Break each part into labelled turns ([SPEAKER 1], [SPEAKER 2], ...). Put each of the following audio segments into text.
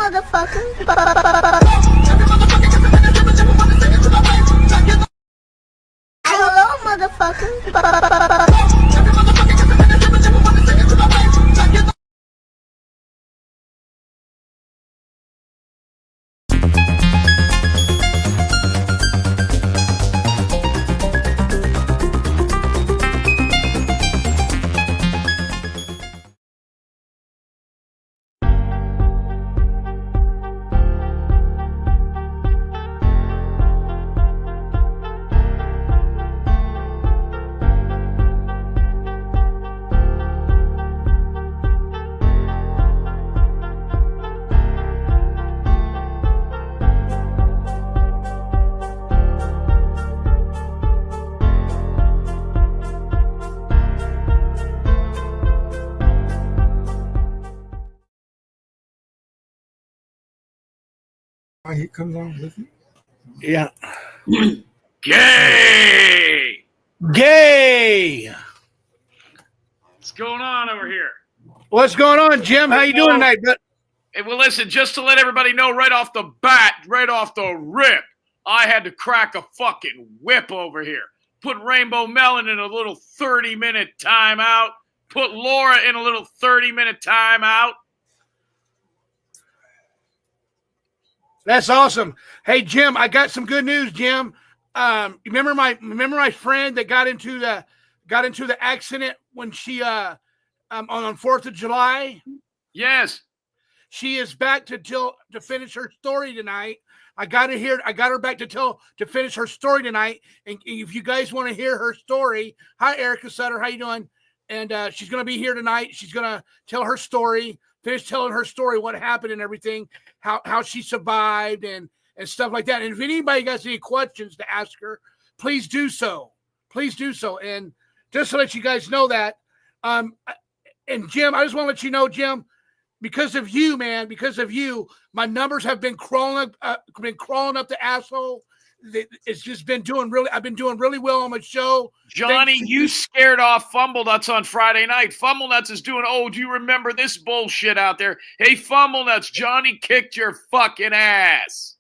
[SPEAKER 1] motherfucker. Hello, motherfucker.
[SPEAKER 2] He comes on with it.
[SPEAKER 3] Yeah.
[SPEAKER 4] Gay!
[SPEAKER 3] Gay!
[SPEAKER 4] What's going on over here?
[SPEAKER 3] What's going on, Jim? How you doing tonight?
[SPEAKER 4] Hey, well, listen, just to let everybody know right off the bat, right off the rip, I had to crack a fucking whip over here. Put Rainbow Melon in a little 30-minute timeout. Put Laura in a little 30-minute timeout.
[SPEAKER 3] That's awesome. Hey, Jim, I got some good news, Jim. Remember my friend that got into the accident when she on 4th of July?
[SPEAKER 4] Yes.
[SPEAKER 3] She is back to finish her story tonight. I got her back to finish her story tonight. And if you guys want to hear her story, hi Erica Sutter, how you doing? And she's gonna be here tonight. She's gonna tell her story, finish telling her story, what happened and everything, how she survived and stuff like that. And if anybody got any questions to ask her, please do so. Please do so. And just to let you guys know that, and Jim, I just want to let you know, Jim, because of you, man, because of you, my numbers have been crawling up the asshole. It's just been I've been doing really well on my show.
[SPEAKER 4] Johnny, you scared off Fumble Nuts on Friday night. Fumble Nuts is doing, do you remember this bullshit out there? Hey, Fumble Nuts, Johnny kicked your fucking ass.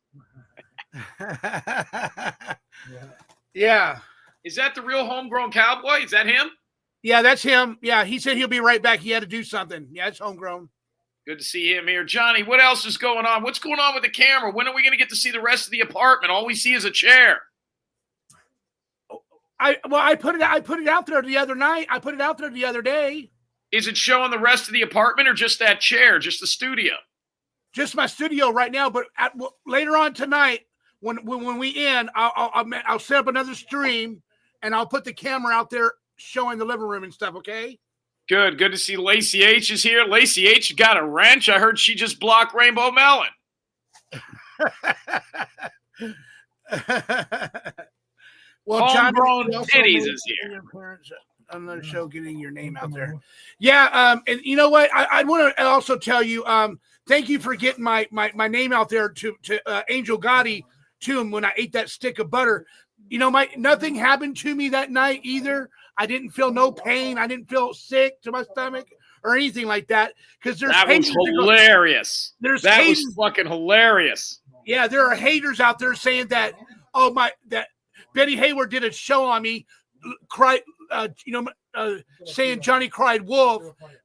[SPEAKER 3] Yeah.
[SPEAKER 4] Is that the real homegrown cowboy? Is that him?
[SPEAKER 3] Yeah, that's him. Yeah, he said he'll be right back. He had to do something. Yeah, it's homegrown.
[SPEAKER 4] Good to see him here. Johnny, what else is going on? What's going on with the camera? When are we going to get to see the rest of the apartment? All we see is a chair.
[SPEAKER 3] I put it out there the other night. I put it out there the other day.
[SPEAKER 4] Is it showing the rest of the apartment or just that chair, just the studio?
[SPEAKER 3] Just my studio right now, but later on tonight, when we end, I'll set up another stream and I'll put the camera out there showing the living room and stuff. Okay.
[SPEAKER 4] Good to see Lacey H is here. Lacey H got a wrench. I heard she just blocked Rainbow Melon.
[SPEAKER 3] Well,
[SPEAKER 4] Homegrown Titties is here.
[SPEAKER 3] Another show getting your name out there. Yeah, and you know what? I want to also tell you, thank you for getting my name out there to Angel Gotti to him when I ate that stick of butter. You know, nothing happened to me that night either. I didn't feel no pain. I didn't feel sick to my stomach or anything like that. Because
[SPEAKER 4] that was hilarious. That was fucking hilarious.
[SPEAKER 3] Yeah, there are haters out there saying that that Betty Hayward did a show on me, saying Johnny cried wolf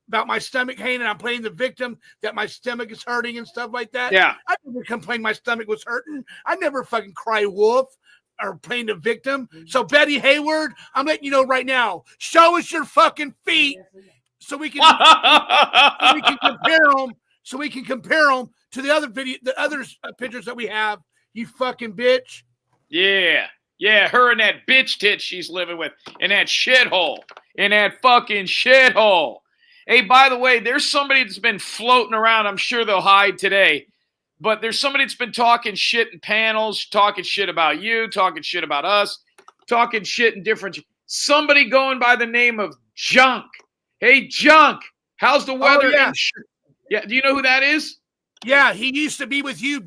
[SPEAKER 3] about my stomach hanging. I'm playing the victim that my stomach is hurting and stuff like that.
[SPEAKER 4] Yeah,
[SPEAKER 3] I never complained my stomach was hurting. I never fucking cry wolf or playing the victim. So Betty Hayward, I'm letting you know right now, show us your fucking feet so we can compare them to the other pictures that we have. You fucking bitch.
[SPEAKER 4] Yeah, her and that bitch tit she's living with in that shithole. In that fucking shithole. Hey, by the way, there's somebody that's been floating around. I'm sure they'll hide today. But there's somebody that's been talking shit in panels, talking shit about you, talking shit about us, talking shit in different... Somebody going by the name of Junk. Hey, Junk, how's the weather?
[SPEAKER 3] Oh,
[SPEAKER 4] yeah. Do you know who that is?
[SPEAKER 3] Yeah, he used to be with you.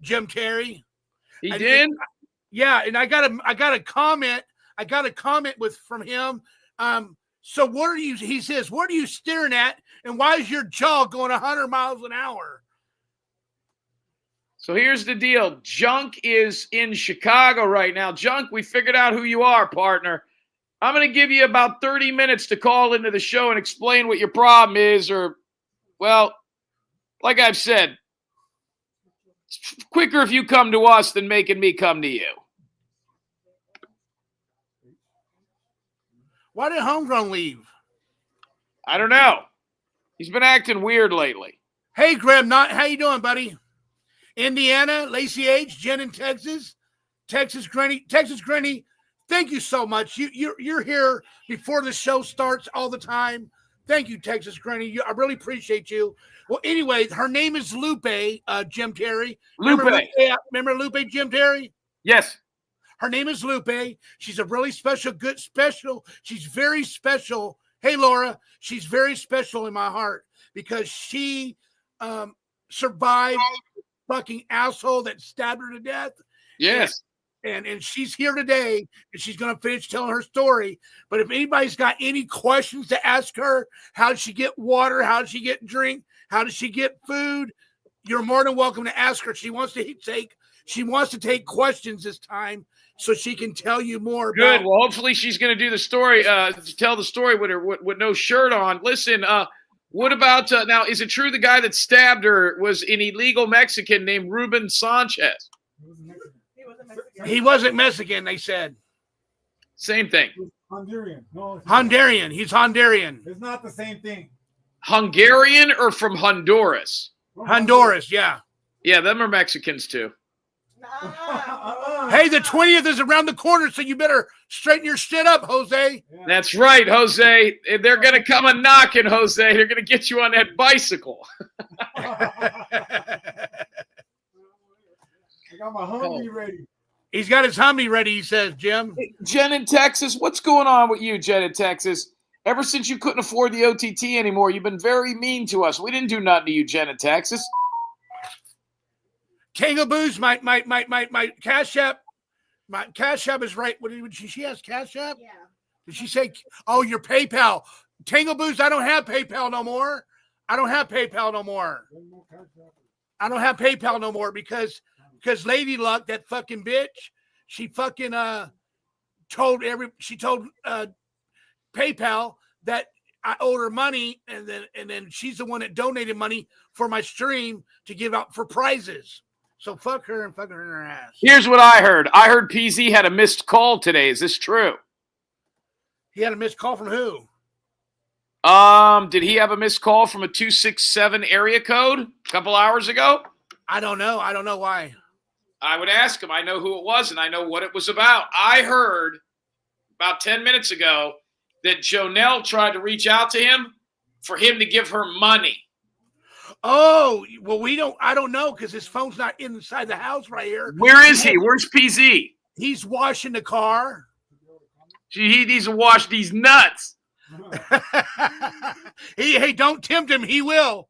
[SPEAKER 3] Jim Carrey.
[SPEAKER 4] He did?
[SPEAKER 3] Yeah, and I got a comment. From him. So what are you? He says, what are you staring at? And why is your jaw going 100 miles an hour?
[SPEAKER 4] So here's the deal. Junk is in Chicago right now. Junk, we figured out who you are, partner. I'm going to give you about 30 minutes to call into the show and explain what your problem is, or, well, like I've said, it's quicker if you come to us than making me come to you.
[SPEAKER 3] Why did Homegrown leave?
[SPEAKER 4] I don't know. He's been acting weird lately.
[SPEAKER 3] Hey, Graham, how you doing, buddy? Indiana, Lacey H, Jen in Texas, Texas Granny, thank you so much. You're here before the show starts all the time. Thank you, Texas Granny. I really appreciate you. Well, anyway, her name is Lupe, Jim Terry.
[SPEAKER 4] Lupe.
[SPEAKER 3] Remember Lupe, Jim Terry?
[SPEAKER 4] Yes.
[SPEAKER 3] Her name is Lupe. She's a really special. She's very special. Hey, Laura, she's very special in my heart because she survived fucking asshole that stabbed her to death.
[SPEAKER 4] Yes.
[SPEAKER 3] And she's here today, and she's going to finish telling her story. But if anybody's got any questions to ask her, how did she get water? How did she get drink? How did she get food? You're more than welcome to ask her. She wants to take questions this time so she can tell you more.
[SPEAKER 4] Good. Well, hopefully she's going to do the story, tell the story with no shirt on. Listen, what about now? Is it true the guy that stabbed her was an illegal Mexican named Ruben Sanchez?
[SPEAKER 3] He wasn't Mexican, they said.
[SPEAKER 4] Same thing.
[SPEAKER 2] Hungarian. No,
[SPEAKER 3] Hungarian. He's Hungarian.
[SPEAKER 2] It's not the same thing.
[SPEAKER 4] Hungarian or from Honduras?
[SPEAKER 3] Honduras, yeah.
[SPEAKER 4] Yeah, them are Mexicans too.
[SPEAKER 3] Hey, the 20th is around the corner, so you better straighten your shit up, Jose.
[SPEAKER 2] Yeah.
[SPEAKER 4] That's right, Jose. They're going to come a knocking, Jose. They're going to get you on that bicycle.
[SPEAKER 2] I got my Humvee ready.
[SPEAKER 3] He's got his Humvee ready, he says, Jim.
[SPEAKER 4] Jen in Texas, what's going on with you, Jen in Texas? Ever since you couldn't afford the OTT anymore, you've been very mean to us. We didn't do nothing to you, Jen in Texas.
[SPEAKER 3] Tango Booze, my Cash App. My Cash App is right. What did she has Cash App?
[SPEAKER 1] Yeah.
[SPEAKER 3] Did she say, oh, your PayPal? Tango Booze, I don't have PayPal no more. I don't have PayPal no more because Lady Luck, that fucking bitch, she fucking told PayPal that I owed her money, and then she's the one that donated money for my stream to give out for prizes. So fuck her and fuck her in her ass.
[SPEAKER 4] Here's what I heard. I heard PZ had a missed call today. Is this true?
[SPEAKER 3] He had a missed call from who?
[SPEAKER 4] Did he have a missed call from a 267 area code a couple hours ago?
[SPEAKER 3] I don't know. I don't know why.
[SPEAKER 4] I would ask him. I know who it was, and I know what it was about. I heard about 10 minutes ago that Jonelle tried to reach out to him for him to give her money.
[SPEAKER 3] Oh, well, I don't know because his phone's not inside the house right here.
[SPEAKER 4] Where is he? Where's PZ?
[SPEAKER 3] He's washing the car.
[SPEAKER 4] He needs to wash these nuts.
[SPEAKER 3] Hey, don't tempt him. He will.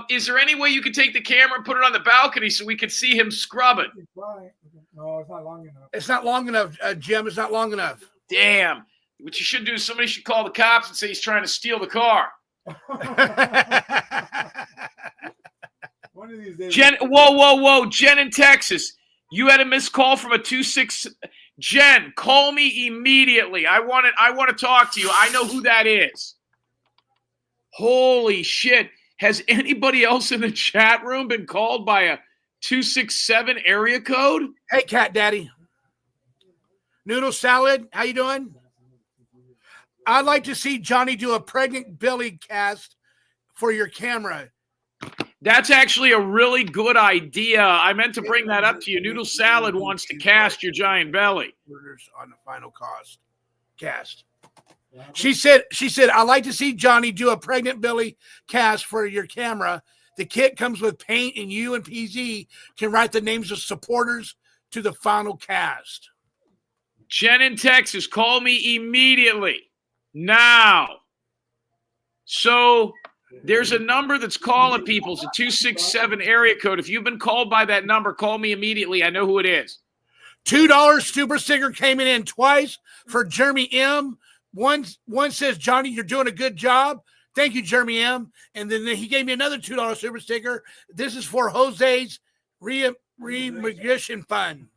[SPEAKER 4] Is there any way you could take the camera and put it on the balcony so we could see him scrubbing?
[SPEAKER 2] No, it's not long enough.
[SPEAKER 3] It's not long enough, Jim. It's not long enough.
[SPEAKER 4] Damn. What you should do is somebody should call the cops and say he's trying to steal the car.
[SPEAKER 2] One of these days.
[SPEAKER 4] Jen, whoa. Jen in Texas. You had a missed call from a 26. Jen, call me immediately. I want to talk to you. I know who that is. Holy shit. Has anybody else in the chat room been called by a 267 area code?
[SPEAKER 3] Hey, Cat Daddy. Noodle Salad, how you doing? I'd like to see Johnny do a pregnant Billy cast for your camera.
[SPEAKER 4] That's actually a really good idea. I meant to bring that up to you. Noodle Salad wants to cast your giant belly.
[SPEAKER 3] On the final cast. She said, I'd like to see Johnny do a pregnant Billy cast for your camera. The kit comes with paint, and you and PZ can write the names of supporters to the final cast.
[SPEAKER 4] Jen in Texas, call me immediately. Now. So there's a number that's calling people. It's a 267 area code. If you've been called by that number, call me immediately. I know who it is.
[SPEAKER 3] $2 super sticker came in twice for Jeremy M. One says, Johnny, you're doing a good job. Thank you, Jeremy M. And then he gave me another $2 super sticker. This is for Jose's Magician Fund.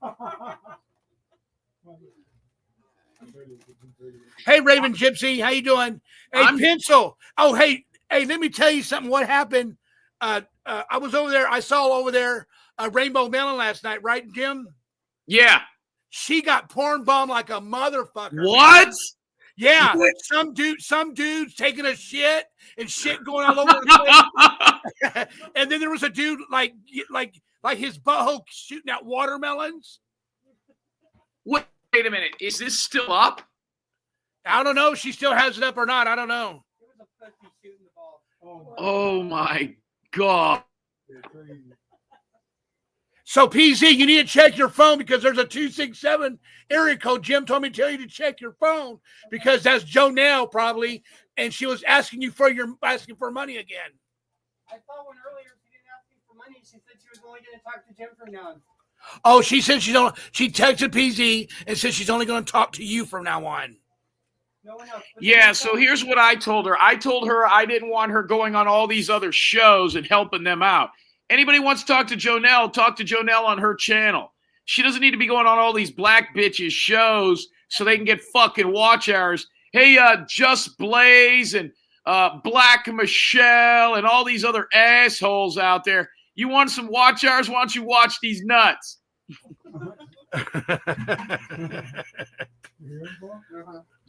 [SPEAKER 3] Hey, Raven Gypsy, how you doing? Hey, Pencil. Oh, hey, let me tell you something. What happened? I was over there. I saw over there Rainbow Melon last night, right, Jim?
[SPEAKER 4] Yeah.
[SPEAKER 3] She got porn bombed like a motherfucker.
[SPEAKER 4] What?
[SPEAKER 3] Man. Yeah, some dude's taking a shit and shit going all over the place. And then there was a dude like his butthole shooting out watermelons.
[SPEAKER 4] Wait a minute. Is this still up?
[SPEAKER 3] I don't know if she still has it up or not. I don't know.
[SPEAKER 4] Oh my God.
[SPEAKER 3] So PZ, you need to check your phone because there's a 267 area code. Jim told me to tell you to check your phone because that's Jonelle probably, and she was asking for money again.
[SPEAKER 5] I saw one earlier. She didn't ask me for money. She said she was only going to talk to Jim from now on.
[SPEAKER 3] Oh, she said she texted PZ and said she's only going to talk to you from now on.
[SPEAKER 5] No one else.
[SPEAKER 4] Yeah, so here's what I told her. I told her I didn't want her going on all these other shows and helping them out. Anybody wants to talk to Jonelle on her channel. She doesn't need to be going on all these black bitches shows so they can get fucking watch hours. Hey, Just Blaze and Black Michelle and all these other assholes out there. You want some watch hours? Why don't you watch these nuts?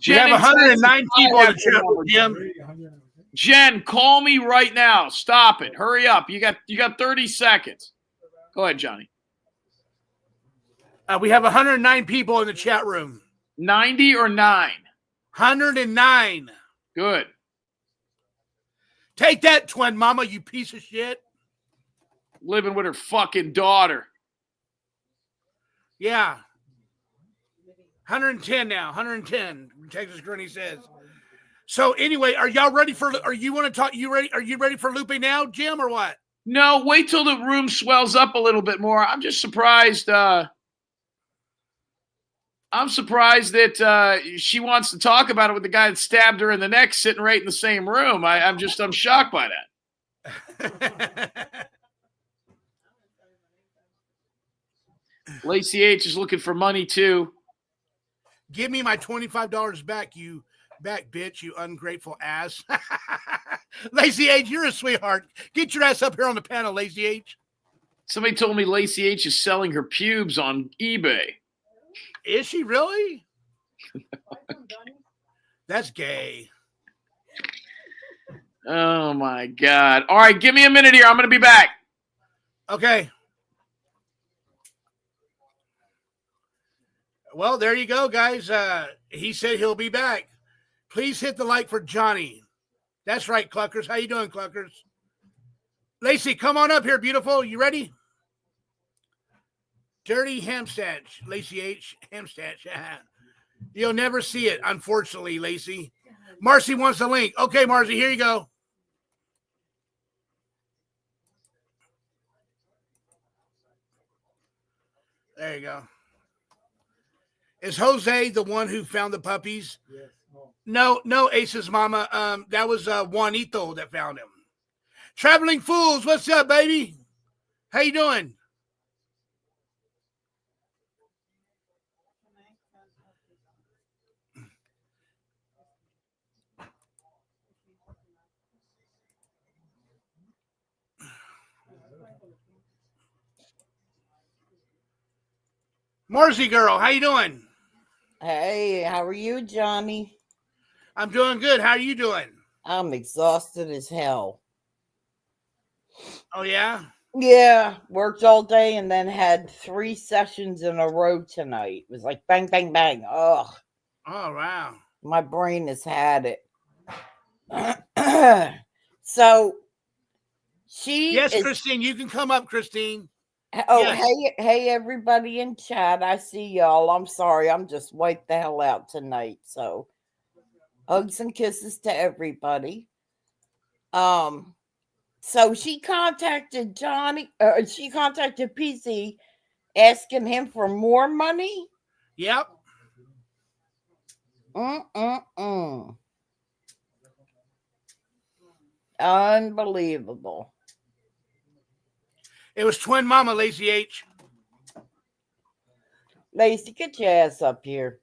[SPEAKER 3] We have 109 people in the chat room, Jim.
[SPEAKER 4] Jen, call me right now. Stop it. Hurry up. You got 30 seconds. Go ahead, Johnny.
[SPEAKER 3] We have 109 people in the chat room.
[SPEAKER 4] 90 or 9?
[SPEAKER 3] 109.
[SPEAKER 4] Good.
[SPEAKER 3] Take that, twin mama, you piece of shit.
[SPEAKER 4] Living with her fucking daughter.
[SPEAKER 3] Yeah. 110 now. 110. Texas Gurney says. So anyway, are y'all ready for? Are you want to talk? You ready? Are you ready for Lupe now, Jim, or what?
[SPEAKER 4] No, wait till the room swells up a little bit more. I'm just surprised. I'm surprised that she wants to talk about it with the guy that stabbed her in the neck, sitting right in the same room. I'm shocked by that. Lacey H is looking for money too.
[SPEAKER 3] Give me my $25 back, you back bitch, you ungrateful ass. Lacey H, you're a sweetheart. Get your ass up here on the panel, Lacey H.
[SPEAKER 4] Somebody told me Lacey H is selling her pubes on eBay.
[SPEAKER 3] Is she really? That's gay.
[SPEAKER 4] Oh my God. All right, give me a minute here. I'm going to be back.
[SPEAKER 3] Okay. Well, there you go, guys. He said he'll be back. Please hit the like for Johnny. That's right, Cluckers. How you doing, Cluckers? Lacey, come on up here, beautiful. You ready? Dirty Hamstatch, Lacey H. Hamstatch. You'll never see it, unfortunately, Lacey. Marcy wants the link. Okay, Marcy, here you go. There you go. Is Jose the one who found the puppies?
[SPEAKER 2] Yes.
[SPEAKER 3] No, Ace's mama. That was Juanito that found him. Traveling Fools, what's up, baby? How you doing? Marcy girl, how you doing?
[SPEAKER 6] Hey, how are you, Johnny?
[SPEAKER 3] I'm doing good. How are you doing?
[SPEAKER 6] I'm exhausted as hell.
[SPEAKER 3] Oh, yeah?
[SPEAKER 6] Yeah, worked all day and then had 3 sessions in a row tonight. It was like bang, bang, bang. Ugh.
[SPEAKER 3] Oh, wow.
[SPEAKER 6] My brain has had it. So,
[SPEAKER 3] Yes, Christine, you can come up, Christine.
[SPEAKER 6] Oh,
[SPEAKER 3] yes.
[SPEAKER 6] hey, everybody in chat. I see y'all. I'm sorry. I'm just wiped the hell out tonight. So, hugs and kisses to everybody. So she contacted Johnny. She contacted PC, asking him for more money.
[SPEAKER 3] Yep.
[SPEAKER 6] Mm-mm-mm. Unbelievable.
[SPEAKER 3] It was twin mama, Lazy H.
[SPEAKER 6] Lacey, get your ass up here.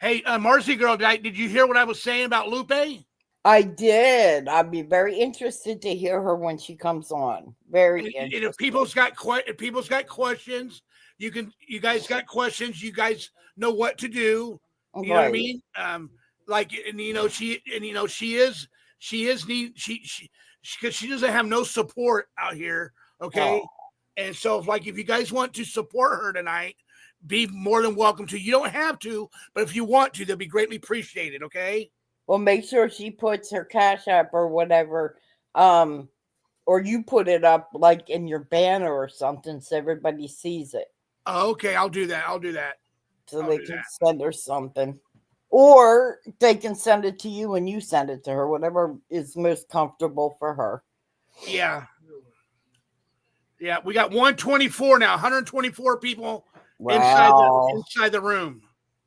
[SPEAKER 3] Hey, Marcy girl, did you hear what I was saying about Lupe?
[SPEAKER 6] I did. I'd be very interested to hear her when she comes on. Very
[SPEAKER 3] And
[SPEAKER 6] interested.
[SPEAKER 3] if people's got questions, you guys got questions, you guys know what to do. You know what I
[SPEAKER 6] Right.
[SPEAKER 3] mean? Like, and she is need she because she doesn't have no support out here. Okay,
[SPEAKER 6] Oh.
[SPEAKER 3] and so if you guys want to support her tonight, be more than welcome to. You don't have to, but if you want to, they'll be greatly appreciated. Okay.
[SPEAKER 6] Well, make sure she puts her Cash App or whatever, or you put it up like in your banner or something so everybody sees it.
[SPEAKER 3] Okay, I'll do that.
[SPEAKER 6] So
[SPEAKER 3] I'll
[SPEAKER 6] they
[SPEAKER 3] do
[SPEAKER 6] can
[SPEAKER 3] that.
[SPEAKER 6] send her something. Or they can send it to you and you send it to her, whatever is most comfortable for her.
[SPEAKER 3] Yeah. Yeah, we got 124 now, 124 people
[SPEAKER 6] Wow.
[SPEAKER 3] inside the room.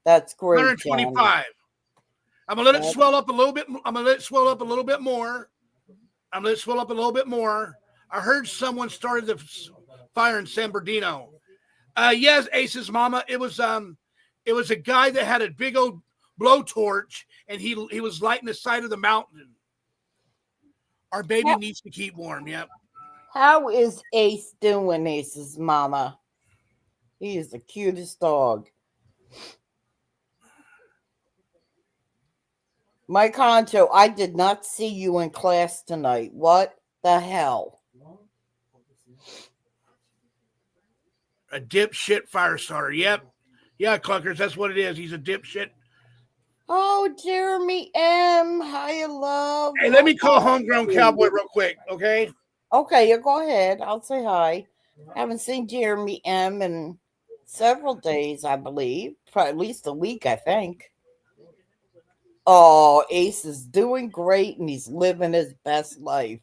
[SPEAKER 6] That's great, Johnny.
[SPEAKER 3] 125. I'm gonna let it swell up a little bit. I'm gonna let it swell up a little bit more. I heard someone started the fire in San Bernardino. Yes, Ace's mama. It was a guy that had a big old blowtorch and he was lighting the side of the mountain. Our baby needs to keep warm. Yep.
[SPEAKER 6] How is Ace doing, Ace's mama? He is the cutest dog. Mike Honcho, I did not see you in class tonight. What the hell?
[SPEAKER 3] A dipshit fire starter. Yep. Yeah, Cluckers, that's what it is. He's a dipshit.
[SPEAKER 6] Oh, Jeremy M. Hi, love.
[SPEAKER 3] Hey, let me call Homegrown Cowboy real quick, okay?
[SPEAKER 6] Okay, you go ahead. I'll say hi. Haven't seen Jeremy M. in several days, I believe. For at least a week, I think. Oh, Ace is doing great and he's living his best life.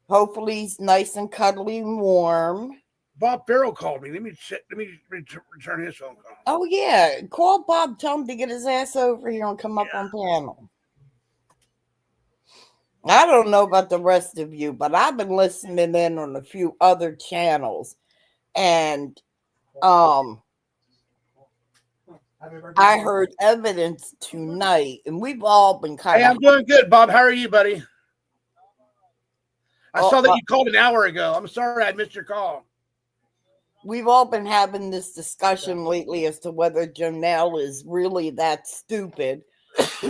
[SPEAKER 6] Hopefully, he's nice and cuddly and warm.
[SPEAKER 3] Bob Farrell called me. Let me return his phone call.
[SPEAKER 6] Oh, yeah. Call Bob. Tell him to get his ass over here and come up on panel. I don't know about the rest of you, but I've been listening in on a few other channels. And I heard evidence tonight, and we've all been kind
[SPEAKER 3] of. Hey, I'm doing good, Bob. How are you, buddy? I saw that you called an hour ago. I'm sorry I missed your call.
[SPEAKER 6] We've all been having this discussion lately as to whether Janelle is really that stupid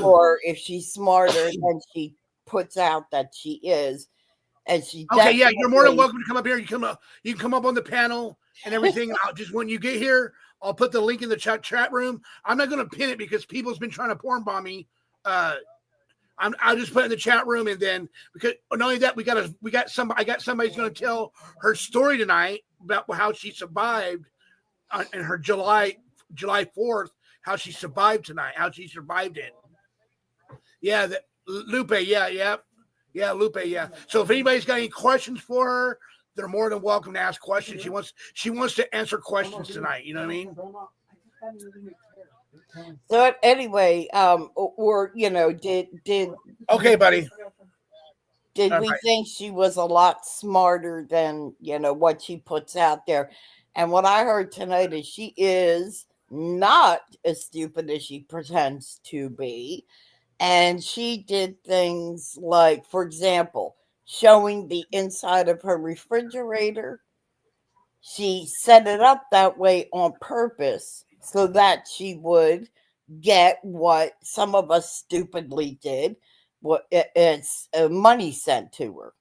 [SPEAKER 6] or if she's smarter than she puts out that she is. And she
[SPEAKER 3] okay, yeah, you're more than welcome to come up here. You can come up on the panel and everything. I'll just when you get here, I'll put the link in the chat room. I'm not going to pin it because people's been trying to porn bomb me. I'll just put it in the chat room, and then because not only that, I got somebody's going to tell her story tonight about how she survived in her July 4th, how she survived tonight, how she survived it. Yeah, Lupe, yeah, Lupe, yeah. So if anybody's got any questions for her, they're more than welcome to ask questions. She wants to answer questions tonight. You know what I mean?
[SPEAKER 6] So anyway, or did
[SPEAKER 3] okay, buddy?
[SPEAKER 6] Did we think she was a lot smarter than what she puts out there? And what I heard tonight is she is not as stupid as she pretends to be. And she did things like, for example, showing the inside of her refrigerator. She set it up that way on purpose so that she would get what some of us stupidly did. What it's money sent to her.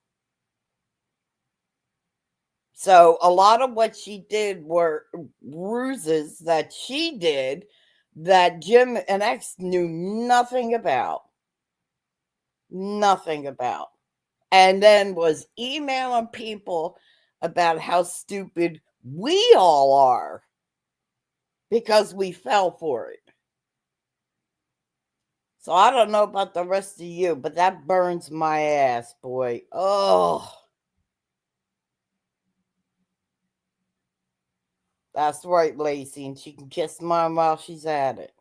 [SPEAKER 6] So a lot of what she did were ruses that she did that Jim and X knew nothing about. Nothing about. And then was emailing people about how stupid we all are because we fell for it. So I don't know about the rest of you, but that burns my ass, boy. Oh. That's right, Lacey, and she can kiss mine while she's at it.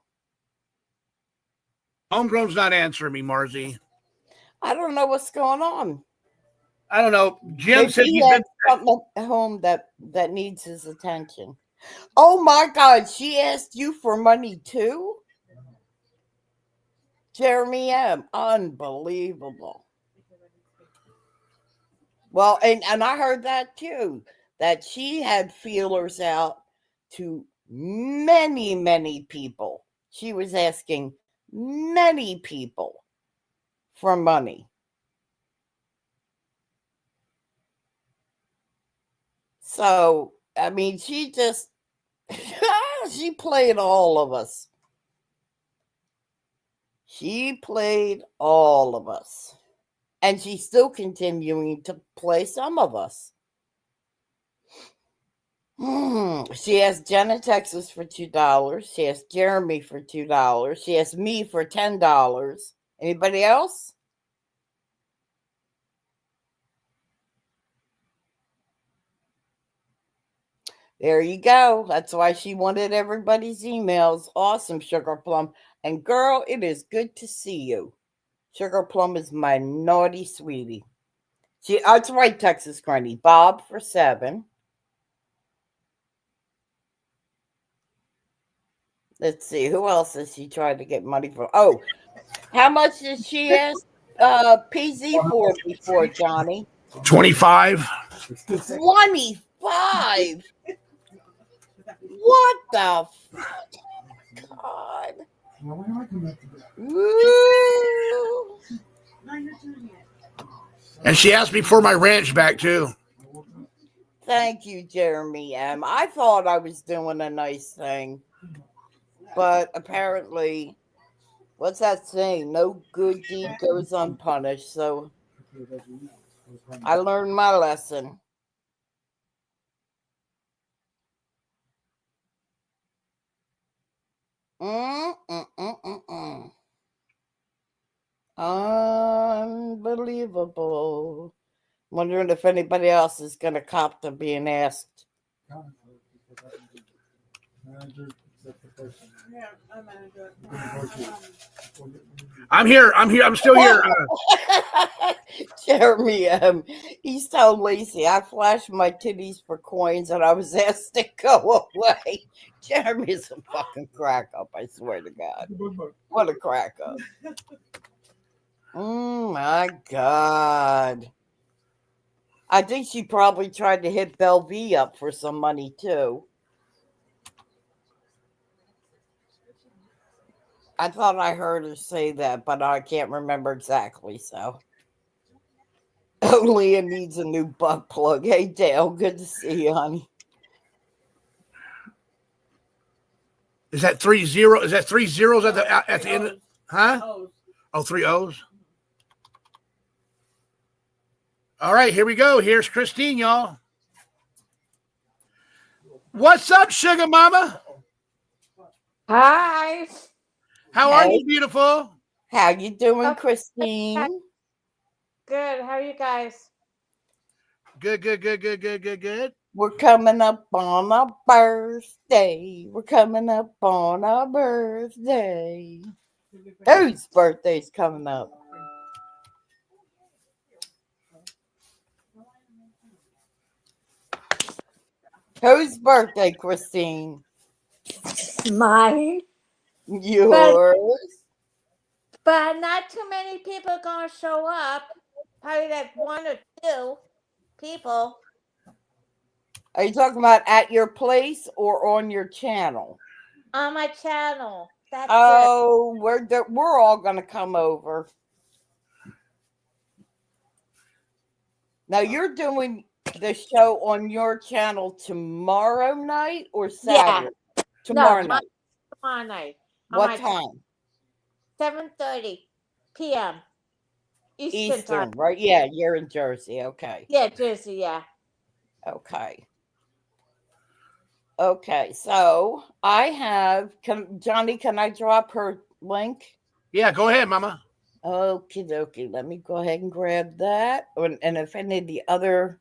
[SPEAKER 3] Homegrown's not answering me, Marzi.
[SPEAKER 6] I don't know what's going on.
[SPEAKER 3] I don't know. Jim
[SPEAKER 6] Maybe
[SPEAKER 3] said
[SPEAKER 6] he
[SPEAKER 3] he's
[SPEAKER 6] has
[SPEAKER 3] been.
[SPEAKER 6] something at home that needs his attention. Oh my God, she asked you for money too? Jeremy M. Unbelievable. Well, and I heard that too, that she had feelers out to many, many people. She was asking many people for money. So, I mean, she just, she played all of us. She played all of us. And she's still continuing to play some of us. She asked Jenna Texas for $2. She asked Jeremy for $2. She asked me for $10. Anybody else? There you go. That's why she wanted everybody's emails. Awesome, Sugar Plum. And girl, it is good to see you. Sugar Plum is my naughty sweetie. That's right, Texas Granny. Bob for $7. Let's see. Who else has she tried to get money for? Oh, how much did she ask PZ for before, Johnny?
[SPEAKER 3] 25.
[SPEAKER 6] 25. What the God? Woo.
[SPEAKER 3] And she asked me for my ranch back too.
[SPEAKER 6] Thank you, Jeremy M. I thought I was doing a nice thing, but apparently, what's that saying? No good deed goes unpunished. So I learned my lesson. Unbelievable. Wondering if anybody else is going to cop to being asked.
[SPEAKER 3] I'm here. I'm still here.
[SPEAKER 6] Jeremy, he's telling Lacey, I flashed my titties for coins and I was asked to go away. Jeremy's a fucking crack up, I swear to God. What a crack up. Oh my God. I think she probably tried to hit Belle V up for some money too. I thought I heard her say that, but I can't remember exactly, so. Leah needs a new butt plug. Hey, Dale, good to see you, honey.
[SPEAKER 3] Is that 3 0? Is that 3 zeros at the end? Huh? Oh, 3 O's. All right, here we go. Here's Christine, y'all. What's up, sugar mama?
[SPEAKER 7] Hi.
[SPEAKER 3] How are you, beautiful?
[SPEAKER 6] How you doing, Christine?
[SPEAKER 7] Good. How are you guys?
[SPEAKER 3] Good.
[SPEAKER 6] We're coming up on our birthday. We're coming up on our birthday. Whose birthday's coming up? Whose birthday, Christine?
[SPEAKER 7] Mine.
[SPEAKER 6] Yours.
[SPEAKER 7] But not too many people are going to show up. Probably like 1 or 2 people.
[SPEAKER 6] Are you talking about at your place or on your channel?
[SPEAKER 7] On my channel. That's
[SPEAKER 6] we're all going to come over. Now, you're doing the show on your channel tomorrow night or Saturday?
[SPEAKER 7] Yeah.
[SPEAKER 6] Tomorrow night.
[SPEAKER 7] Tomorrow night.
[SPEAKER 6] What time?
[SPEAKER 7] 7:30 p.m. Eastern time.
[SPEAKER 6] Right? Yeah, you're in Jersey. Okay.
[SPEAKER 7] Yeah, Jersey, yeah.
[SPEAKER 6] Okay, so I have, Johnny, can I drop her link?
[SPEAKER 3] Yeah, go ahead, mama.
[SPEAKER 6] Okie dokie. Let me go ahead and grab that. And if any of the other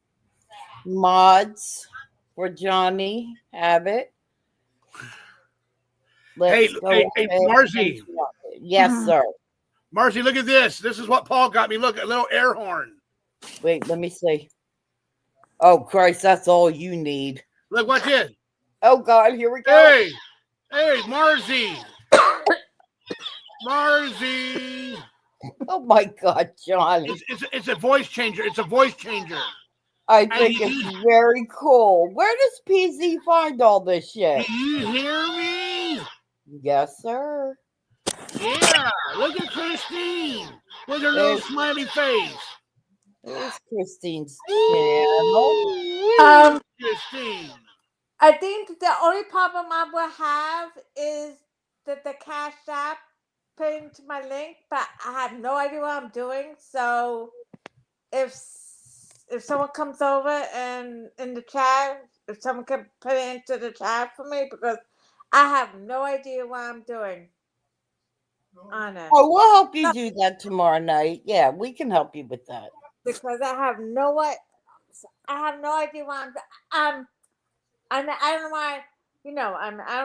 [SPEAKER 6] mods for Johnny have it.
[SPEAKER 3] Hey, Marzi.
[SPEAKER 6] Yes, sir.
[SPEAKER 3] Marcy, look at this. This is what Paul got me. Look, a little air horn.
[SPEAKER 6] Wait, let me see. Oh, Christ, that's all you need.
[SPEAKER 3] Look, watch this.
[SPEAKER 6] Oh, God, here we go.
[SPEAKER 3] Hey, Marcy. Marcy.
[SPEAKER 6] Oh, my God, Johnny.
[SPEAKER 3] It's a voice changer. It's a voice changer.
[SPEAKER 6] I think it's very cool. Where does PZ find all this shit?
[SPEAKER 3] Do you hear me?
[SPEAKER 6] Yes, sir.
[SPEAKER 3] Yeah. Look at Christine with her little smiley face.
[SPEAKER 6] There's Christine's channel.
[SPEAKER 3] Christine.
[SPEAKER 7] I think the only problem I will have is that the Cash App put into my link, but I have no idea what I'm doing. So if someone comes over and in the chat, if someone can put it into the chat for me, because I have no idea what I'm doing on it.
[SPEAKER 6] Oh, we'll help you do that tomorrow night. Yeah, we can help you with that.
[SPEAKER 7] Because I have no idea what I'm I don't know why, I don't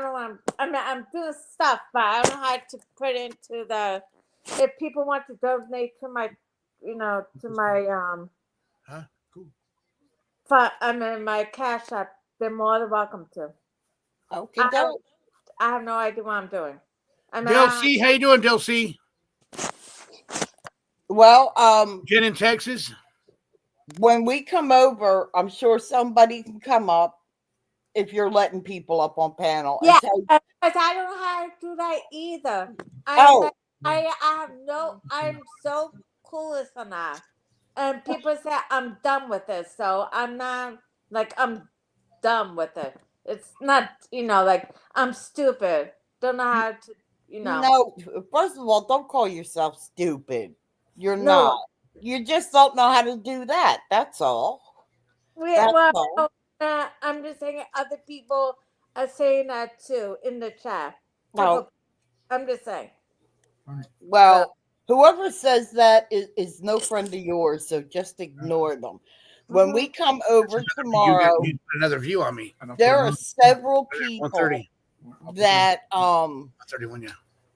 [SPEAKER 7] know what I'm doing stuff, but I don't know how to put into the, if people want to donate to my, to my,
[SPEAKER 3] Cool.
[SPEAKER 7] My Cash App, they're more than welcome to.
[SPEAKER 6] Okay,
[SPEAKER 7] I have no idea what I'm doing.
[SPEAKER 3] Delcy, how you doing, Delcy?
[SPEAKER 6] Well,
[SPEAKER 3] Jen in Texas.
[SPEAKER 6] when we come over, I'm sure somebody can come up if you're letting people up on panel.
[SPEAKER 7] Yeah, because I don't know how to do that either. I'm so clueless on that. And people say I'm done with it, so I'm not, I'm done with it. It's not, I'm stupid. Don't know how to,
[SPEAKER 6] No, first of all, don't call yourself stupid. You're not. You just don't know how to do that. That's all.
[SPEAKER 7] I'm just saying other people are saying that too in the chat.
[SPEAKER 6] No.
[SPEAKER 7] I'm just saying.
[SPEAKER 6] Well, whoever says that is no friend of yours, so just ignore them. When we come over tomorrow,
[SPEAKER 3] you put another view on me.
[SPEAKER 6] there are several people
[SPEAKER 3] 130.
[SPEAKER 6] that
[SPEAKER 3] 31, yeah.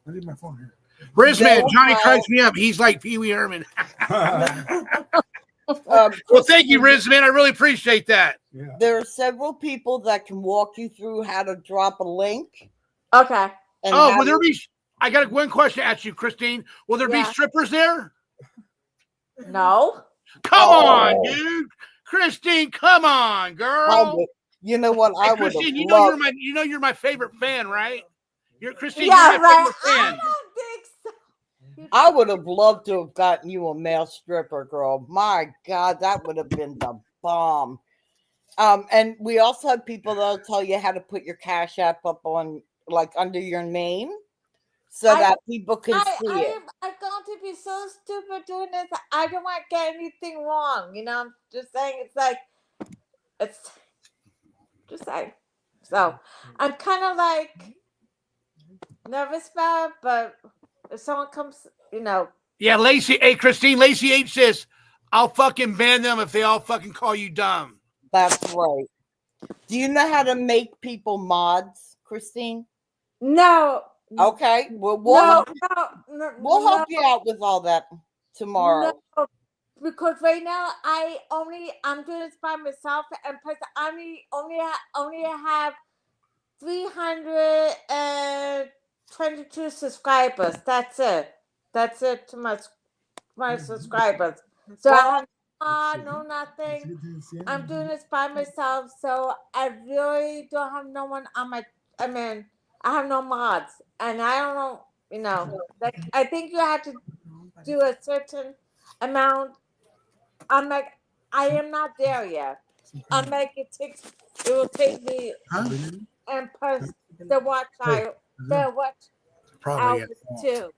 [SPEAKER 2] I leave my phone here.
[SPEAKER 3] Brisman, Johnny cracks me up. He's like Pee Wee Herman. Well, thank you, Brisman. I really appreciate that.
[SPEAKER 2] Yeah.
[SPEAKER 6] There are several people that can walk you through how to drop a link.
[SPEAKER 7] Okay.
[SPEAKER 3] Will there be? I got one question to ask you, Christine. Will there be strippers there?
[SPEAKER 7] No.
[SPEAKER 3] Come on, dude. Christine, come on, girl.
[SPEAKER 6] You know what? I would.
[SPEAKER 3] Christine, you're my favorite fan, right? You're Christine.
[SPEAKER 7] Yeah,
[SPEAKER 3] you're my favorite fan.
[SPEAKER 7] I don't think so.
[SPEAKER 6] I would have loved to have gotten you a male stripper, girl. My God, that would have been the bomb. And we also have people that'll tell you how to put your Cash App up on, under your name, so that people can see it.
[SPEAKER 7] I'm going to be so stupid doing this. I don't want to get anything wrong. I'm just saying it's just saying. So I'm kind of nervous about it, but if someone comes,
[SPEAKER 3] Yeah, Lacey. Hey, Christine, Lacey H says, I'll fucking ban them if they all fucking call you dumb.
[SPEAKER 6] That's right. Do you know how to make people mods, Christine?
[SPEAKER 7] No.
[SPEAKER 6] Okay. Well, we'll help you out with all that tomorrow.
[SPEAKER 7] No, because right now I'm doing this by myself, and plus I only have 322 subscribers. That's it. That's it to my subscribers. So I have no nothing. I'm doing this by myself, so I really don't have no one on my. I have no mods, and I don't know. I think you have to do a certain amount. I am not there yet. It will take me and plus the watch hours too.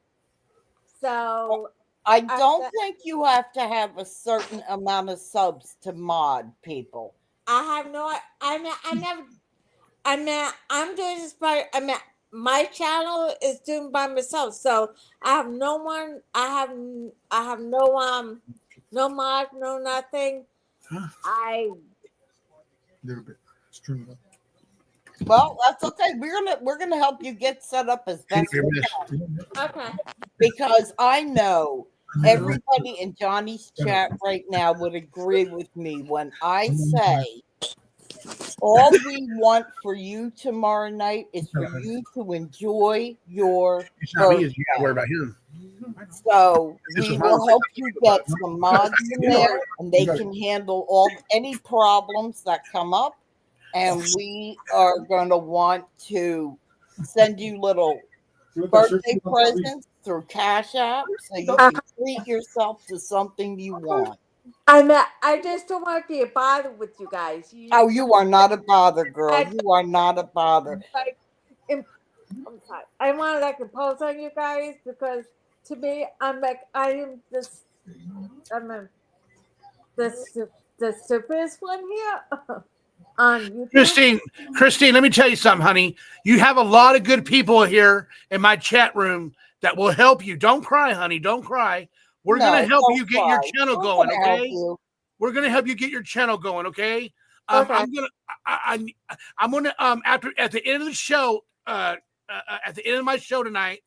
[SPEAKER 7] So
[SPEAKER 6] I don't think you have to have a certain amount of subs to mod people.
[SPEAKER 7] I have no. I'm doing this by. My channel is doing by myself, so I have no one. I have no no mod, no nothing.
[SPEAKER 2] Little bit. Stream it up.
[SPEAKER 6] Well, that's okay. We're gonna help you get set up as best we can.
[SPEAKER 7] Okay.
[SPEAKER 6] Because I know everybody in Johnny's chat right now would agree with me when I say all we want for you tomorrow night is for you to enjoy your
[SPEAKER 3] It's not me.
[SPEAKER 6] birthday.
[SPEAKER 3] You got to worry about him.
[SPEAKER 6] So
[SPEAKER 3] This
[SPEAKER 6] we
[SPEAKER 3] is
[SPEAKER 6] will
[SPEAKER 3] mine.
[SPEAKER 6] help you get some mods in there, and they can handle any problems that come up. And we are going to want to send you little birthday presents through Cash App, so you can treat yourself to something you want.
[SPEAKER 7] I just don't want to be a bother with you guys.
[SPEAKER 6] Oh, you are not a bother, girl. You are not a bother.
[SPEAKER 7] I'm sorry. I want to like impose on you guys because to me, I'm like I am this. I'm the stupidest one here on YouTube.
[SPEAKER 3] Christine, let me tell you something, honey. You have a lot of good people here in my chat room that will help you. Don't cry, honey. Don't cry. We're going to help you get your channel going, okay? We're going to help you get your channel going, okay?
[SPEAKER 7] Okay.
[SPEAKER 3] I'm gonna after at the end of the show, at the end of my show tonight.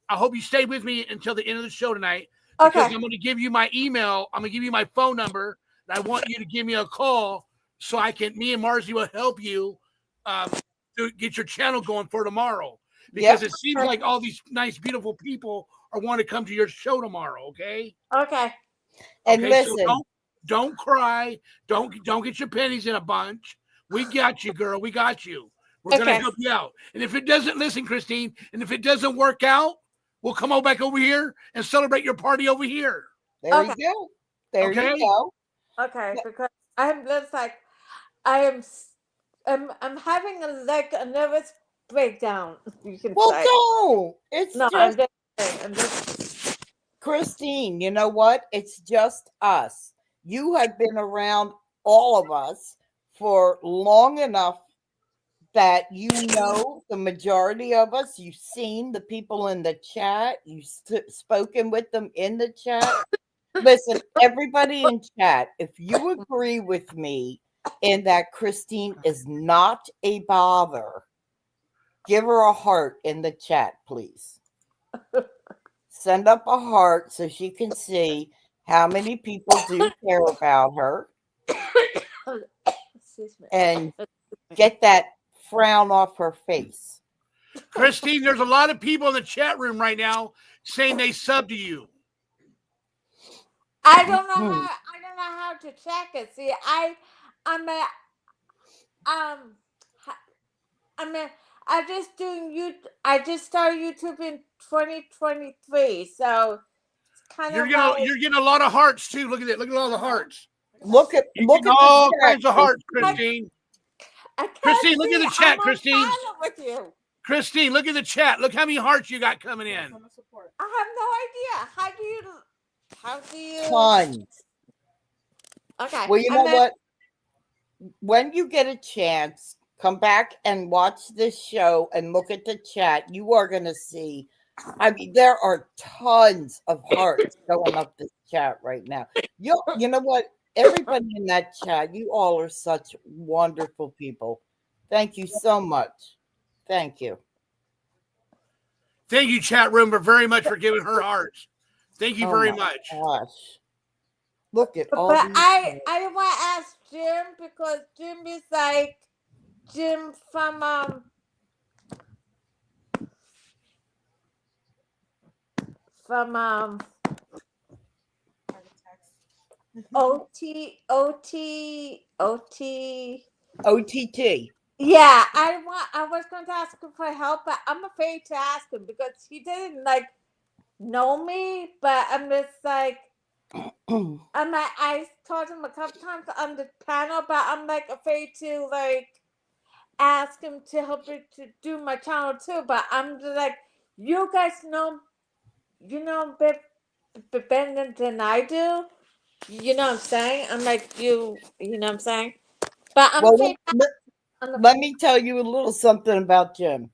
[SPEAKER 3] I hope you stay with me until the end of the show tonight because
[SPEAKER 7] Okay.
[SPEAKER 3] I'm going to give you my email. I'm going to give you my phone number. And I want you to give me a call so me and Marcy will help you to get your channel going for tomorrow. Because it seems like all these nice, beautiful people want to come to your show tomorrow. Okay.
[SPEAKER 6] Okay. And listen,
[SPEAKER 3] so don't cry. Don't get your pennies in a bunch. We got you, girl. We got you. We're gonna help you out. And if it doesn't listen, Christine, and if it doesn't work out, we'll come on back over here and celebrate your party over here.
[SPEAKER 6] There you go. There you go.
[SPEAKER 7] Okay, because I'm just like I'm having a nervous breakdown. You can say.
[SPEAKER 6] Don't. It's
[SPEAKER 7] no,
[SPEAKER 6] just
[SPEAKER 7] I'm just
[SPEAKER 6] Christine. You know what? It's just us. You have been around all of us for long enough that you know the majority of us. You've seen the people in the chat. You've spoken with them in the chat. Listen, everybody in chat, if you agree with me in that Christine is not a bother, give her a heart in the chat, please. Send up a heart so she can see how many people do care about her. And get that frown off her face.
[SPEAKER 3] Christine, there's a lot of people in the chat room right now saying they sub to you.
[SPEAKER 7] I don't know how to check it. See, I just started YouTube in 2023, so it's kind
[SPEAKER 3] You're
[SPEAKER 7] of
[SPEAKER 3] getting a lot of hearts too. Look at it. Look at all the hearts.
[SPEAKER 6] Look at
[SPEAKER 3] all kinds of hearts, Christine. Christine, look at the chat, Christine.
[SPEAKER 7] With you.
[SPEAKER 3] Christine, look at the chat. Look how many hearts you got coming in.
[SPEAKER 7] I have no idea. How do you?
[SPEAKER 6] Tons.
[SPEAKER 7] Okay.
[SPEAKER 6] Well, you know what? When you get a chance, come back and watch this show and look at the chat. You are going to see. I mean, there are tons of hearts going up this chat right now. You know what? Everybody in that chat, you all are such wonderful people. Thank you so much. Thank you.
[SPEAKER 3] Thank you, chat room, very much for giving her hearts. Thank you very much.
[SPEAKER 6] Gosh. Look at all.
[SPEAKER 7] But I want to ask Jim because Jim is like Jim from
[SPEAKER 6] OTT.
[SPEAKER 7] Yeah, I was going to ask him for help, but I'm afraid to ask him because he didn't like know me. But I'm just like, I told him a couple times on the panel, but I'm like afraid to like ask him to help me to do my channel too. But I'm just like, you guys know, better than I do. You know what I'm saying? I'm like you know what I'm saying? But I'm afraid.
[SPEAKER 6] Let me tell you a little something about Jim.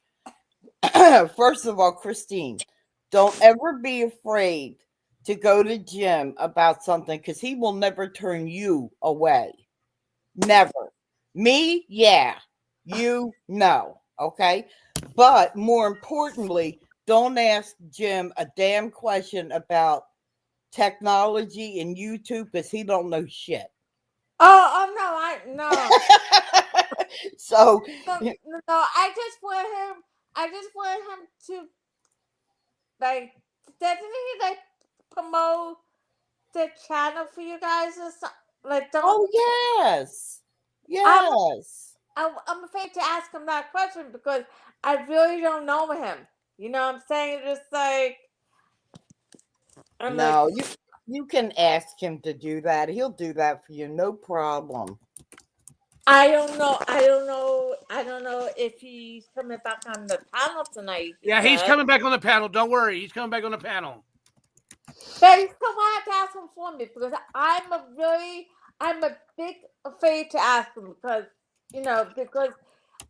[SPEAKER 6] First of all, Christine, don't ever be afraid to go to Jim about something because he will never turn you away. Never. Me, yeah. You know, okay? But more importantly, don't ask Jim a damn question about technology and YouTube because he don't know shit.
[SPEAKER 7] Oh no,
[SPEAKER 6] So
[SPEAKER 7] no. I just want him to like. Doesn't he like promote the channel for you guys or something? Like, don't.
[SPEAKER 6] oh yes. Yes.
[SPEAKER 7] I'm afraid to ask him that question because I really don't know him. You know what I'm saying? Just like I'm like,
[SPEAKER 6] No, you can ask him to do that. He'll do that for you, no problem.
[SPEAKER 7] I don't know. I don't know if he's coming back on the panel tonight.
[SPEAKER 3] Yeah, he's coming back on the panel. Don't worry. He's coming back on the panel.
[SPEAKER 7] But you still want to ask him for me because I'm a big afraid to ask him because because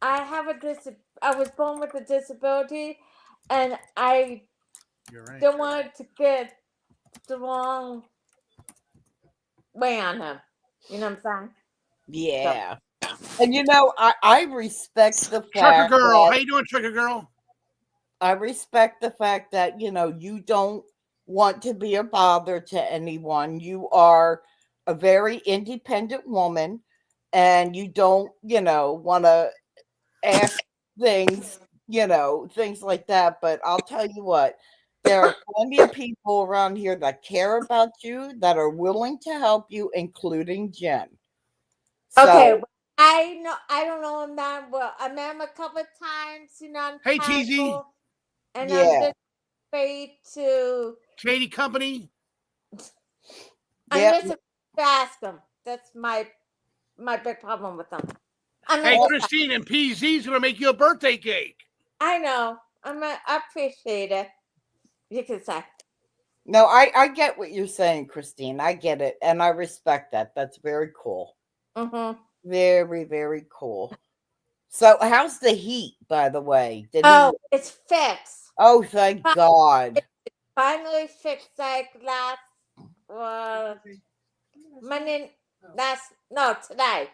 [SPEAKER 7] I have I was born with a disability, and I
[SPEAKER 3] You're right.
[SPEAKER 7] don't want it to get the wrong way on him. You know what I'm saying?
[SPEAKER 6] Yeah. And I respect the fact
[SPEAKER 3] Trucker girl,
[SPEAKER 6] that
[SPEAKER 3] how you doing, Trucker girl?
[SPEAKER 6] I respect the fact that you don't want to be a bother to anyone. You are a very independent woman and you don't, want to ask things, things like that. But I'll tell you what, there are plenty of people around here that care about you, that are willing to help you, including Jen.
[SPEAKER 7] Okay,
[SPEAKER 6] So,
[SPEAKER 7] I don't know him that well. I met him a couple of times, on
[SPEAKER 3] Hey, TZ.
[SPEAKER 7] panel, and I'm
[SPEAKER 6] yeah.
[SPEAKER 7] just afraid to.
[SPEAKER 3] Katie Company.
[SPEAKER 7] I'm
[SPEAKER 6] Yeah.
[SPEAKER 7] just afraid to ask him. That's my big problem with him.
[SPEAKER 3] Hey, Christine, and PZ's going to make you a birthday cake.
[SPEAKER 7] I know. I appreciate it. You can say.
[SPEAKER 6] No, I get what you're saying, Christine. I get it. And I respect that. That's very cool.
[SPEAKER 7] Mm-hmm.
[SPEAKER 6] Very, very cool. So, how's the heat, by the way?
[SPEAKER 7] It's fixed.
[SPEAKER 6] Oh, thank God.
[SPEAKER 7] Finally fixed like last Monday. Today.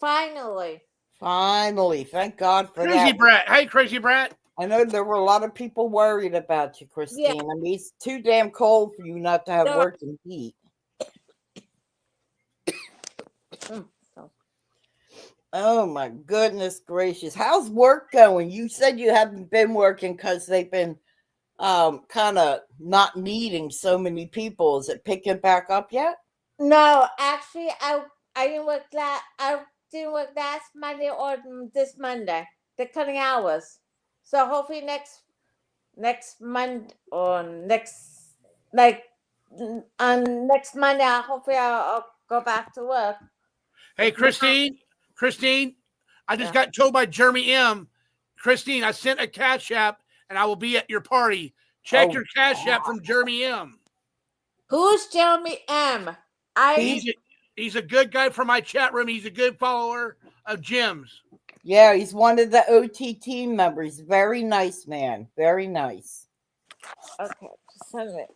[SPEAKER 7] Finally.
[SPEAKER 6] Finally. Thank God for
[SPEAKER 3] Crazy
[SPEAKER 6] that.
[SPEAKER 3] Brat. Hey, Crazy Brat.
[SPEAKER 6] I know there were a lot of people worried about you, Christine.
[SPEAKER 7] Yeah.
[SPEAKER 6] I mean, it's too damn cold for you not to have working heat. Oh my goodness gracious. How's work going? You said you haven't been working because they've been kind of not needing so many people. Is it picking back up yet?
[SPEAKER 7] No, actually I didn't work last Monday or this Monday. They're cutting hours. So hopefully next Monday or next next Monday I'll go back to work.
[SPEAKER 3] Hey, Christine, I just got told by Jeremy M. Christine, I sent a cash app and I will be at your party. Check your cash app from Jeremy M.
[SPEAKER 7] Who's Jeremy M?
[SPEAKER 3] He's a good guy from my chat room. He's a good follower of Jim's.
[SPEAKER 6] Yeah, he's one of the OT members. Very nice man. Very nice.
[SPEAKER 7] Okay, just send it.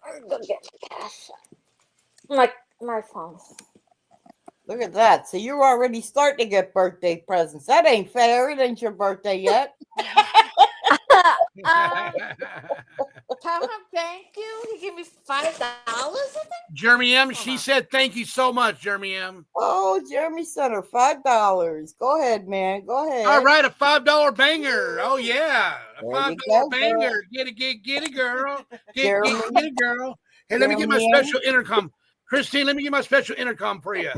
[SPEAKER 7] I'm gonna get the cash app. My phone.
[SPEAKER 6] Look at that. So you're already starting to get birthday presents. That ain't fair. It ain't your birthday yet.
[SPEAKER 7] Tell him thank you. He gave me $5.
[SPEAKER 3] Jeremy M, she said thank you so much, Jeremy M.
[SPEAKER 6] Oh, Jeremy sent her $5. Go ahead, man. Go ahead.
[SPEAKER 3] All right, a $5 banger. Oh yeah, a $5 banger.
[SPEAKER 6] Girl.
[SPEAKER 3] Get it, girl. Get it, girl. Hey, let me get my
[SPEAKER 6] Jeremy
[SPEAKER 3] special intercom. Christine, let me get my special intercom for you.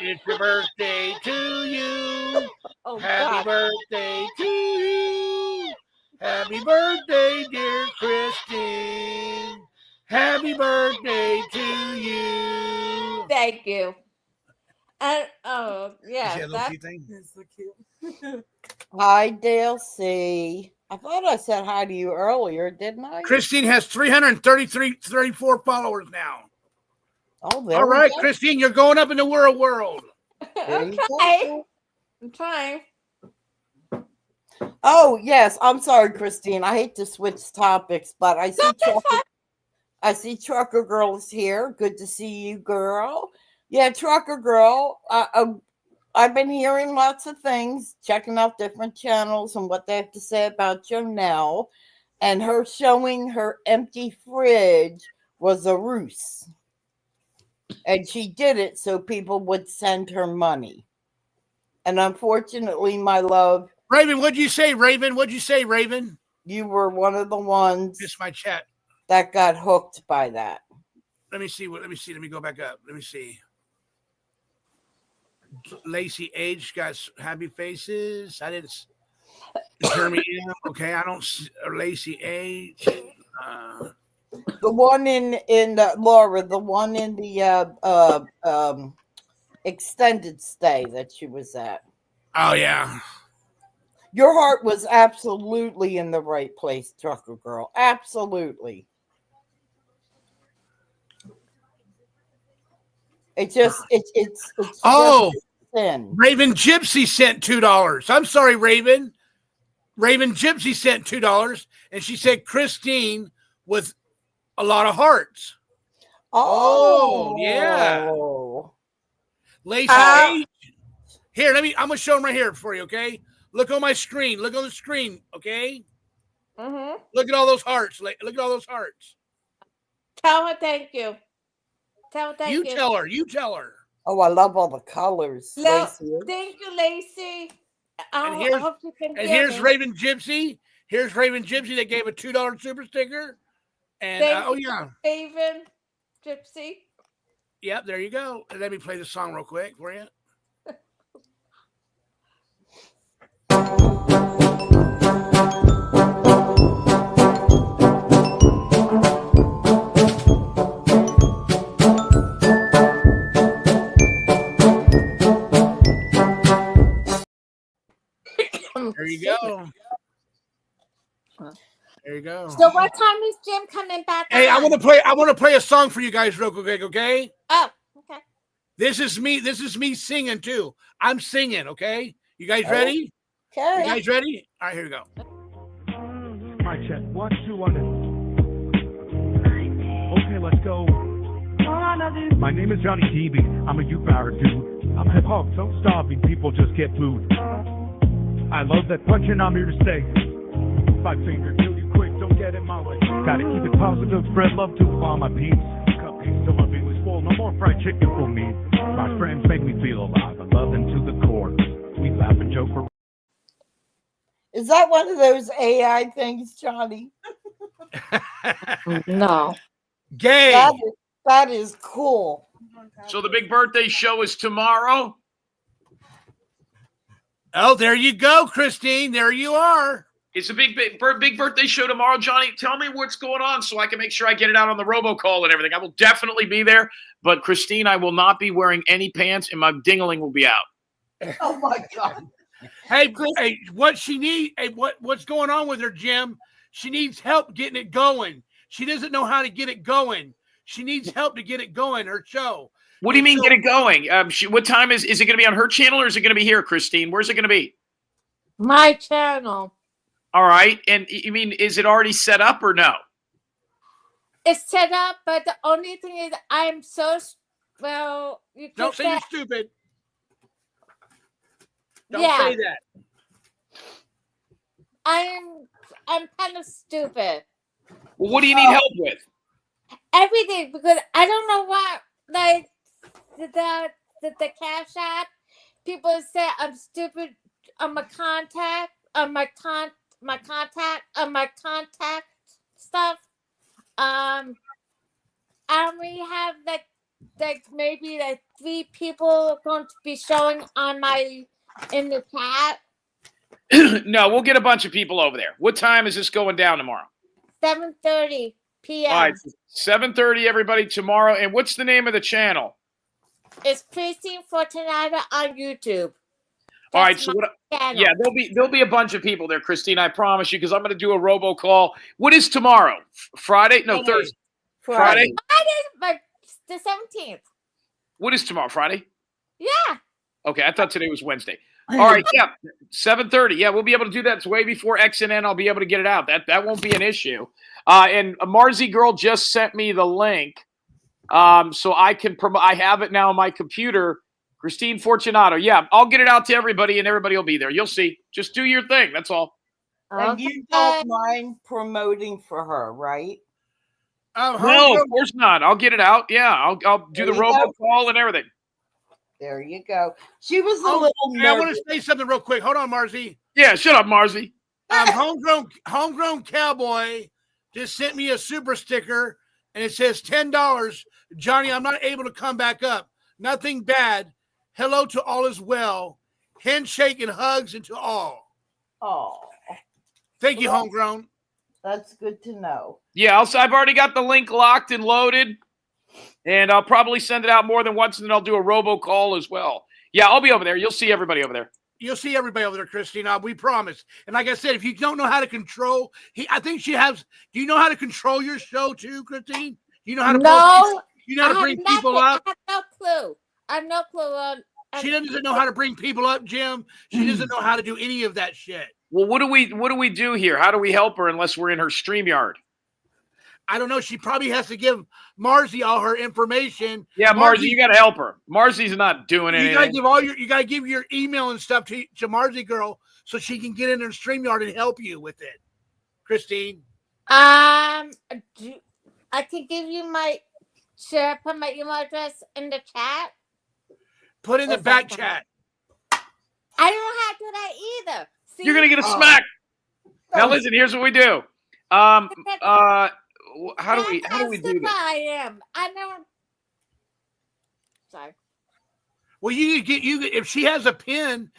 [SPEAKER 3] It's your birthday to you.
[SPEAKER 7] Oh,
[SPEAKER 3] Happy birthday to you. Happy birthday, dear Christine. Happy birthday to you.
[SPEAKER 7] Thank you. And
[SPEAKER 3] Yeah,
[SPEAKER 7] that's
[SPEAKER 2] so cute.
[SPEAKER 6] Hi, Dale C. I thought I said hi to you earlier, didn't I?
[SPEAKER 3] Christine has 34 followers now.
[SPEAKER 6] Oh,
[SPEAKER 3] all right, Christine, you're going up in the world.
[SPEAKER 7] I'm trying.
[SPEAKER 6] Oh, yes. I'm sorry, Christine. I hate to switch topics, but I see Trucker Girl is here. Good to see you, girl. Yeah, Trucker Girl. I've been hearing lots of things, checking out different channels and what they have to say about Johney, and her showing her empty fridge was a ruse. And she did it so people would send her money. And unfortunately, my love,
[SPEAKER 3] Raven, what'd you say, Raven? What'd you say, Raven?
[SPEAKER 6] you were one of the ones
[SPEAKER 3] It's my chat.
[SPEAKER 6] that got hooked by that.
[SPEAKER 3] Let me see. Let me go back up. Let me see. Lacey H got happy faces. I didn't. Jeremy M. Okay, I don't. Lacey H.
[SPEAKER 6] The one in Laura, the one in the extended stay that she was at.
[SPEAKER 3] Oh yeah.
[SPEAKER 6] Your heart was absolutely in the right place, Trucker Girl. Absolutely. It's
[SPEAKER 3] Oh,
[SPEAKER 6] sin.
[SPEAKER 3] Raven Gypsy sent $2. I'm sorry, Raven. Raven Gypsy sent $2, and she said Christine with a lot of hearts.
[SPEAKER 6] Oh,
[SPEAKER 3] yeah. Lacey H. Here, I'm gonna show them right here for you, okay? Look on my screen. Look on the screen, okay?
[SPEAKER 7] Mm-hmm.
[SPEAKER 3] Look at all those hearts. Look at all those hearts.
[SPEAKER 7] Tell her thank you. Tell her thank you.
[SPEAKER 3] Tell her. You tell her.
[SPEAKER 6] Oh, I love all the colors. Lacey.
[SPEAKER 7] Thank you, Lacey.
[SPEAKER 3] And
[SPEAKER 7] here's
[SPEAKER 3] here's Raven Gypsy. Here's Raven Gypsy that gave a $2 super sticker. And yeah.
[SPEAKER 7] Raven Gypsy.
[SPEAKER 3] Yep, there you go. And let me play the song real quick for you. There you go. There you go.
[SPEAKER 7] So what time is Jim coming back?
[SPEAKER 3] Hey, I want to play a song for you guys real quick, okay?
[SPEAKER 7] Oh, okay.
[SPEAKER 3] This is me singing too. I'm singing, okay? You guys ready?
[SPEAKER 6] Okay.
[SPEAKER 3] You guys ready? All right, here we go.
[SPEAKER 8] Mic check. 1, 2, 1. Okay, let's go. My name is Johnny TV. I'm a U-Power dude. I'm hip hop, so starving people just get food. I love that punching, I'm here to stay. 5 finger, kill you quick, don't get in my way. Gotta keep it positive, spread love to all my peeps. Cupcakes till my belly's full, no more fried chicken for me. My friends make me feel alive, I love them to the core. We laugh and joke for.
[SPEAKER 6] Is that one of those AI things, Johnny?
[SPEAKER 7] No.
[SPEAKER 3] Gay.
[SPEAKER 6] That is cool.
[SPEAKER 4] So the big birthday show is tomorrow.
[SPEAKER 3] Oh, there you go, Christine. There you are.
[SPEAKER 4] It's a big birthday show tomorrow, Johnny. Tell me what's going on so I can make sure I get it out on the robocall and everything. I will definitely be there, but Christine, I will not be wearing any pants, and my dingling will be out.
[SPEAKER 6] Oh my God!
[SPEAKER 3] Hey, what she needs? Hey, what's going on with her, Jim? She needs help getting it going. She doesn't know how to get it going. She needs help to get it going. Her show.
[SPEAKER 4] What do you mean, get it going? What time is it going to be on her channel, or is it going to be here, Christine? Where's it going to be?
[SPEAKER 7] My channel.
[SPEAKER 4] All right. And you mean, is it already set up or no?
[SPEAKER 7] It's set up, but the only thing is I'm so, well, you
[SPEAKER 3] Don't say you're stupid. Don't say that.
[SPEAKER 7] I'm kind of stupid.
[SPEAKER 4] Well, what do you need help with?
[SPEAKER 7] Everything, because I don't know what, like, the Cash App, people say I'm stupid on my contact, on my contact stuff. I only have like maybe like 3 people going to be showing on in the chat.
[SPEAKER 4] No, we'll get a bunch of people over there. What time is this going down tomorrow?
[SPEAKER 7] 7:30 p.m.
[SPEAKER 4] All right, 7:30, everybody, tomorrow. And what's the name of the channel?
[SPEAKER 7] It's Christine Fortunata on YouTube.
[SPEAKER 4] All right, so there'll be a bunch of people there, Christine. I promise you, because I'm going to do a robocall. What is tomorrow? Friday? No, Thursday. Friday.
[SPEAKER 7] But the 17th.
[SPEAKER 4] What is tomorrow? Friday?
[SPEAKER 7] Yeah.
[SPEAKER 4] Okay, I thought today was Wednesday. All right, yeah, 7:30. Yeah, we'll be able to do that. It's way before XNN. I'll be able to get it out. That won't be an issue. And Marzi Girl just sent me the link, so I can promote. I have it now on my computer. Christine Fortunato. Yeah, I'll get it out to everybody, and everybody will be there. You'll see. Just do your thing. That's all.
[SPEAKER 6] And you don't mind promoting for her, right?
[SPEAKER 4] No, of course not. I'll get it out. Yeah, I'll do the robocall and everything.
[SPEAKER 6] There you go. She was a little nervous.
[SPEAKER 3] I want to say something real quick. Hold on, Marzi.
[SPEAKER 4] Yeah, shut up, Marzi.
[SPEAKER 3] Homegrown Cowboy just sent me a super sticker, and it says $10. Johnny, I'm not able to come back up. Nothing bad. Hello to all is well. Handshake and hugs and to all.
[SPEAKER 6] Oh.
[SPEAKER 3] Thank you, Homegrown.
[SPEAKER 6] That's good to know.
[SPEAKER 4] Yeah, I've already got the link locked and loaded, and I'll probably send it out more than once, and then I'll do a robocall as well. Yeah, I'll be over there. You'll see everybody over there.
[SPEAKER 3] You'll see everybody over there, Christina. We promise. And like I said, if you don't know how to control, I think she has. Do you know how to control your show too, Christine? You know how to?
[SPEAKER 7] No.
[SPEAKER 3] You know how to bring people up?
[SPEAKER 7] I have no clue. I have no clue on.
[SPEAKER 3] She doesn't know how to bring people up, Jim. She doesn't know how to do any of that shit.
[SPEAKER 4] Well, what do we do here? How do we help her unless we're in her StreamYard?
[SPEAKER 3] I don't know. She probably has to give Marzi all her information.
[SPEAKER 4] Yeah, Marzi, you got to help her. Marzi's not doing anything.
[SPEAKER 3] You gotta give your email and stuff to Marzi girl so she can get in her StreamYard and help you with it. Christine.
[SPEAKER 7] I can give you my. Should I put my email address in the chat?
[SPEAKER 3] Put in the back chat.
[SPEAKER 7] I don't know how to do that either. See?
[SPEAKER 4] You're gonna get a smack. Now listen, here's what we do. How do we do this?
[SPEAKER 7] I am. I never. Sorry.
[SPEAKER 3] Well, you if she has a pin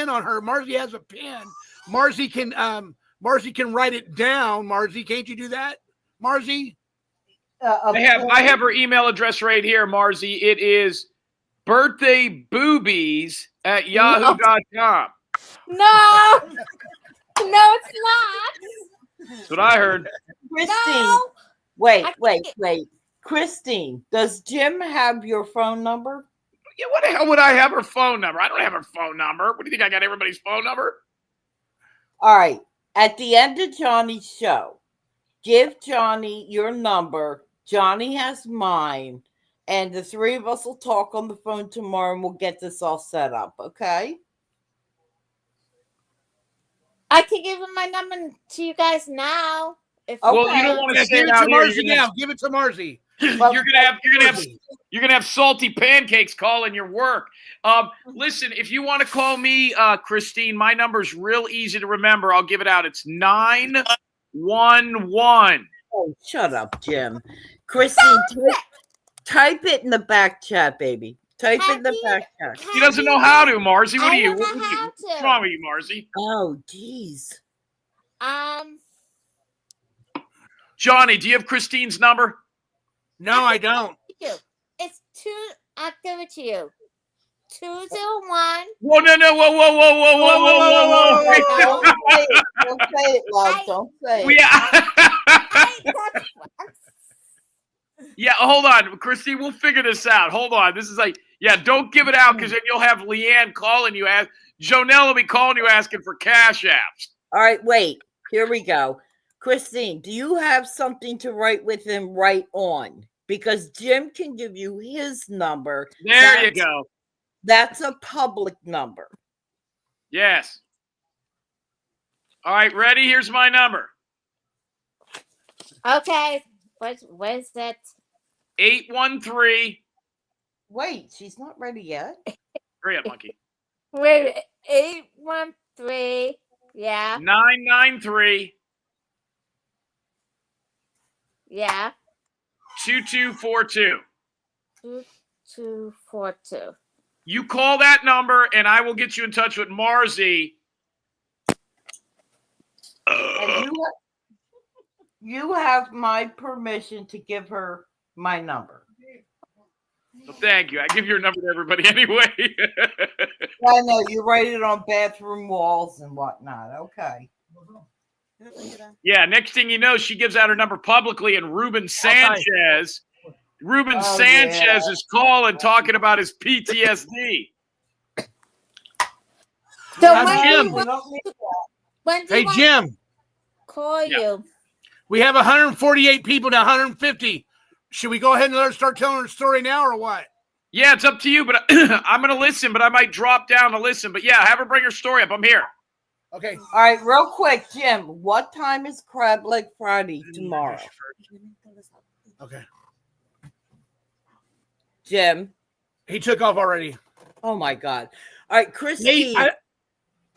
[SPEAKER 3] on her, Marzi has a pin. Marzi can write it down. Marzi, can't you do that, Marzi?
[SPEAKER 4] I have her email address right here, Marzi. It is birthayboobies@yahoo.com.
[SPEAKER 7] No, it's not.
[SPEAKER 4] That's what I heard.
[SPEAKER 6] Christine,
[SPEAKER 7] No.
[SPEAKER 6] wait. Christine, does Jim have your phone number?
[SPEAKER 4] Yeah, what the hell would I have her phone number? I don't have her phone number. What do you think? I got everybody's phone number?
[SPEAKER 6] All right. At the end of Johnny's show, give Johnny your number. Johnny has mine. And the three of us will talk on the phone tomorrow and we'll get this all set up, okay?
[SPEAKER 7] I can give him my number to you guys now.
[SPEAKER 4] Well, you don't want to say it out here.
[SPEAKER 3] Marzi now. Give it to Marzi.
[SPEAKER 4] You're gonna have salty pancakes calling your work. Listen, if you want to call me, Christine, my number's real easy to remember. I'll give it out. It's 911.
[SPEAKER 6] Oh, shut up, Jim. Christine, type it in the back chat, baby. Type it in the back chat.
[SPEAKER 4] He doesn't know how to, Marzi.
[SPEAKER 7] What's
[SPEAKER 4] wrong with you, Marzi?
[SPEAKER 6] Oh, geez.
[SPEAKER 4] Johnny, do you have Christine's number?
[SPEAKER 3] No, I don't.
[SPEAKER 7] It's I'll give it to you. 201.
[SPEAKER 4] Whoa, no. Whoa.
[SPEAKER 6] Don't say it, love. Don't say it.
[SPEAKER 4] Yeah, hold on. Christine, we'll figure this out. Hold on. This is don't give it out because then you'll have Leanne calling you. Jonelle will be calling you asking for cash apps.
[SPEAKER 6] All right, wait. Here we go. Christine, do you have something to write with him right on? Because Jim can give you his number.
[SPEAKER 4] There you go.
[SPEAKER 6] That's a public number.
[SPEAKER 4] Yes. All right, ready? Here's my number.
[SPEAKER 7] Okay. Where's that?
[SPEAKER 4] 813.
[SPEAKER 6] Wait, she's not ready yet.
[SPEAKER 4] Hurry up, monkey.
[SPEAKER 7] Wait, 813. Yeah.
[SPEAKER 4] 993.
[SPEAKER 7] Yeah.
[SPEAKER 4] 2242.
[SPEAKER 7] 2242.
[SPEAKER 4] You call that number, and I will get you in touch with Marzi.
[SPEAKER 6] And you have my permission to give her my number.
[SPEAKER 4] Well, thank you. I give your number to everybody anyway.
[SPEAKER 6] I know you write it on bathroom walls and whatnot. Okay.
[SPEAKER 4] Yeah. Next thing you know, she gives out her number publicly, and Ruben Sanchez. Sanchez is calling, talking about his PTSD.
[SPEAKER 7] So
[SPEAKER 3] Hey, Jim.
[SPEAKER 7] Call you.
[SPEAKER 3] We have 148 people now, 150. Should we go ahead and let her start telling her story now or what?
[SPEAKER 4] Yeah, it's up to you, but I'm going to listen, but I might drop down to listen. But yeah, have her bring her story up. I'm here.
[SPEAKER 3] Okay.
[SPEAKER 6] All right, real quick, Jim. What time is Crab Leg Friday tomorrow?
[SPEAKER 3] Okay.
[SPEAKER 6] Jim.
[SPEAKER 3] He took off already.
[SPEAKER 6] Oh my God. All right, Christine.
[SPEAKER 3] Nate,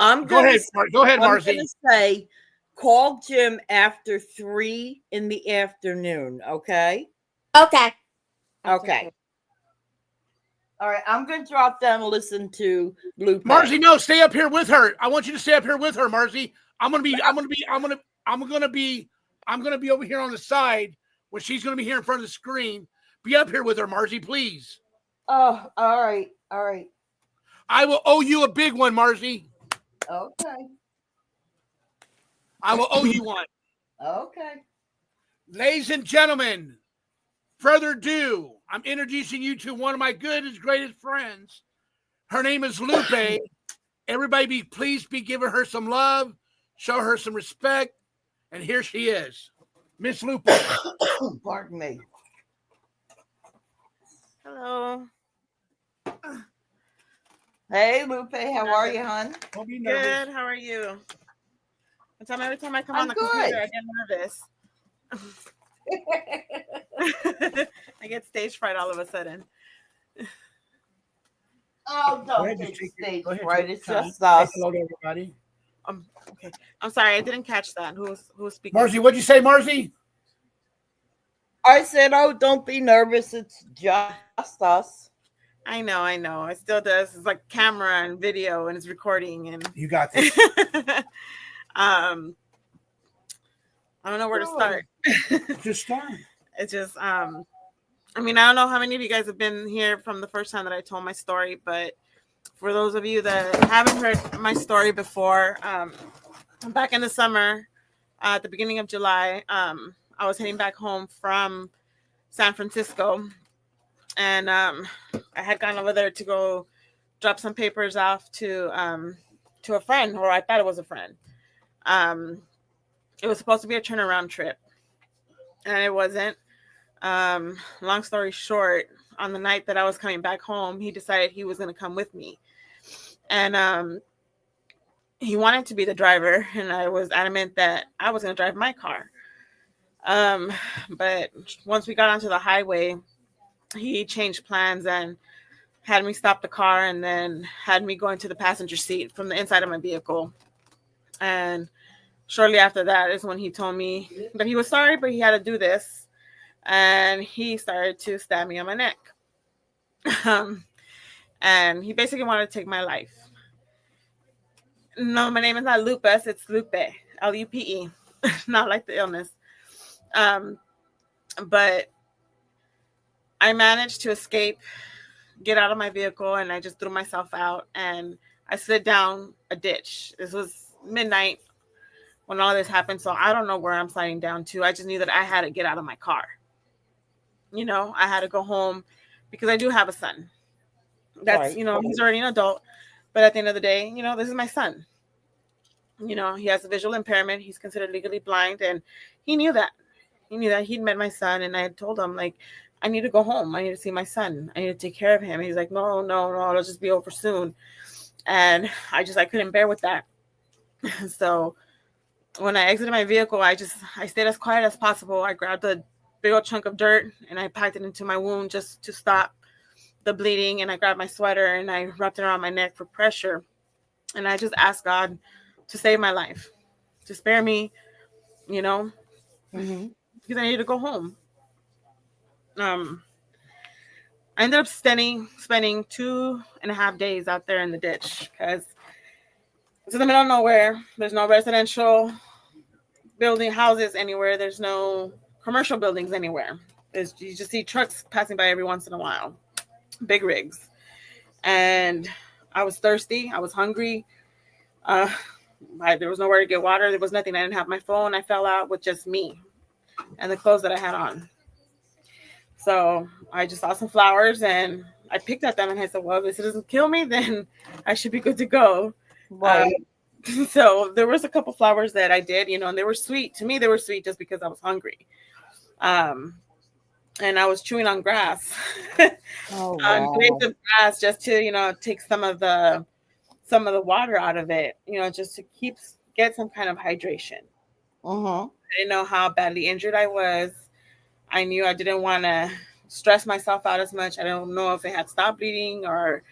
[SPEAKER 6] I'm
[SPEAKER 3] go
[SPEAKER 6] gonna
[SPEAKER 3] ahead. Go ahead,
[SPEAKER 6] I'm
[SPEAKER 3] Marcy.
[SPEAKER 6] gonna say call Jim after 3 in the afternoon, okay?
[SPEAKER 1] Okay.
[SPEAKER 6] Okay. All right, I'm gonna drop down and listen to Lupe.
[SPEAKER 3] Marcy, no, stay up here with her. I want you to stay up here with her, Marcy. I'm gonna be over here on the side when she's gonna be here in front of the screen. Be up here with her, Marcy, please.
[SPEAKER 6] Oh, all right, all right.
[SPEAKER 3] I will owe you a big one, Marcy.
[SPEAKER 6] Okay.
[SPEAKER 3] I will owe you one.
[SPEAKER 6] Okay.
[SPEAKER 3] Ladies and gentlemen, further ado, I'm introducing you to one of my greatest friends. Her name is Lupe. Everybody please be giving her some love, show her some respect, and here she is, Miss Lupe.
[SPEAKER 6] Pardon me.
[SPEAKER 9] Hello.
[SPEAKER 6] Hey, Lupe, how are you, hon?
[SPEAKER 3] Don't be nervous.
[SPEAKER 9] Good. How are you? Every time I come
[SPEAKER 6] I'm
[SPEAKER 9] on the
[SPEAKER 6] good.
[SPEAKER 9] computer, I get nervous. I get stage fright all of a sudden.
[SPEAKER 6] Oh,
[SPEAKER 3] Go ahead,
[SPEAKER 6] don't
[SPEAKER 3] just
[SPEAKER 6] get
[SPEAKER 3] take
[SPEAKER 6] stage
[SPEAKER 3] go ahead,
[SPEAKER 6] right.
[SPEAKER 3] take
[SPEAKER 6] It's
[SPEAKER 3] your time.
[SPEAKER 6] just us.
[SPEAKER 3] Say hello to everybody.
[SPEAKER 9] Okay. I'm sorry, I didn't catch that. Who's speaking?
[SPEAKER 3] Marcy, what'd you say, Marcy?
[SPEAKER 6] I said, oh, don't be nervous. It's just us.
[SPEAKER 9] I know. It still does. It's like camera and video and it's recording and
[SPEAKER 3] You got this.
[SPEAKER 9] I don't know where to start.
[SPEAKER 3] Just start.
[SPEAKER 9] It's just I mean, I don't know how many of you guys have been here from the first time that I told my story, but for those of you that haven't heard my story before, back in the summer, at the beginning of July, I was heading back home from San Francisco, and I had gone over there to go drop some papers off to a friend, or I thought it was a friend. It was supposed to be a turnaround trip, and it wasn't. Long story short, on the night that I was coming back home, he decided he was going to come with me. And he wanted to be the driver, and I was adamant that I was going to drive my car. But once we got onto the highway, he changed plans and had me stop the car and then had me go into the passenger seat from the inside of my vehicle. And shortly after that is when he told me that he was sorry, but he had to do this. And he started to stab me on my neck. And he basically wanted to take my life. No, my name is not Lupus, it's Lupe, Lupe, not like the illness. But I managed to escape, get out of my vehicle, and I just threw myself out and I slid down a ditch. This was midnight when all this happened, so I don't know where I'm sliding down to. I just knew that I had to get out of my car. You know, I had to go home because I do have a son. That's,
[SPEAKER 6] Right.
[SPEAKER 9] you know, he's already an adult, but at the end of the day, you know, this is my son. You know, he has a visual impairment. He's considered legally blind, and he knew that. He knew that. He'd met my son, and I had told him, like, I need to go home. I need to see my son. I need to take care of him. And he's like, no, it'll just be over soon. And I couldn't bear with that. So when I exited my vehicle, I stayed as quiet as possible. I grabbed a big old chunk of dirt and I packed it into my wound just to stop the bleeding. And I grabbed my sweater and I wrapped it around my neck for pressure. And I just asked God to save my life, to spare me, you know, because I needed to go home. I ended up spending 2.5 days out there in the ditch because it's in the middle of nowhere. There's no residential houses anywhere. There's no commercial buildings anywhere. You just see trucks passing by every once in a while, big rigs. And I was thirsty. I was hungry. There was nowhere to get water. There was nothing. I didn't have my phone. I fell out with just me and the clothes that I had on. So I just saw some flowers and I picked at them and I said, well, if this doesn't kill me, then I should be good to go.
[SPEAKER 6] Right.
[SPEAKER 9] So there was a couple flowers that I did, you know, and they were sweet. To me, they were sweet just because I was hungry. and I was chewing on grass,
[SPEAKER 6] Oh
[SPEAKER 9] on blades
[SPEAKER 6] wow.
[SPEAKER 9] of grass, just to take some of the water out of it, just to get some kind of hydration.
[SPEAKER 6] Mm-hmm.
[SPEAKER 9] I didn't know how badly injured I was. I knew I didn't want to stress myself out as much. I don't know if it had stopped bleeding or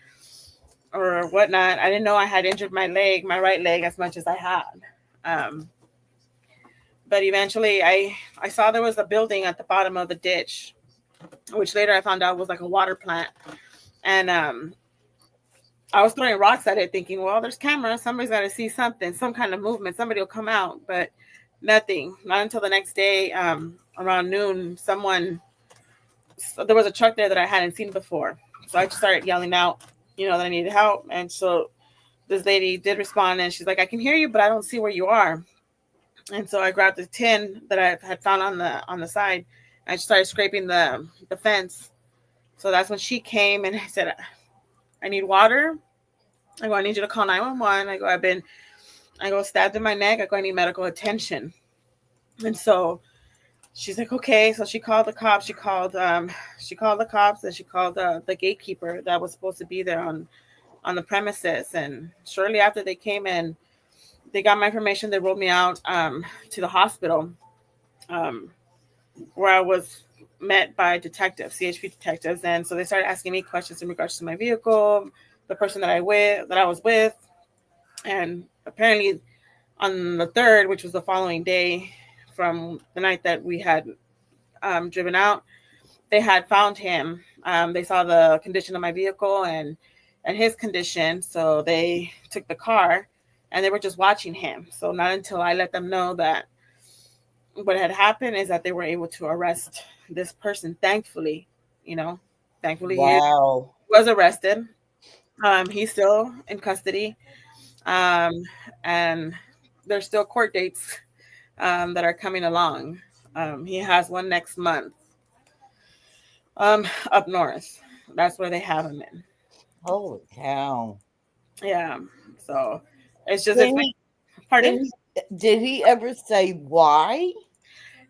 [SPEAKER 9] whatnot. I didn't know I had injured my right leg, as much as I had. Um, but eventually, I saw there was a building at the bottom of the ditch, which later I found out was like a water plant. And I was throwing rocks at it, thinking, well, there's cameras. Somebody's got to see something, some kind of movement. Somebody will come out, but nothing. Not until the next day, around noon, there was a truck there that I hadn't seen before. So I just started yelling out, that I needed help. And so this lady did respond, and she's like, I can hear you, but I don't see where you are. And so I grabbed the tin that I had found on the side. And I just started scraping the fence. So that's when she came, and I said, I need water. I go, I need you to call 911. I go, stabbed in my neck. I go, I need medical attention. And so she's like, okay. So she called the cops. She called the cops, and she called the gatekeeper that was supposed to be there on the premises. And shortly after they came in, they got my information. They rolled me out to the hospital, where I was met by detectives, CHP detectives. And so they started asking me questions in regards to my vehicle, the person that I was with. And apparently on the 3rd, which was the following day from the night that we had driven out, they had found him. They saw the condition of my vehicle and his condition. So they took the car and they were just watching him. So not until I let them know that what had happened is that they were able to arrest this person. Thankfully, thankfully he
[SPEAKER 6] Wow.
[SPEAKER 9] was arrested. He's still in custody. And there's still court dates that are coming along. He has one next month up north. That's where they have him in.
[SPEAKER 6] Holy cow.
[SPEAKER 9] Yeah. So it's just,
[SPEAKER 6] Did
[SPEAKER 9] pardon?
[SPEAKER 6] did he ever say why?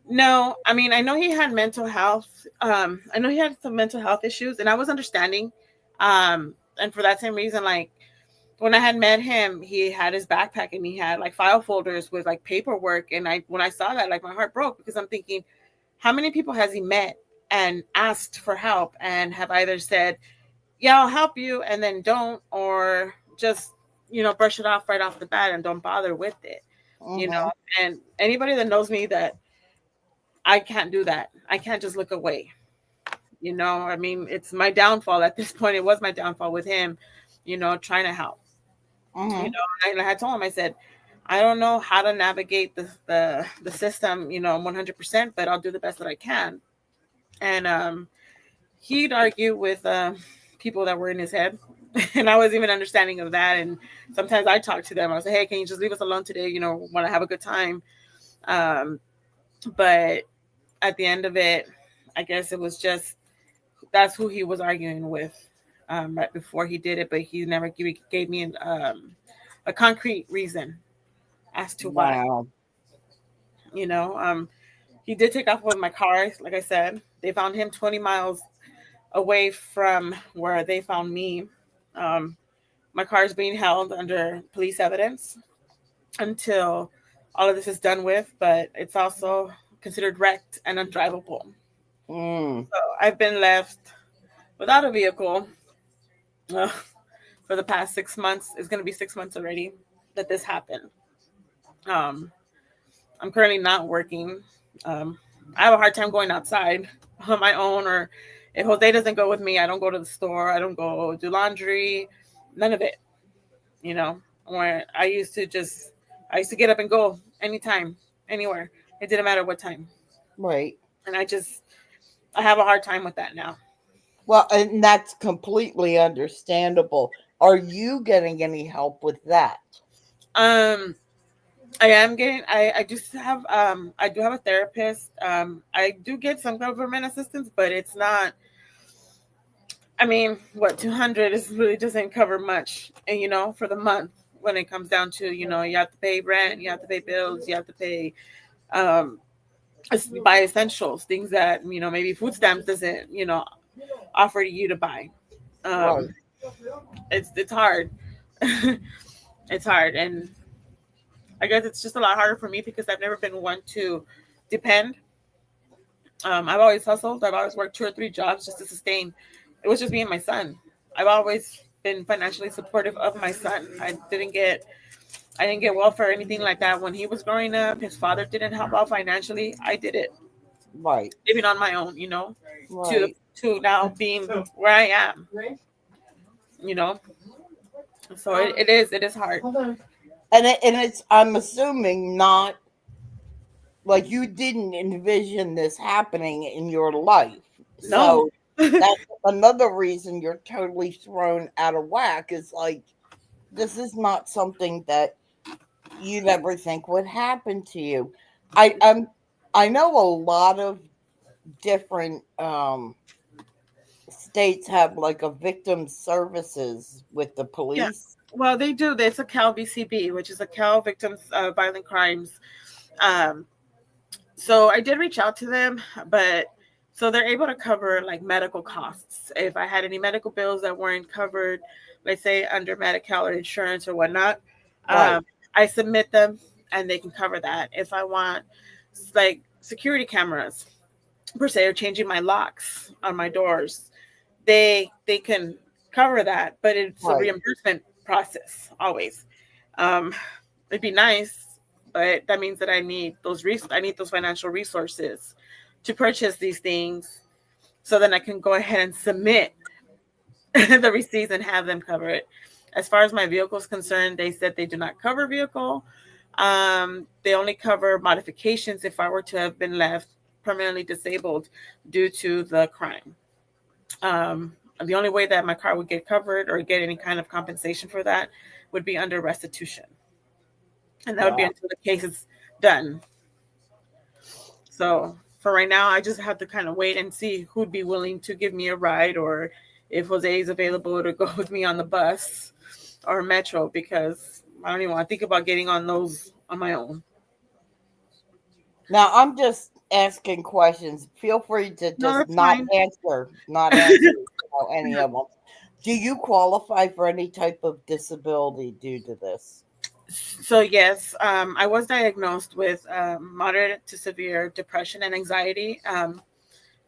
[SPEAKER 9] No, I mean, I know he had mental health. I know he had some mental health issues, and I was understanding. And for that same reason, like when I had met him, he had his backpack and he had like file folders with like paperwork. And when I saw that, like my heart broke, because I'm thinking, how many people has he met and asked for help and have either said, yeah, I'll help you, and then don't, or just, brush it off right off the bat and don't bother with it,
[SPEAKER 6] Mm-hmm.
[SPEAKER 9] And anybody that knows me, that I can't do that. I can't just look away. I mean, it's my downfall at this point. It was my downfall with him, trying to help.
[SPEAKER 6] Mm-hmm.
[SPEAKER 9] And I told him, I said, I don't know how to navigate the system, 100%, but I'll do the best that I can. And he'd argue with people that were in his head. And I was even understanding of that. And sometimes I talk to them. I was like, hey, can you just leave us alone today? Want to have a good time. But at the end of it, I guess it was just, that's who he was arguing with right before he did it. But he never gave me a concrete reason as to why.
[SPEAKER 6] Wow.
[SPEAKER 9] He did take off with my car. Like I said, they found him 20 miles away from where they found me. My car is being held under police evidence until all of this is done with, but it's also considered wrecked and undrivable.
[SPEAKER 6] Mm.
[SPEAKER 9] So I've been left without a vehicle for the past 6 months. It's going to be 6 months already that this happened. I'm currently not working. I have a hard time going outside on my own, or if Jose doesn't go with me, I don't go to the store. I don't go do laundry, none of it. Where I used to get up and go anytime, anywhere. It didn't matter what time.
[SPEAKER 6] Right.
[SPEAKER 9] And I have a hard time with that now.
[SPEAKER 6] Well, and that's completely understandable. Are you getting any help with that?
[SPEAKER 9] I am getting, I just have, I do have a therapist. I do get some government assistance, but it's not, I mean, what, 200 is really doesn't cover much. And, for the month, when it comes down to, you have to pay rent, you have to pay bills, you have to pay, buy essentials, things that maybe food stamps doesn't offer you to buy.
[SPEAKER 6] Right.
[SPEAKER 9] It's hard. It's hard, and I guess it's just a lot harder for me because I've never been one to depend. I've always hustled. I've always worked 2 or 3 jobs just to sustain. It was just me and my son. I've always been financially supportive of my son. I didn't get welfare or anything like that when he was growing up. His father didn't help out financially. I did it,
[SPEAKER 6] Right.
[SPEAKER 9] living on my own,
[SPEAKER 6] Right.
[SPEAKER 9] to now being where I am, So it is hard.
[SPEAKER 6] And it's I'm assuming not like you didn't envision this happening in your life.
[SPEAKER 9] No.
[SPEAKER 6] So that's another reason you're totally thrown out of whack. Is like this is not something that you'd ever think would happen to you. I know a lot of different states have like a victim services with the police.
[SPEAKER 9] Well, they do. There's a Cal VCB, which is a Cal Victims of Violent Crimes. So I did reach out to them, but so they're able to cover like medical costs. If I had any medical bills that weren't covered, let's say under Medi-Cal or insurance or whatnot,
[SPEAKER 6] Right.
[SPEAKER 9] I submit them and they can cover that. If I want like security cameras per se or changing my locks on my doors, they can cover that, but it's a
[SPEAKER 6] Right.
[SPEAKER 9] reimbursement process always. It'd be nice, but that means that I need those financial resources to purchase these things, so then I can go ahead and submit the receipts and have them cover it. As far as my vehicle is concerned, they said they do not cover vehicle. They only cover modifications if I were to have been left permanently disabled due to the crime. The only way that my car would get covered or get any kind of compensation for that would be under restitution. And that would be until the case is done. So for right now, I just have to kind of wait and see who'd be willing to give me a ride, or if Jose is available to go with me on the bus or metro, because I don't even want to think about getting on those on my own.
[SPEAKER 6] Now I'm just asking questions. Feel free to
[SPEAKER 9] No,
[SPEAKER 6] just
[SPEAKER 9] that's
[SPEAKER 6] not
[SPEAKER 9] fine.
[SPEAKER 6] answer any of them. Do you qualify for any type of disability due to this?
[SPEAKER 9] So yes, I was diagnosed with moderate to severe depression and anxiety,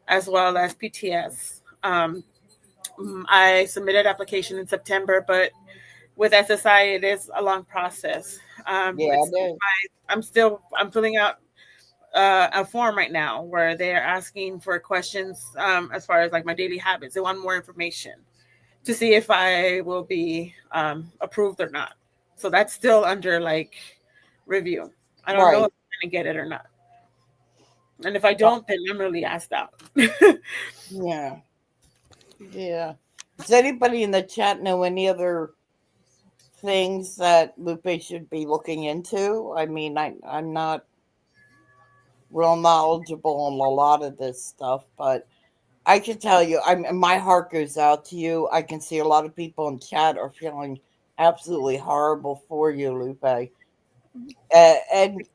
[SPEAKER 9] as well as PTS. I submitted application in September, but with SSI, it is a long process.
[SPEAKER 6] Yeah, it is.
[SPEAKER 9] I'm filling out a form right now where they're asking for questions as far as like my daily habits. They want more information to see if I will be approved or not. So that's still under like review. I don't know if I'm gonna get it or not. And if I don't, then I'm really asked out.
[SPEAKER 6] Yeah. Yeah. Does anybody in the chat know any other things that Lupe should be looking into? I mean, I'm not real knowledgeable on a lot of this stuff, but I can tell you, my heart goes out to you. I can see a lot of people in chat are feeling absolutely horrible for you, Lupe. And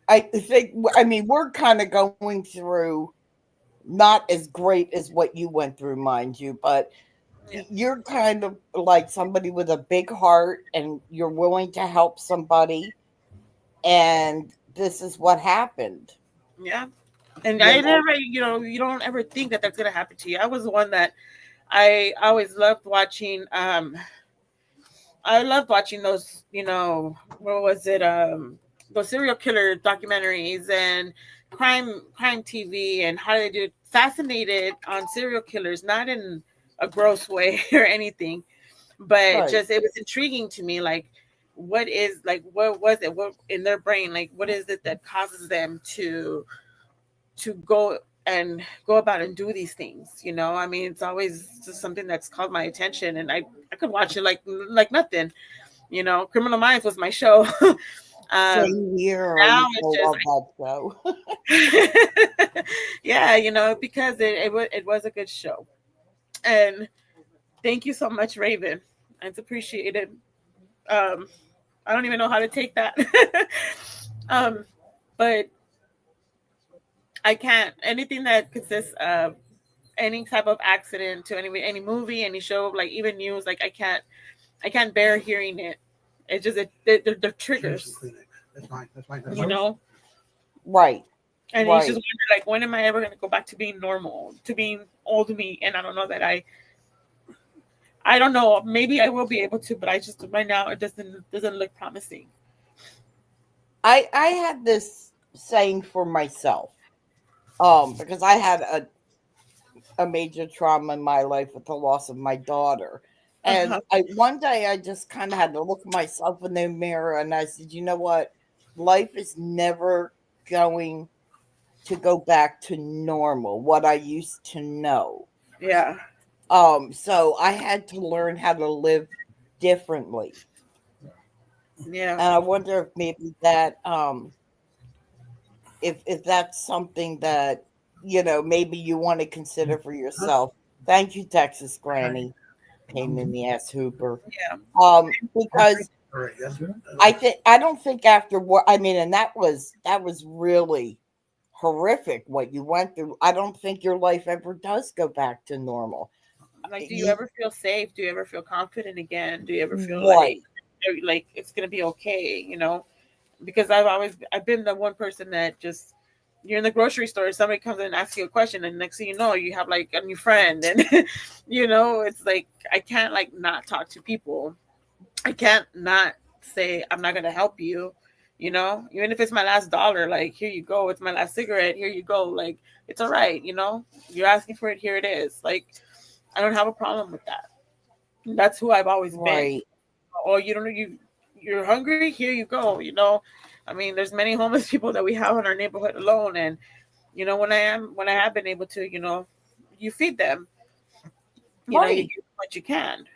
[SPEAKER 6] I think, I mean, we're kind of going through not as great as what you went through, mind you, but you're kind of like somebody with a big heart and you're willing to help somebody. And this is what happened.
[SPEAKER 9] Yeah. And I never, you don't ever think that that's going to happen to you. I was the one that I always loved watching. I loved watching those, what was it? Those serial killer documentaries and crime TV and how they do. Fascinated on serial killers, not in a gross way or anything, but just it was intriguing to me. Like, what was it? What in their brain? Like, what is it that causes them to go about and do these things? I mean, it's always just something that's caught my attention, and I could watch it like nothing. Criminal Minds was my show.
[SPEAKER 6] Same here.
[SPEAKER 9] Now
[SPEAKER 6] I love that show.
[SPEAKER 9] Yeah, because it was a good show. And thank you so much, Raven. It's appreciated. I don't even know how to take that. But I can't anything that consists of any type of accident to any movie, any show, like even news, like I can't bear hearing it. It just they're triggers.
[SPEAKER 3] That's fine. That's fine. That's
[SPEAKER 9] You
[SPEAKER 3] fine.
[SPEAKER 9] know?
[SPEAKER 6] Right.
[SPEAKER 9] And
[SPEAKER 6] Right.
[SPEAKER 9] he's just wondering, like, when am I ever gonna go back to being normal, to being old me? And I don't know that I don't know. Maybe I will be able to, but I just right now it doesn't look promising.
[SPEAKER 6] I had this saying for myself, because I had a major trauma in my life with the loss of my daughter. And one day I just kind of had to look at myself in the mirror and I said, you know what? Life is never going to go back to normal, what I used to know.
[SPEAKER 9] Yeah.
[SPEAKER 6] So I had to learn how to live differently.
[SPEAKER 9] Yeah.
[SPEAKER 6] And I wonder if maybe that if that's something that, you know, maybe you want to consider for yourself. Thank you, Texas Granny. Pain in the ass Hooper.
[SPEAKER 9] Yeah.
[SPEAKER 6] Because I don't think after what I mean, and that was really horrific what you went through. I don't think your life ever does go back to normal.
[SPEAKER 9] Like, do you ever feel safe? Do you ever feel confident again? Do you ever feel
[SPEAKER 6] Right.
[SPEAKER 9] like it's gonna be okay? You know, because I've been the one person that just you're in the grocery store, somebody comes in and asks you a question, and next thing you know, you have like a new friend, and you know, it's like I can't like not talk to people. I can't not say I'm not gonna help you. You know, even if it's my last dollar, like here you go, it's my last cigarette, here you go, like it's all right. You know, you're asking for it, here it is. Like I don't have a problem with that. That's who I've always been.
[SPEAKER 6] Right.
[SPEAKER 9] Or you don't know you're hungry, here you go. You know, I mean, there's many homeless people that we have in our neighborhood alone, and you know, when I have been able to, you know, you feed them. You know, you
[SPEAKER 6] Right.
[SPEAKER 9] give what you can.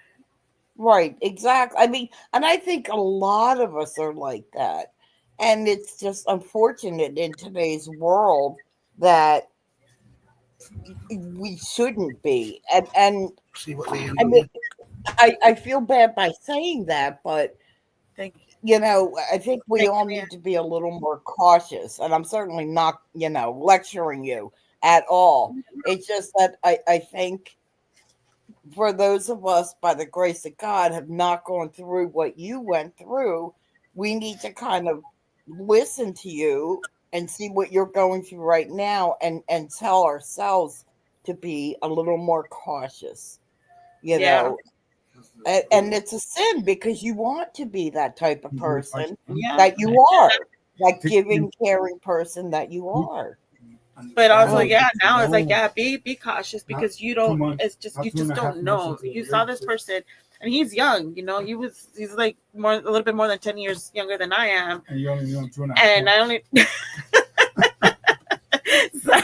[SPEAKER 6] Right, exactly. I mean, and I think a lot of us are like that. And it's just unfortunate in today's world that we shouldn't be. And
[SPEAKER 3] See what we
[SPEAKER 6] I mean, I feel bad by saying that, but
[SPEAKER 9] Thank you.
[SPEAKER 6] you know, I think we
[SPEAKER 9] Thank
[SPEAKER 6] all
[SPEAKER 9] you,
[SPEAKER 6] need to be a little more cautious. And I'm certainly not, you know, lecturing you at all. It's just that I think for those of us, by the grace of God, have not gone through what you went through, we need to kind of listen to you and see what you're going through right now and tell ourselves to be a little more cautious, you
[SPEAKER 9] Yeah.
[SPEAKER 6] know. And it's a sin because you want to be that type of person
[SPEAKER 9] Yeah.
[SPEAKER 6] that you are, that giving, caring person that you are.
[SPEAKER 9] But also,
[SPEAKER 6] Oh.
[SPEAKER 9] yeah, now it's like, yeah, be cautious because you don't. It's just you just don't know. You saw this person, and he's young. You know, he's like a little bit more than 10 years younger than I am.
[SPEAKER 8] And you only knew him 2.5
[SPEAKER 9] And I only. Sorry.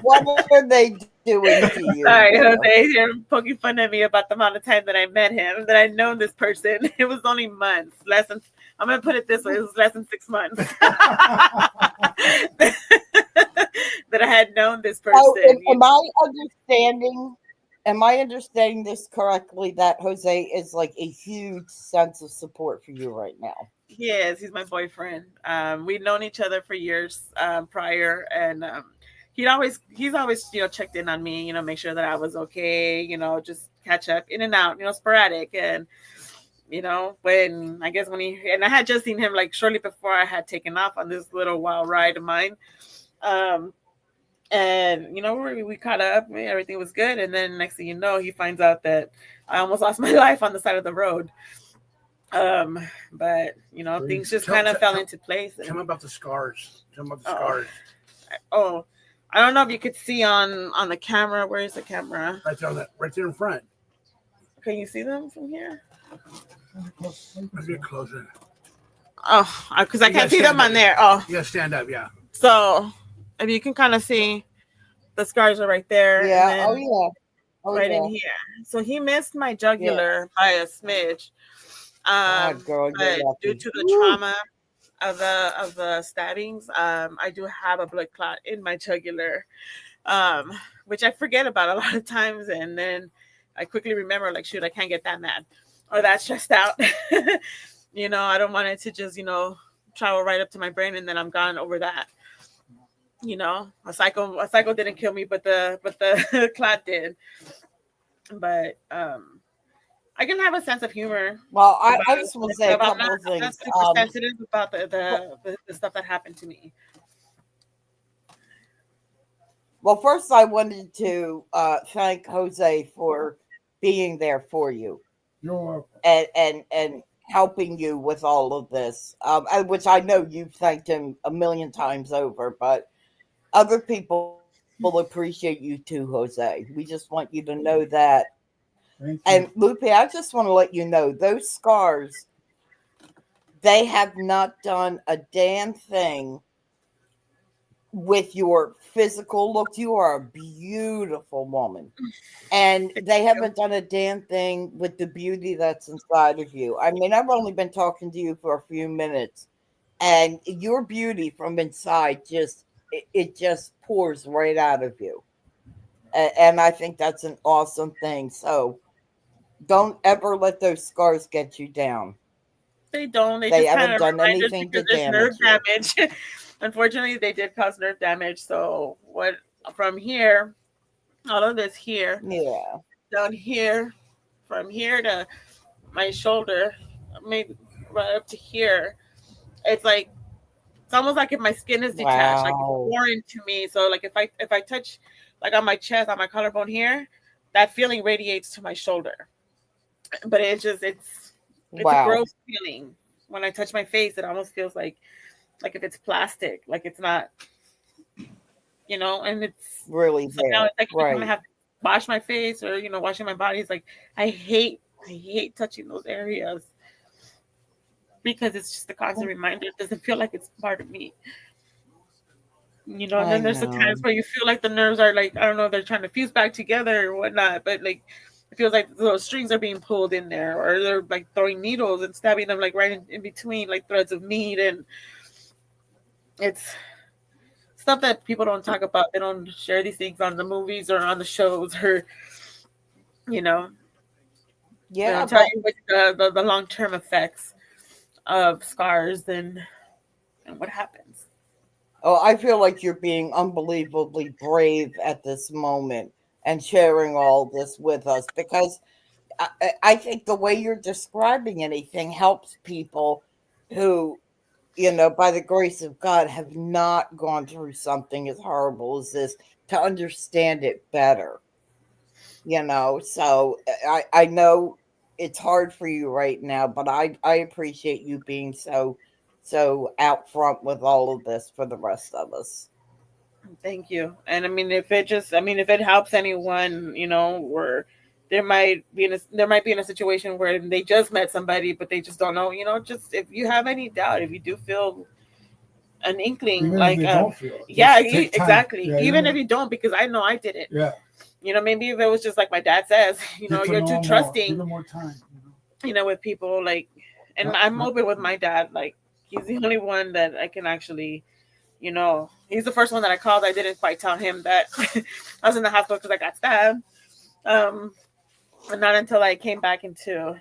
[SPEAKER 6] What are they doing to you?
[SPEAKER 9] Sorry, Jose, you're poking fun at me about the amount of time that I met him, that I've known this person. It was only months, less than. I'm gonna put it this way: it was less than 6 months that I had known this person.
[SPEAKER 6] Oh, am I understanding this correctly, that Jose is like a huge sense of support for you right now?
[SPEAKER 9] He is. He's my boyfriend. We'd known each other for years prior, and he's always, you know, checked in on me, you know, make sure that I was okay, you know, just catch up in and out, you know, sporadic. And you know, when I had just seen him like shortly before I had taken off on this little wild ride of mine. And you know, we caught up, everything was good, and then next thing you know, he finds out that I almost lost my life on the side of the road. But you know, things just kind of fell into place.
[SPEAKER 3] Tell me about the scars. Tell me about the scars.
[SPEAKER 9] Oh, I don't know if you could see on the camera. Where is the camera?
[SPEAKER 3] Right there in front.
[SPEAKER 9] Can you see them from here?
[SPEAKER 3] Let's get closer.
[SPEAKER 9] Oh, because I can't see them on there. Oh,
[SPEAKER 3] you gotta stand up, yeah.
[SPEAKER 9] So, if you can kind of see, the scars are right there.
[SPEAKER 6] Yeah.
[SPEAKER 9] And then right in here. So he missed my jugular by a smidge.
[SPEAKER 6] Girl,
[SPEAKER 9] but due to the trauma of the stabbings, I do have a blood clot in my jugular, which I forget about a lot of times, and then I quickly remember, like, shoot, I can't get that mad or that stressed out. You know, I don't want it to just, you know, travel right up to my brain and then I'm gone over that. You know, a cycle didn't kill me, but the clot did. But I can have a sense of humor.
[SPEAKER 6] Well, I
[SPEAKER 9] About
[SPEAKER 6] just want to
[SPEAKER 9] this
[SPEAKER 6] say a
[SPEAKER 9] stuff.
[SPEAKER 6] couple of
[SPEAKER 9] I'm not
[SPEAKER 6] things.
[SPEAKER 9] super sensitive about the stuff that happened to me.
[SPEAKER 6] Well, first, I wanted to thank Jose for being there for you.
[SPEAKER 10] You're welcome.
[SPEAKER 6] And helping you with all of this, which I know you've thanked him a million times over, but other people will appreciate you too, Jose. We just want you to know that.
[SPEAKER 10] Thank you.
[SPEAKER 6] And Lupe, I just want to let you know those scars, they have not done a damn thing with your physical look. You are a beautiful woman. And they haven't done a damn thing with the beauty that's inside of you. I mean, I've only been talking to you for a few minutes, and your beauty from inside it just pours right out of you. And I think that's an awesome thing. So don't ever let those scars get you down.
[SPEAKER 9] They don't. They
[SPEAKER 6] They
[SPEAKER 9] just kind
[SPEAKER 6] haven't
[SPEAKER 9] of
[SPEAKER 6] done
[SPEAKER 9] remind us
[SPEAKER 6] anything to
[SPEAKER 9] because there's nerve
[SPEAKER 6] damage you.
[SPEAKER 9] damage. Unfortunately, they did cause nerve damage. So what from here, all of this here,
[SPEAKER 6] Yeah.
[SPEAKER 9] down here, from here to my shoulder, maybe right up to here, it's like it's almost like if my skin is detached, like
[SPEAKER 6] Wow.
[SPEAKER 9] it's foreign to me. So like if I touch like on my chest, on my collarbone here, that feeling radiates to my shoulder. But it's a
[SPEAKER 6] Wow.
[SPEAKER 9] gross feeling. When I touch my face, it almost feels like if it's plastic, like it's not, and it's
[SPEAKER 6] Really
[SPEAKER 9] so now
[SPEAKER 6] there.
[SPEAKER 9] it's like every time I
[SPEAKER 6] Right.
[SPEAKER 9] have to wash my face or washing my body, it's like I hate touching those areas because it's just a constant reminder. It doesn't feel like it's part of me. And
[SPEAKER 6] I
[SPEAKER 9] then there's the
[SPEAKER 6] know.
[SPEAKER 9] times where you feel like the nerves are like, I don't know, they're trying to fuse back together or whatnot, but like it feels like those strings are being pulled in there, or they're like throwing needles and stabbing them like right in between like threads of meat. And it's stuff that people don't talk about. They don't share these things on the movies or on the shows, or they
[SPEAKER 6] Yeah,
[SPEAKER 9] don't tell
[SPEAKER 6] but
[SPEAKER 9] you what the long term effects of scars and what happens.
[SPEAKER 6] oh, I feel like you're being unbelievably brave at this moment and sharing all this with us, because I think the way you're describing anything helps people who, by the grace of God, have not gone through something as horrible as this to understand it better. So I know it's hard for you right now, but I appreciate you being so out front with all of this for the rest of us.
[SPEAKER 9] Thank you. And I mean, if it helps anyone, where there might be in a situation where they just met somebody, but they just don't know, just if you have any doubt, if you do feel an inkling,
[SPEAKER 10] Even
[SPEAKER 9] like,
[SPEAKER 10] if they don't feel it,
[SPEAKER 9] yeah,
[SPEAKER 10] just take time.
[SPEAKER 9] exactly.
[SPEAKER 10] Yeah,
[SPEAKER 9] Even if you don't, because I know I didn't.
[SPEAKER 10] Yeah.
[SPEAKER 9] Maybe if it was just like my dad says,
[SPEAKER 10] Get to
[SPEAKER 9] you're
[SPEAKER 10] know
[SPEAKER 9] too
[SPEAKER 10] more.
[SPEAKER 9] trusting,
[SPEAKER 10] Give them more time.
[SPEAKER 9] with people, like, and I'm open with my dad. Like, he's the only one that I can actually, he's the first one that I called. I didn't quite tell him that I was in the hospital because I got stabbed. And not until I came back into,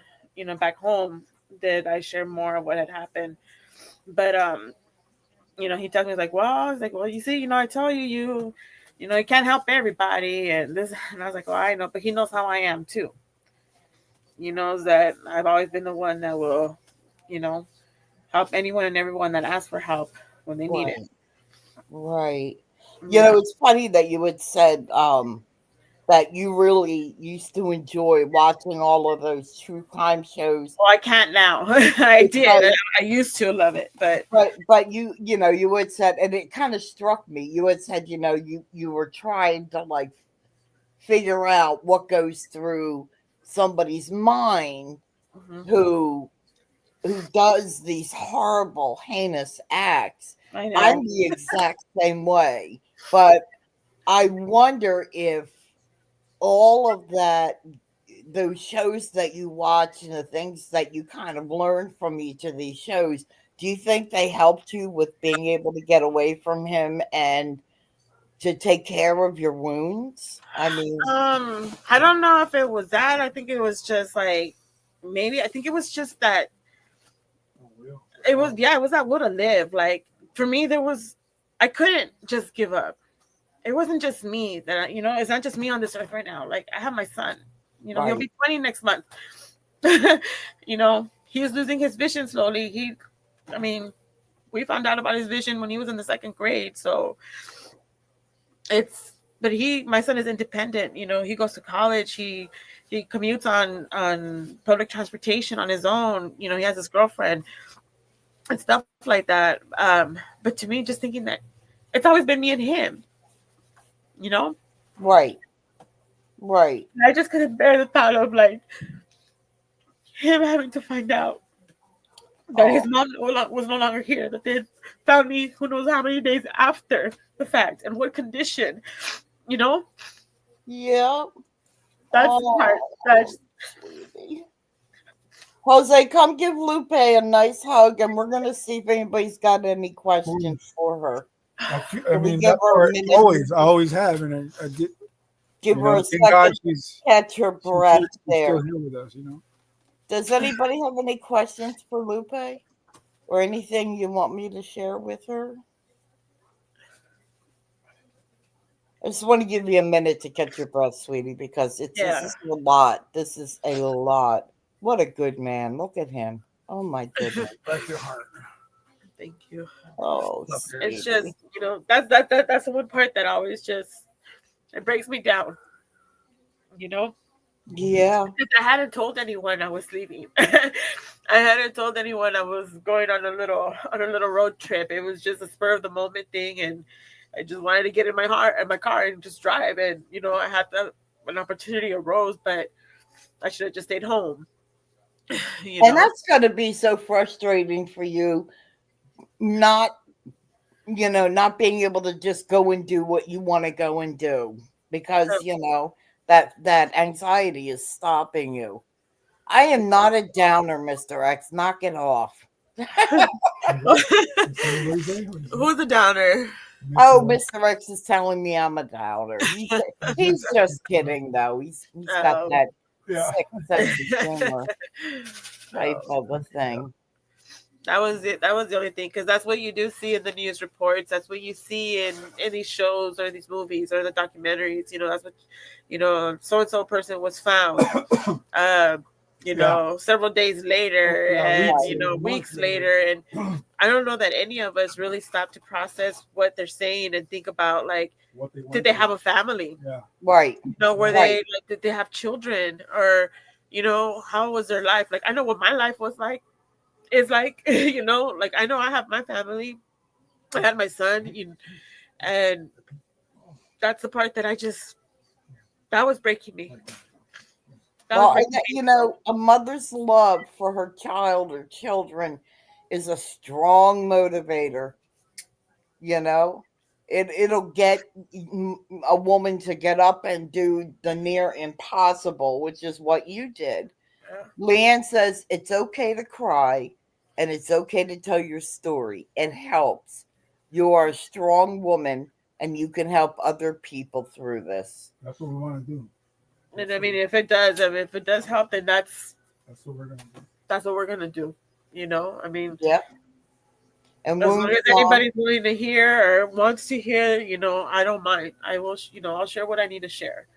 [SPEAKER 9] back home, did I share more of what had happened. But, he tells me, like, well, I was like, well, you see, I tell you, you can't help everybody. And this, and I was like, well, I know, but he knows how I am too. He knows that I've always been the one that will, help anyone and everyone that asks for help when they need it.
[SPEAKER 6] Right.
[SPEAKER 9] Yeah.
[SPEAKER 6] It's funny that you had said that you really used to enjoy watching all of those true crime shows.
[SPEAKER 9] Well, I can't now. I did. I used to love it,
[SPEAKER 6] but you had said, and it kind of struck me. You had said, you were trying to like figure out what goes through somebody's mind who does these horrible, heinous acts.
[SPEAKER 9] I know.
[SPEAKER 6] I'm the exact same way, but I wonder if all of that, those shows that you watch and the things that you kind of learn from each of these shows, do you think they helped you with being able to get away from him and to take care of your wounds? I mean,
[SPEAKER 9] I don't know if it was that. I think it was just like, maybe, I think it was just that it was that will to live. Like, for me, there was I couldn't just give up. It wasn't just me that it's not just me on this earth right now. Like I have my son. He'll
[SPEAKER 6] Right.
[SPEAKER 9] be 20 next month. He's losing his vision slowly. We found out about his vision when he was in the 2nd grade. So my son is independent. He goes to college. He commutes on public transportation on his own. He has his girlfriend and stuff like that. But to me, just thinking that it's always been me and him.
[SPEAKER 6] Right. Right.
[SPEAKER 9] I just couldn't bear the thought of like him having to find out that his mom was no longer here, that they had found me who knows how many days after the fact and what condition,
[SPEAKER 6] Yeah.
[SPEAKER 9] That's the part that's
[SPEAKER 6] Jose, come give Lupe a nice hug, and we're gonna see if anybody's got any questions for her.
[SPEAKER 10] I
[SPEAKER 6] Can we
[SPEAKER 10] mean,
[SPEAKER 6] give
[SPEAKER 10] that
[SPEAKER 6] her a
[SPEAKER 10] part
[SPEAKER 6] minute?
[SPEAKER 10] I always have, and I get.
[SPEAKER 6] Give her a
[SPEAKER 10] thank God
[SPEAKER 6] second to catch her breath
[SPEAKER 10] she's
[SPEAKER 6] there.
[SPEAKER 10] still here with us,
[SPEAKER 6] Does anybody have any questions for Lupe? Or anything you want me to share with her? I just want to give you a minute to catch your breath, sweetie, because this is a lot. This is a lot. What a good man. Look at him. Oh, my goodness.
[SPEAKER 3] Bless your heart.
[SPEAKER 9] Thank you.
[SPEAKER 6] Oh,
[SPEAKER 9] it's just, that's the one part that always just, it breaks me down.
[SPEAKER 6] Yeah.
[SPEAKER 9] Because I hadn't told anyone I was leaving. I hadn't told anyone I was going on a little road trip. It was just a spur of the moment thing, and I just wanted to get in my car and just drive. And I had an opportunity arose, but I should have just stayed home.
[SPEAKER 6] And that's got to be so frustrating for you, not being able to just go and do what you want to go and do, because that anxiety is stopping you. I am not a downer, Mr. X. Knock it off.
[SPEAKER 9] Who's a downer?
[SPEAKER 6] Oh, Mr. X is telling me I'm a downer. He's just kidding, though. He's got that sick sense of humor type of a thing.
[SPEAKER 9] That was it. That was the only thing, because that's what you do see in the news reports. That's what you see in these shows or these movies or the documentaries. That's what, so-and-so person was found, several days later and, weeks later. And I don't know that any of us really stop to process what they're saying and think about, like, did they have a family?
[SPEAKER 10] Yeah.
[SPEAKER 6] Right.
[SPEAKER 9] Did they have children? Or, how was their life? Like, I know what my life was like. It's like, like I know I have my family. I had my son, and that's the part that that was breaking me.
[SPEAKER 6] A mother's love for her child or children is a strong motivator. It'll get a woman to get up and do the near impossible, which is what you did. Leanne says it's okay to cry and it's okay to tell your story. It helps. You are a strong woman and you can help other people through this.
[SPEAKER 10] That's what we want to do.
[SPEAKER 9] And I mean, if it does help, then that's
[SPEAKER 10] what we're gonna do.
[SPEAKER 9] That's what we're gonna do. I mean,
[SPEAKER 6] yeah. And
[SPEAKER 9] as long as anybody's willing to hear or wants to hear, I don't mind. I will, I'll share what I need to share.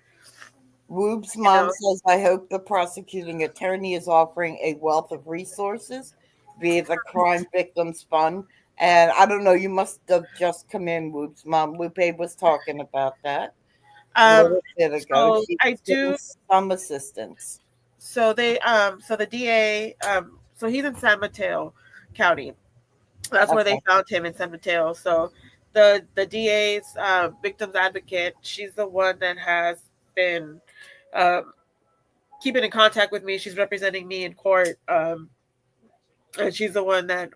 [SPEAKER 6] Woob's mom says, I hope the prosecuting attorney is offering a wealth of resources via the Crime Victims Fund. And I don't know, you must have just come in, Woob's mom. Lupe was talking about that a little bit ago.
[SPEAKER 9] So I do
[SPEAKER 6] some assistance.
[SPEAKER 9] So the DA, so he's in San Mateo County. That's where they found him, in San Mateo. So the DA's victims advocate, she's the one that has been keeping in contact with me. She's representing me in court, and she's the one that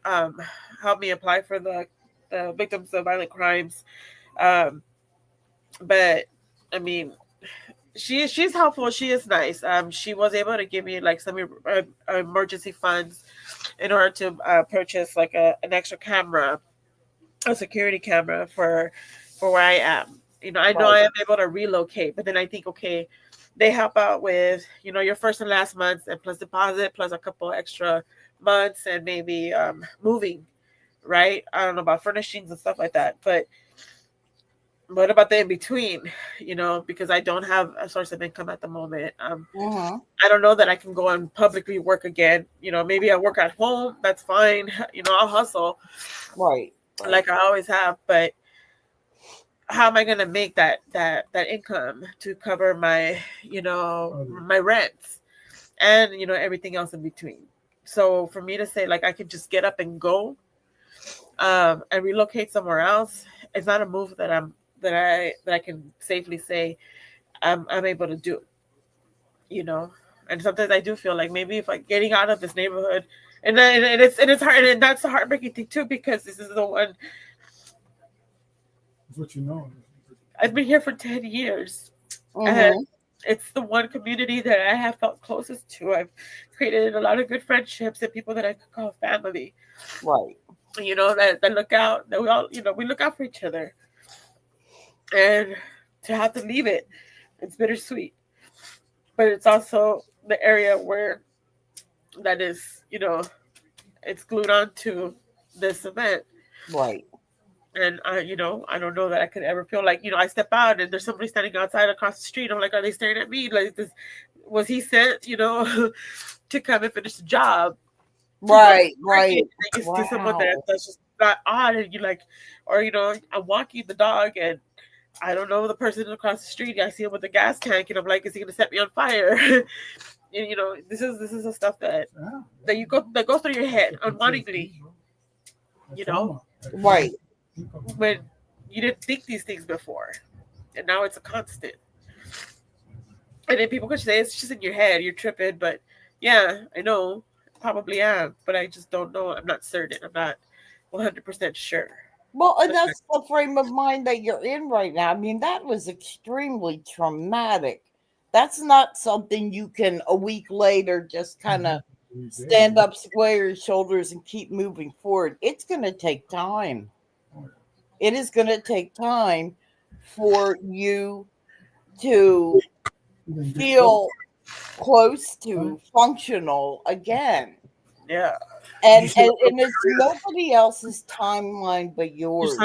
[SPEAKER 9] helped me apply for the victims of violent crimes. But I mean, she's helpful. She is nice. She was able to give me like some emergency funds in order to purchase like an extra camera, a security camera for where I am. I know I am able to relocate, but then I think, okay, they help out with, your first and last months and plus deposit, plus a couple extra months and maybe moving. right? I don't know about furnishings and stuff like that, but what about the in between? You know, because I don't have a source of income at the moment.
[SPEAKER 6] Mm-hmm.
[SPEAKER 9] I don't know that I can go and publicly work again. You know, maybe I work at home. That's fine. You know, I'll hustle
[SPEAKER 6] Right.
[SPEAKER 9] like I always have. But how am I going to make that income to cover my, you know, my rents and, you know, everything else in between? So for me to say like I could just get up and go and relocate somewhere else, it's not a move that I can safely say I'm able to do. You know, and sometimes I do feel like maybe if like getting out of this neighborhood, and then and it's hard, and that's the heartbreaking thing too, because this is the one
[SPEAKER 10] That's what you know.
[SPEAKER 9] I've been here for 10 years,
[SPEAKER 6] Mm-hmm.
[SPEAKER 9] and it's the one community that I have felt closest to. I've created a lot of good friendships and people that I could call family.
[SPEAKER 6] Right.
[SPEAKER 9] You know, that look out, that we all, you know, we look out for each other, and to have to leave it, it's bittersweet, but it's also the area where that is, you know, it's glued on to this event.
[SPEAKER 6] Right.
[SPEAKER 9] And you know, I don't know that I could ever feel like, you know, I step out and there's somebody standing outside across the street. I'm like, are they staring at me? Like, this was he sent, you know, to come and finish the job?
[SPEAKER 6] Right. Right.
[SPEAKER 9] To someone that's just not odd, and you like, or you know, I'm walking the dog and I don't know the person across the street. I see him with a gas tank, and I'm like, is he gonna set me on fire? And you know, this is the stuff that that goes through your head unwantingly. You know,
[SPEAKER 6] right?
[SPEAKER 9] When you didn't think these things before, and now it's a constant. And then people could say it's just in your head, you're tripping. But yeah, I know, probably am, but I just don't know. I'm not certain. I'm not 100% sure.
[SPEAKER 6] Well, and that's the frame of mind that you're in right now. I mean, that was extremely traumatic. That's not something you can a week later just kind of stand up, square your shoulders, and keep moving forward. It's going to take time. It is going to take time for you to feel close to functional again.
[SPEAKER 9] Yeah.
[SPEAKER 6] And it's nobody else's timeline but yours.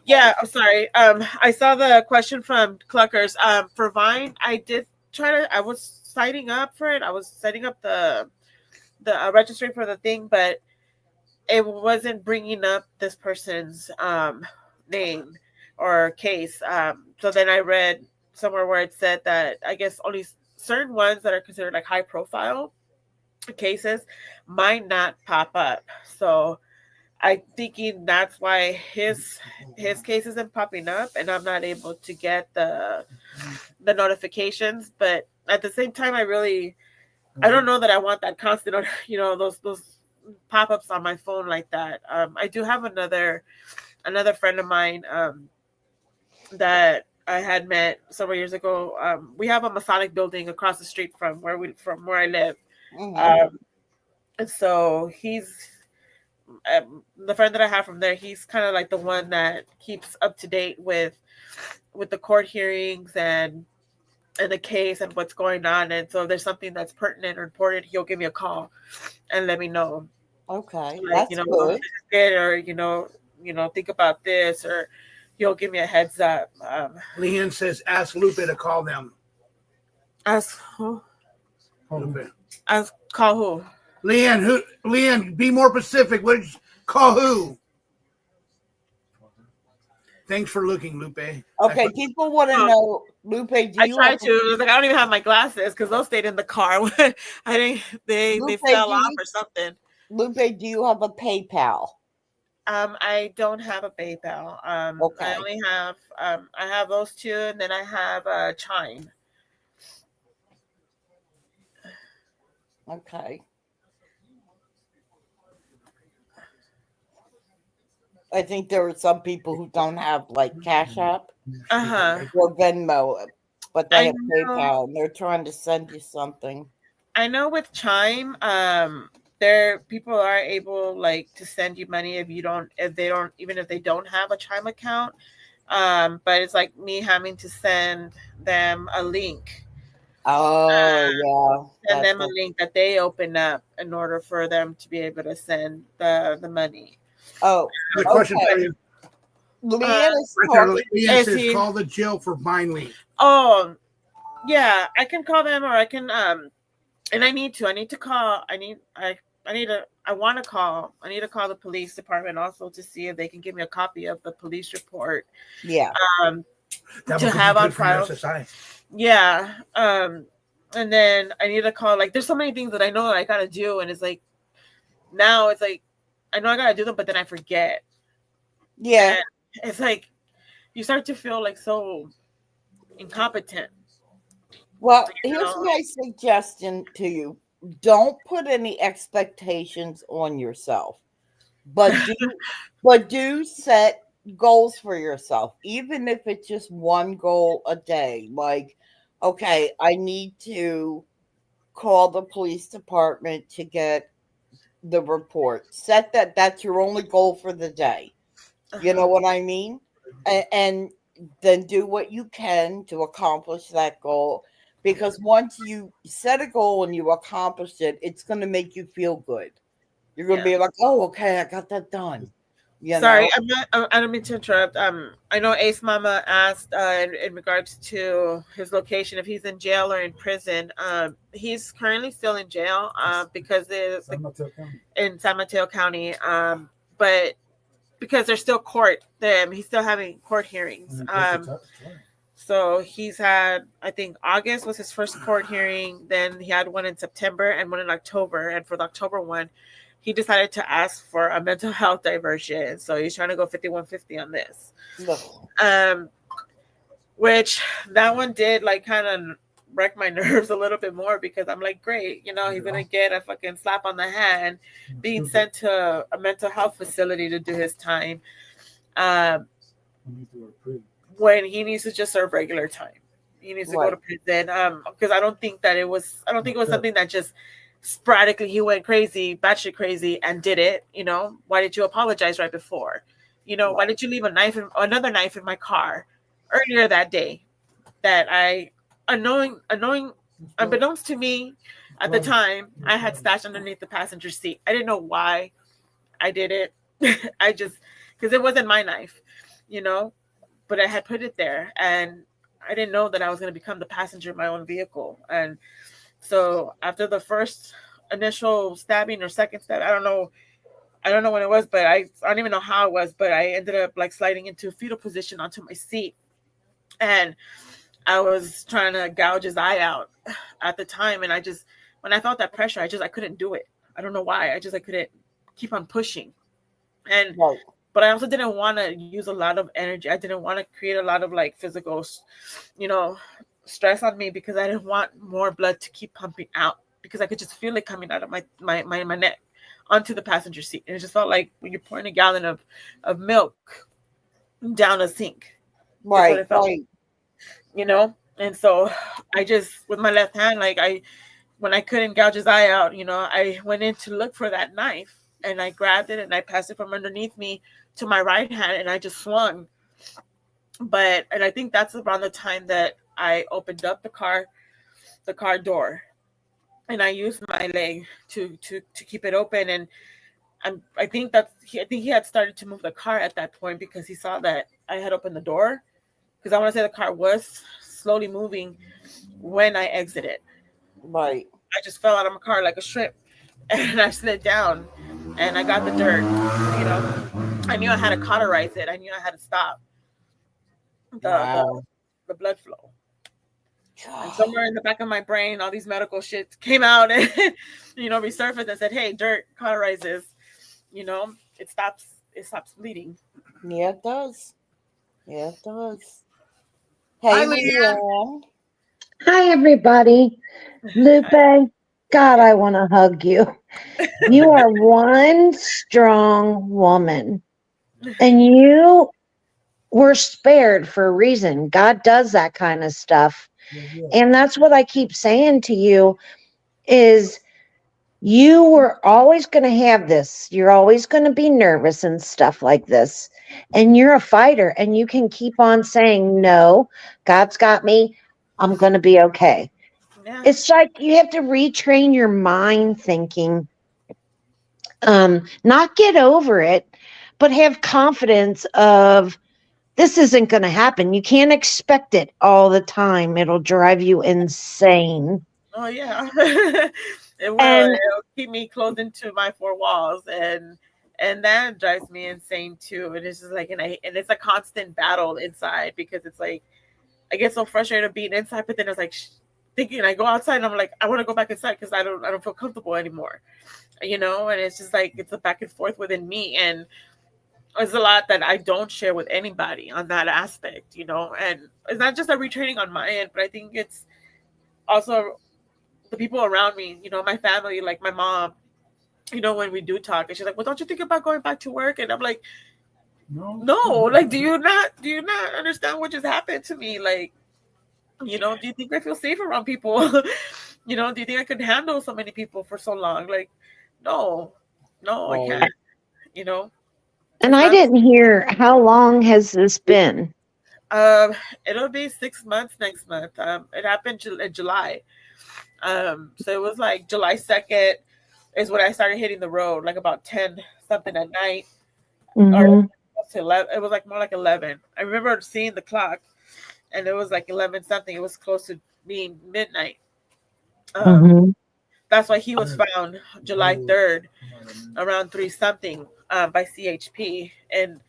[SPEAKER 9] Yeah, I'm sorry. I saw the question from Cluckers. For Vine, I did I was signing up for it. I was setting up the registering for the thing, but it wasn't bringing up this person's name or case. So then I read somewhere where it said that I guess only certain ones that are considered like high profile cases might not pop up. So I'm thinking that's why his case isn't popping up, and I'm not able to get the notifications. But at the same time, I don't know that I want that constant, you know, those pop-ups on my phone like that. I do have another friend of mine that I had met several years ago. We have a Masonic building across the street from where I live.
[SPEAKER 6] Mm-hmm.
[SPEAKER 9] And so he's the friend that I have from there. He's kind of like the one that keeps up to date with the court hearings and the case and what's going on. And so if there's something that's pertinent or important, he'll give me a call and let me know.
[SPEAKER 6] Okay,
[SPEAKER 9] like,
[SPEAKER 6] that's good.
[SPEAKER 9] Or you know, think about this, or he'll give me a heads up.
[SPEAKER 3] Leanne says, ask Lupe to call them.
[SPEAKER 9] Ask who?
[SPEAKER 3] Lupe.
[SPEAKER 9] Call who?
[SPEAKER 3] Leanne, Leanne, be more specific. Call who? Thanks for looking, Lupe.
[SPEAKER 6] Okay, people want to know, Lupe.
[SPEAKER 9] I tried to. I was like, I don't even have my glasses because those stayed in the car. I didn't. They fell off or something.
[SPEAKER 6] Lupe, do you have a PayPal?
[SPEAKER 9] I don't have a PayPal.
[SPEAKER 6] Okay.
[SPEAKER 9] I only have I have those two, and then I have Chime.
[SPEAKER 6] Okay. I think there are some people who don't have like Cash App or Venmo, but they have PayPal and they're trying to send you something.
[SPEAKER 9] I know with Chime, people are able like to send you money if they don't have a Chime account. But it's like me having to send them a link.
[SPEAKER 6] Oh, yeah.
[SPEAKER 9] Send them a link that they open up in order for them to be able to send the money.
[SPEAKER 6] Oh,
[SPEAKER 3] The question
[SPEAKER 6] okay.
[SPEAKER 3] for you.
[SPEAKER 6] Leanne is
[SPEAKER 3] Right there,
[SPEAKER 6] talking.
[SPEAKER 3] Leanne
[SPEAKER 9] Is
[SPEAKER 3] says
[SPEAKER 9] he-
[SPEAKER 3] call the jail for mind leak.
[SPEAKER 9] Oh, yeah, I can call them, or I can and I need to call. I want to call. I need to call the police department also to see if they can give me a copy of the police report.
[SPEAKER 6] Yeah.
[SPEAKER 3] That
[SPEAKER 9] To
[SPEAKER 3] would be
[SPEAKER 9] have on
[SPEAKER 3] good for your
[SPEAKER 9] file.
[SPEAKER 3] SSI.
[SPEAKER 9] Yeah. And then I need to call. Like, there's so many things that I know that I gotta do, and it's like now it's like I know I gotta do them, but then I forget.
[SPEAKER 6] Yeah.
[SPEAKER 9] And it's like you start to feel like so incompetent.
[SPEAKER 6] Well,
[SPEAKER 9] You
[SPEAKER 6] here's
[SPEAKER 9] know?
[SPEAKER 6] my suggestion to you. Don't put any expectations on yourself, but do set goals for yourself, even if it's just one goal a day. Like, okay, I need to call the police department to get the report. Set that's your only goal for the day. You know what I mean? And then do what you can to accomplish that goal. Because once you set a goal and you accomplish it, it's going to make you feel good. You're going to be like, oh, okay, I got that done. You
[SPEAKER 9] Sorry,
[SPEAKER 6] know?
[SPEAKER 9] I don't mean to interrupt. I know Ace Mama asked in regards to his location, if he's in jail or in prison. He's currently still in jail because in San Mateo County. But because there's still court, he's still having court hearings. So he's had, I think August was his first court hearing. Then he had one in September and one in October. And for the October one, he decided to ask for a mental health diversion. So he's trying to go 5150 on this. Which that one did like kind of wreck my nerves a little bit more, because I'm like, great, you know, he's gonna get a fucking slap on the hand, being sent to a mental health facility to do his time. When he needs to just serve regular time. He needs to go to prison. Because I don't think it was something that just sporadically he went crazy, batshit crazy, and did it. You know, why did you apologize right before? You know, why did you leave another knife in my car earlier that day? That unbeknownst to me at the time, I had stashed underneath the passenger seat. I didn't know why I did it. I just, because it wasn't my knife, you know, but I had put it there, and I didn't know that I was going to become the passenger of my own vehicle. And so after the first initial stabbing or second stab, I don't know when it was, but I don't even know how it was, but I ended up like sliding into fetal position onto my seat, and I was trying to gouge his eye out at the time. And when I felt that pressure, I couldn't do it. I don't know why. I couldn't keep on pushing. And but I also didn't want to use a lot of energy. I didn't want to create a lot of like physical, you know, stress on me, because I didn't want more blood to keep pumping out, because I could just feel it coming out of my neck onto the passenger seat. And it just felt like when you're pouring a gallon of milk down a sink. Right. You know? And so I just, with my left hand, like when I couldn't gouge his eye out, you know, I went in to look for that knife, and I grabbed it and I passed it from underneath me to my right hand, and I just swung. And I think that's around the time that I opened up the car door, and I used my leg to keep it open. And I think he had started to move the car at that point, because he saw that I had opened the door, because I want to say the car was slowly moving when I exited. Right. I just fell out of my car like a shrimp, and I slid down, and I got the dirt. You know, I knew I had to cauterize it. I knew I had to stop the blood flow. And somewhere in the back of my brain, all these medical shit came out and, you know, resurfaced and said, hey, dirt cauterizes, you know, it stops bleeding.
[SPEAKER 6] Yeah, it does. Yeah, it does. Hey, Leanne.
[SPEAKER 11] Hi, everybody. Lupe, God, I want to hug you. You are one strong woman, and you were spared for a reason. God does that kind of stuff. And that's what I keep saying to you is you were always going to have this. You're always going to be nervous and stuff like this. And you're a fighter, and you can keep on saying, no, God's got me. I'm going to be okay. Yeah. It's like you have to retrain your mind thinking, not get over it, but have confidence of this isn't going to happen. You can't expect it all the time. It'll drive you insane.
[SPEAKER 9] Oh yeah. It will.
[SPEAKER 11] And
[SPEAKER 9] It'll keep me closed into my four walls, and that drives me insane too. And it's just like, and it's a constant battle inside, because it's like I get so frustrated being inside, but then it's like thinking I go outside and I'm like, I want to go back inside because I don't feel comfortable anymore, you know. And it's just like it's a back and forth within me, and there's a lot that I don't share with anybody on that aspect, you know. And it's not just a retraining on my end, but I think it's also the people around me, you know, my family, like my mom, you know, when we do talk, and she's like, well, don't you think about going back to work? And I'm like, no, like, do you not understand what just happened to me? Like, you know, do you think I feel safe around people? You know, do you think I could handle so many people for so long? Like, no, I can't, you know.
[SPEAKER 11] And I didn't hear, how long has this been?
[SPEAKER 9] It'll be 6 months next month. It happened in July. So it was like July 2nd is when I started hitting the road, like about 10 something at night. Or to 11. It was like more like 11. I remember seeing the clock, and it was like 11 something. It was close to being midnight. That's why he was found July 3rd around 3 something by CHP. And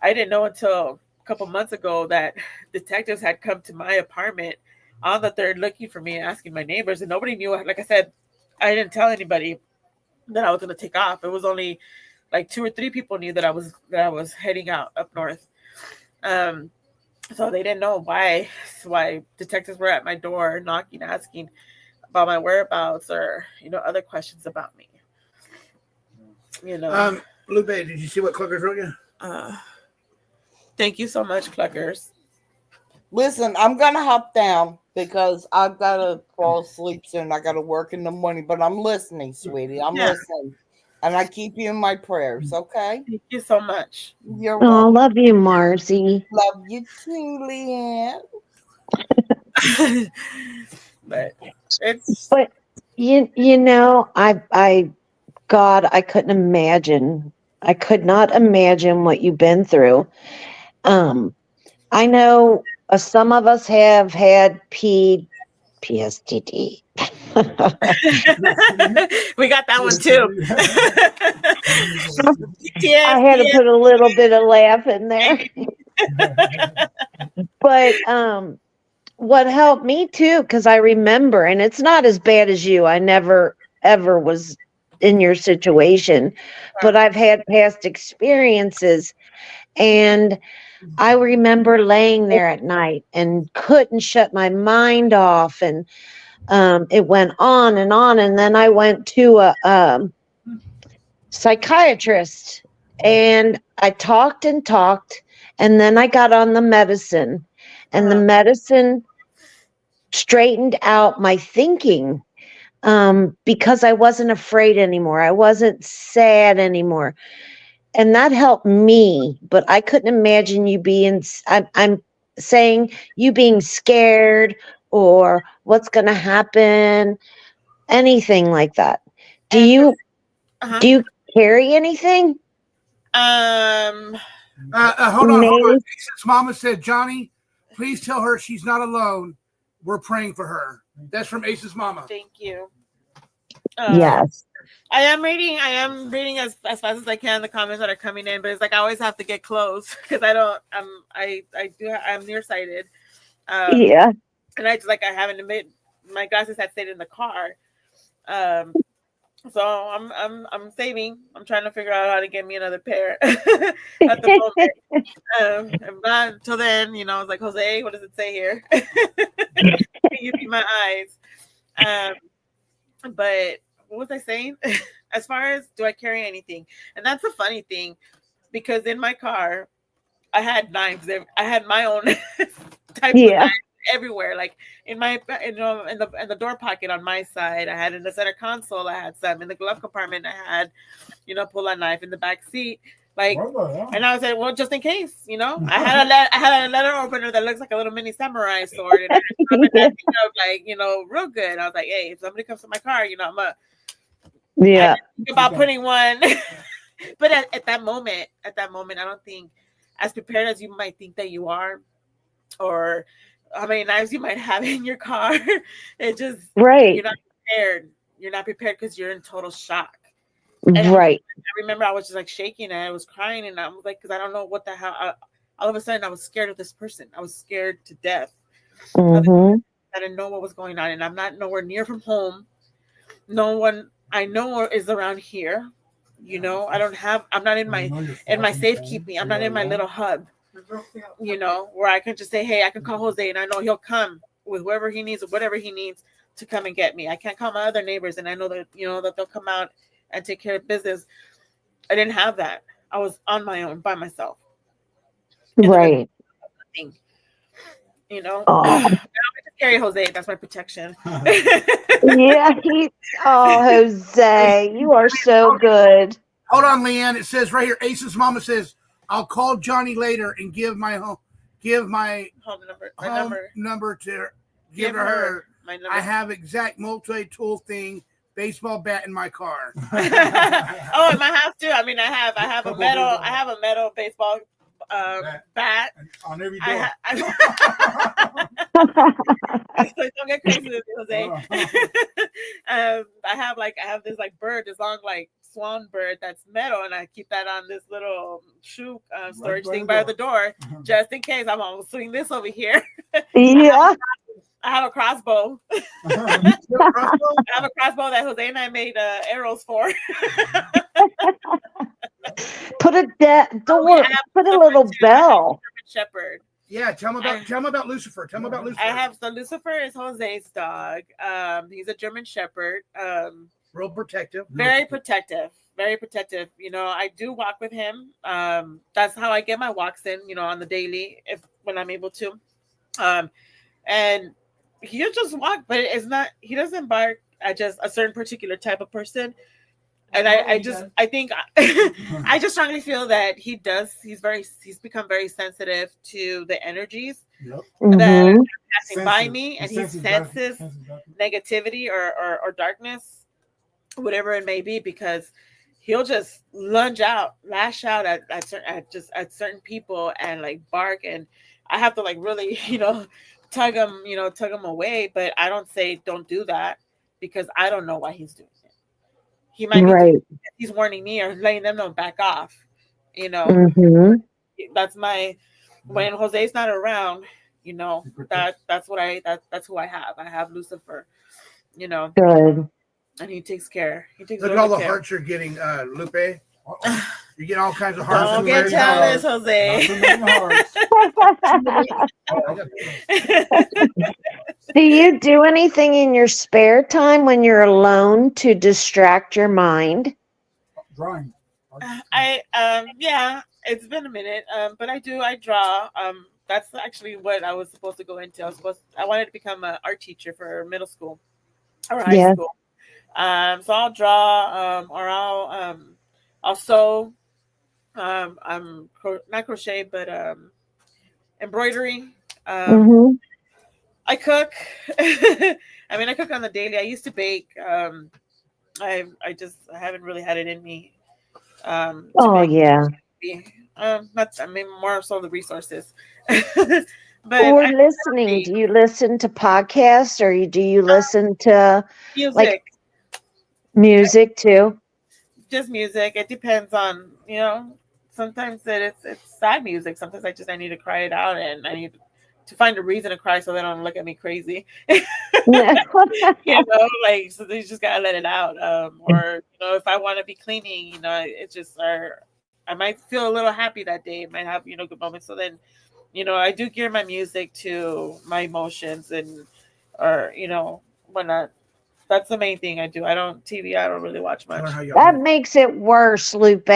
[SPEAKER 9] I didn't know until a couple months ago that detectives had come to my apartment on the 3rd looking for me and asking my neighbors, and nobody knew. Like I said, I didn't tell anybody that I was going to take off. It was only like 2 or 3 people knew that I was heading out up north. So they didn't know why detectives were at my door knocking, asking about my whereabouts, or, you know, other questions about me. You know.
[SPEAKER 3] Lupe, did you see what Cluckers wrote you?
[SPEAKER 9] Thank you so much, Cluckers.
[SPEAKER 6] Listen, I'm gonna hop down because I've gotta fall asleep soon. I gotta work in the morning, but I'm listening, sweetie. I'm listening. And I keep you in my prayers, okay?
[SPEAKER 9] Thank you so much.
[SPEAKER 6] You're welcome.
[SPEAKER 11] Oh, love you, Marcy.
[SPEAKER 6] Love you too, Leanne.
[SPEAKER 9] But
[SPEAKER 11] you know, God, I couldn't imagine. I could not imagine what you've been through. I know some of us have had PSTD.
[SPEAKER 9] We got that one too.
[SPEAKER 11] I had to put a little bit of laugh in there. But what helped me too, because I remember, and it's not as bad as you. I never ever was in your situation, but I've had past experiences, and I remember laying there at night and couldn't shut my mind off, and it went on, and then I went to a psychiatrist, and I talked, and then I got on the medicine, and the medicine straightened out my thinking, because I wasn't afraid anymore. I wasn't sad anymore. And that helped me, but I couldn't imagine you being, I'm saying you being scared or what's going to happen, anything like that. Do you carry anything?
[SPEAKER 3] Hold on. Since Mama said, Johnny, please tell her she's not alone. We're praying for her. That's from Ace's mama.
[SPEAKER 9] Thank you.
[SPEAKER 11] Yes.
[SPEAKER 9] I am reading as fast as I can the comments that are coming in, but it's like I always have to get close because I'm nearsighted.
[SPEAKER 11] Yeah.
[SPEAKER 9] And I haven't admit my glasses had stayed in the car. So I'm saving. I'm trying to figure out how to get me another pair at the moment. Until then, you know, it's like, Jose, what does it say here? Can you be my eyes? But what was I saying? As far as do I carry anything? And that's a funny thing, because in my car, I had knives. I had my own type of knives everywhere. Like in the door pocket on my side, I had in the center console, I had some in the glove compartment. I had, you know, pull a knife in the back seat. Like, and I was like, well, just in case, you know, I had a letter opener that looks like a little mini samurai sword, and I that thing up, like, you know, real good. I was like, hey, if somebody comes to my car, you know, I think about putting one But at that moment, I don't think as prepared as you might think that you are, or how many knives you might have in your car. It just
[SPEAKER 11] Right.
[SPEAKER 9] you're not prepared. You're not prepared because you're in total shock. And
[SPEAKER 11] Right.
[SPEAKER 9] I remember I was just like shaking and I was crying and I was like, because I don't know what the hell. All of a sudden, I was scared of this person. I was scared to death.
[SPEAKER 11] Mm-hmm.
[SPEAKER 9] I didn't know what was going on, and I'm not nowhere near from home. No one I know is around here. You know, I'm not in my safekeeping. I'm not in my little hub. You know, where I can just say, hey, I can call Jose, and I know he'll come with whoever he needs or whatever he needs to come and get me. I can't call my other neighbors, and I know that that they'll come out and take care of business. I didn't have that. I was on my own by myself.
[SPEAKER 11] Right.
[SPEAKER 9] You know,
[SPEAKER 11] Oh.
[SPEAKER 9] I just carry Jose. That's my protection.
[SPEAKER 11] Yeah. Jose, you are so good.
[SPEAKER 3] Hold on, Leanne. It says right here, Ace's mama says, I'll call Johnny later and give my home number to give her.
[SPEAKER 9] My number.
[SPEAKER 3] I have exact multi-tool thing, baseball bat in my car.
[SPEAKER 9] Oh, in my house too. I mean, I have a metal baseball bat
[SPEAKER 10] on every door.
[SPEAKER 9] Don't get crazy with me, Jose. I have this like bird, this long like swan bird that's metal, and I keep that on this little shoe storage thing by the door, just in case I'm gonna swing this over here.
[SPEAKER 11] Yeah.
[SPEAKER 9] I have a crossbow. I have a crossbow that Jose and I made arrows for.
[SPEAKER 11] Put a little bell.
[SPEAKER 9] Shepherd.
[SPEAKER 3] Yeah, tell me about Lucifer. Tell me about Lucifer.
[SPEAKER 9] I have Lucifer is Jose's dog. He's a German Shepherd.
[SPEAKER 3] Real protective.
[SPEAKER 9] Very protective. Very protective. You know, I do walk with him. That's how I get my walks in, on the daily when I'm able to. And he'll just walk, but he doesn't bark at just a certain particular type of person. And I think I just strongly feel that he's become very sensitive to the energies that are passing by me, and he senses negativity or darkness, whatever it may be, because he'll just lash out at certain people and like bark, and I have to like really, tug him away, but I don't say don't do that because I don't know why he's doing it. He might be he's warning me or letting them know back off.
[SPEAKER 11] Mm-hmm.
[SPEAKER 9] That's when Jose's not around, that's who I have. I have Lucifer,
[SPEAKER 11] Good.
[SPEAKER 9] and he takes care.
[SPEAKER 3] Look at all the hearts you're getting, Lupe. You get all kinds of hearts.
[SPEAKER 9] Don't get jealous, Jose.
[SPEAKER 11] Do you do anything in your spare time when you're alone to distract your mind?
[SPEAKER 10] Drawing.
[SPEAKER 9] Yeah, it's been a minute, but I draw. That's actually what I was supposed to go into. I wanted to become an art teacher for middle school or high school. So I'll draw, or I'll sew. I'm not crochet, but embroidery. I cook. I mean, I cook on the daily. I used to bake. I haven't really had it in me. More so the resources. But
[SPEAKER 11] or listening. Do you listen to podcasts, or do you listen to
[SPEAKER 9] music?
[SPEAKER 11] Music too.
[SPEAKER 9] Just music. It depends on, sometimes it's sad music. Sometimes I need to cry it out, and I need to find a reason to cry so they don't look at me crazy. So they just gotta let it out. Or if I want to be cleaning, it's just I might feel a little happy that day. It might have good moments. So then, I do gear my music to my emotions whatnot. That's the main thing I do. I don't really watch much.
[SPEAKER 11] That makes it worse, Lupe.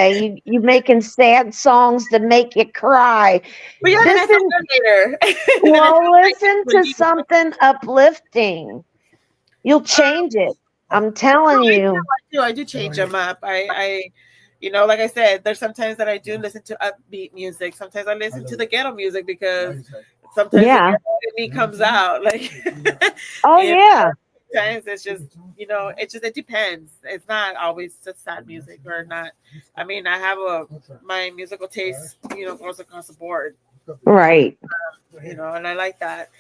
[SPEAKER 11] You making sad songs that make you cry.
[SPEAKER 9] But yeah, later.
[SPEAKER 11] Well, listen to something uplifting. You'll change it. I'm telling you.
[SPEAKER 9] I do change them up. I like I said, there's sometimes that I do listen to upbeat music. Sometimes I listen to the ghetto music because sometimes the ghetto in me comes out. Like,
[SPEAKER 11] yeah.
[SPEAKER 9] sometimes it's just, it depends. It's not always just sad music or not. I mean, I have my musical taste, goes across the board.
[SPEAKER 11] Right.
[SPEAKER 9] And I like that.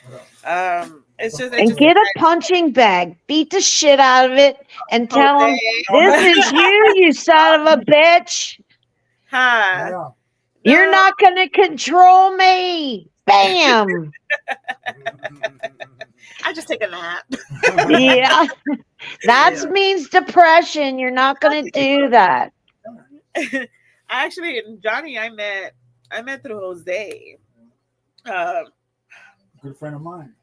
[SPEAKER 9] It's just
[SPEAKER 11] And get a punching bag, beat the shit out of it, and tell them, this is you son of a bitch.
[SPEAKER 9] Huh.
[SPEAKER 11] You're not going to control me. Bam.
[SPEAKER 9] I just take a nap.
[SPEAKER 11] Yeah. That means depression. You're not going to do that.
[SPEAKER 9] Actually, Johnny, I met through Jose.
[SPEAKER 10] Good friend of mine.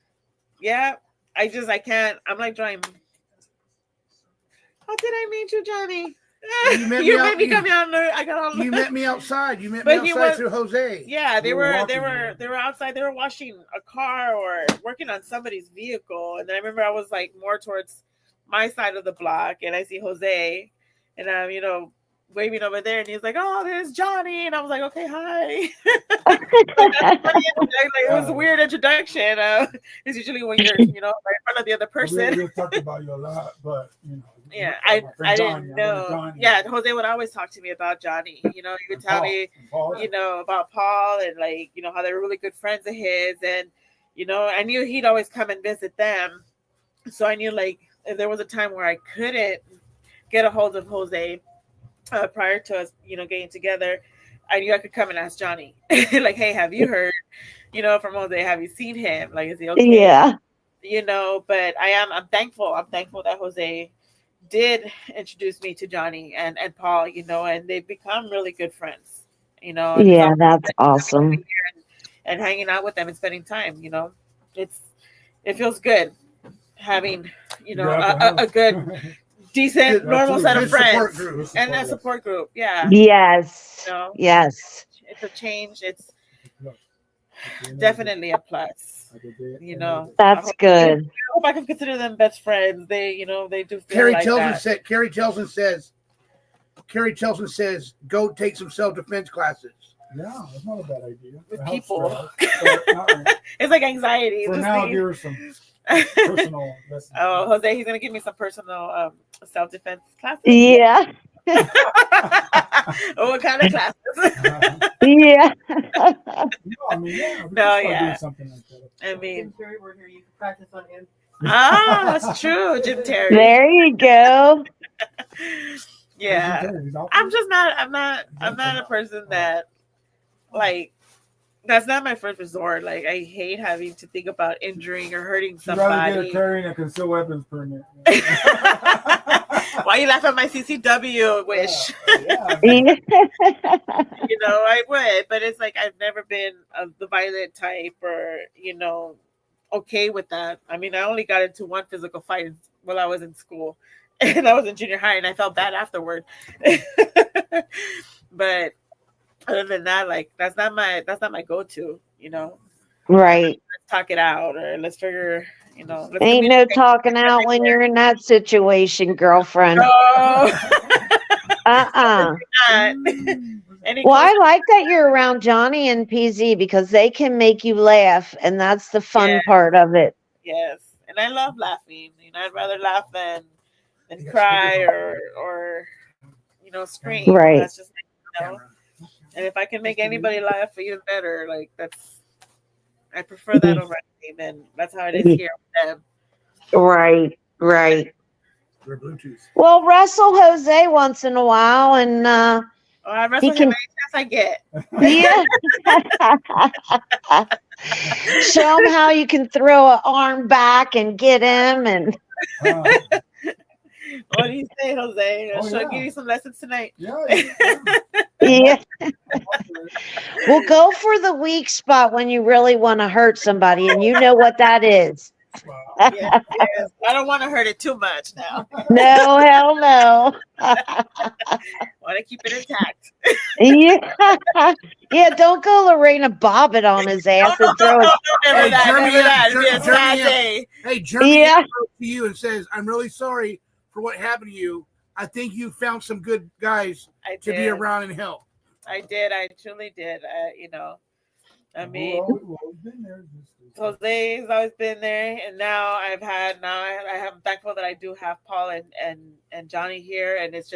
[SPEAKER 9] Yeah, I can't. I'm like drawing. How did I meet you, Johnny?
[SPEAKER 3] You met me
[SPEAKER 9] come out. I got on.
[SPEAKER 3] You met me outside. You met me outside through Jose.
[SPEAKER 9] Yeah, they were outside. They were washing a car or working on somebody's vehicle. And then I remember I was like more towards my side of the block, and I see Jose, and I'm waving over there, and he's like, "Oh, there's Johnny," and I was like, "Okay, hi." It was a weird introduction. It's usually when you're right in front of the other person.
[SPEAKER 10] We talked about you a lot, but
[SPEAKER 9] yeah, I didn't know. Yeah, Jose would always talk to me about Johnny. He would tell me, about Paul and how they were really good friends of his, and I knew he'd always come and visit them. So I knew if there was a time where I couldn't get a hold of Jose prior to us, getting together, I knew I could come and ask Johnny, hey, have you heard, from Jose? Have you seen him? Is he okay?
[SPEAKER 11] Yeah.
[SPEAKER 9] But I'm thankful. I'm thankful that Jose did introduce me to Johnny and Paul, and they've become really good friends,
[SPEAKER 11] Yeah, that's awesome.
[SPEAKER 9] And hanging out with them and spending time, it feels good having, a good, decent, normal set of friends and a support group. Yeah.
[SPEAKER 11] Yes. Yes.
[SPEAKER 9] It's a change. It's definitely a plus.
[SPEAKER 11] That's good.
[SPEAKER 9] I hope I can consider them best friends. They, they do feel
[SPEAKER 3] Carrie
[SPEAKER 9] like that.
[SPEAKER 3] Carrie Telson says, go take some self-defense classes.
[SPEAKER 10] Yeah, that's not a bad idea.
[SPEAKER 9] With people. It's like anxiety.
[SPEAKER 10] For now, give her some personal lessons.
[SPEAKER 9] Oh, Jose, he's going to give me some personal self-defense classes.
[SPEAKER 11] Yeah.
[SPEAKER 9] What kind of classes?
[SPEAKER 11] Yeah.
[SPEAKER 9] No, yeah.
[SPEAKER 10] Something like that.
[SPEAKER 9] I mean,
[SPEAKER 5] Jim Terry were here. You can practice on him.
[SPEAKER 9] That's true, Jim Terry.
[SPEAKER 11] There you go.
[SPEAKER 9] Yeah, I'm just not. I'm not a person that that's not my first resort. I hate having to think about injuring or hurting somebody.
[SPEAKER 10] I'd rather get a carrying a concealed weapons permit.
[SPEAKER 9] Why you laugh at my CCW wish?
[SPEAKER 10] Yeah.
[SPEAKER 9] I would, but it's I've never been the violent type or okay with that. I mean, I only got into one physical fight while I was in school, and I was in junior high, and I felt bad afterward. But other than that, that's not my go-to.
[SPEAKER 11] Right.
[SPEAKER 9] Let's talk it out, or let's figure.
[SPEAKER 11] Ain't no talking out when you're in that situation, girlfriend.
[SPEAKER 9] No.
[SPEAKER 11] Well, I like that you're around Johnny and PZ because they can make you laugh, and that's the fun part of it.
[SPEAKER 9] Yes, and I love laughing. I'd rather laugh than cry or scream.
[SPEAKER 11] Right.
[SPEAKER 9] That's just and if I can make anybody laugh, even better. I prefer that over anything, and that's how it is here with them.
[SPEAKER 11] Right.
[SPEAKER 3] They're Bluetooth.
[SPEAKER 11] Well, wrestle Jose once in a while, and
[SPEAKER 9] I wrestle him any chance I get.
[SPEAKER 11] Yeah. Show him how you can throw an arm back and get him, and.
[SPEAKER 9] What do you say, Jose? I'll give you some lessons tonight.
[SPEAKER 11] Yeah. We'll go for the weak spot when you really want to hurt somebody, and you know what that is.
[SPEAKER 9] Yes. I don't want to hurt it too much now.
[SPEAKER 11] No, hell no.
[SPEAKER 9] Want to keep it intact.
[SPEAKER 11] Yeah, don't go Lorena Bobbitt on his ass and throw it.
[SPEAKER 9] Never that. It'd be a sad day.
[SPEAKER 3] Hey, Johnny to you and says, I'm really sorry for what happened to you. I think you found some good guys to be around and help.
[SPEAKER 9] I did. I truly did. I mean,
[SPEAKER 10] we've always been there.
[SPEAKER 9] Jose's always been there, and now I am thankful that I do have Paul and Johnny here, and it's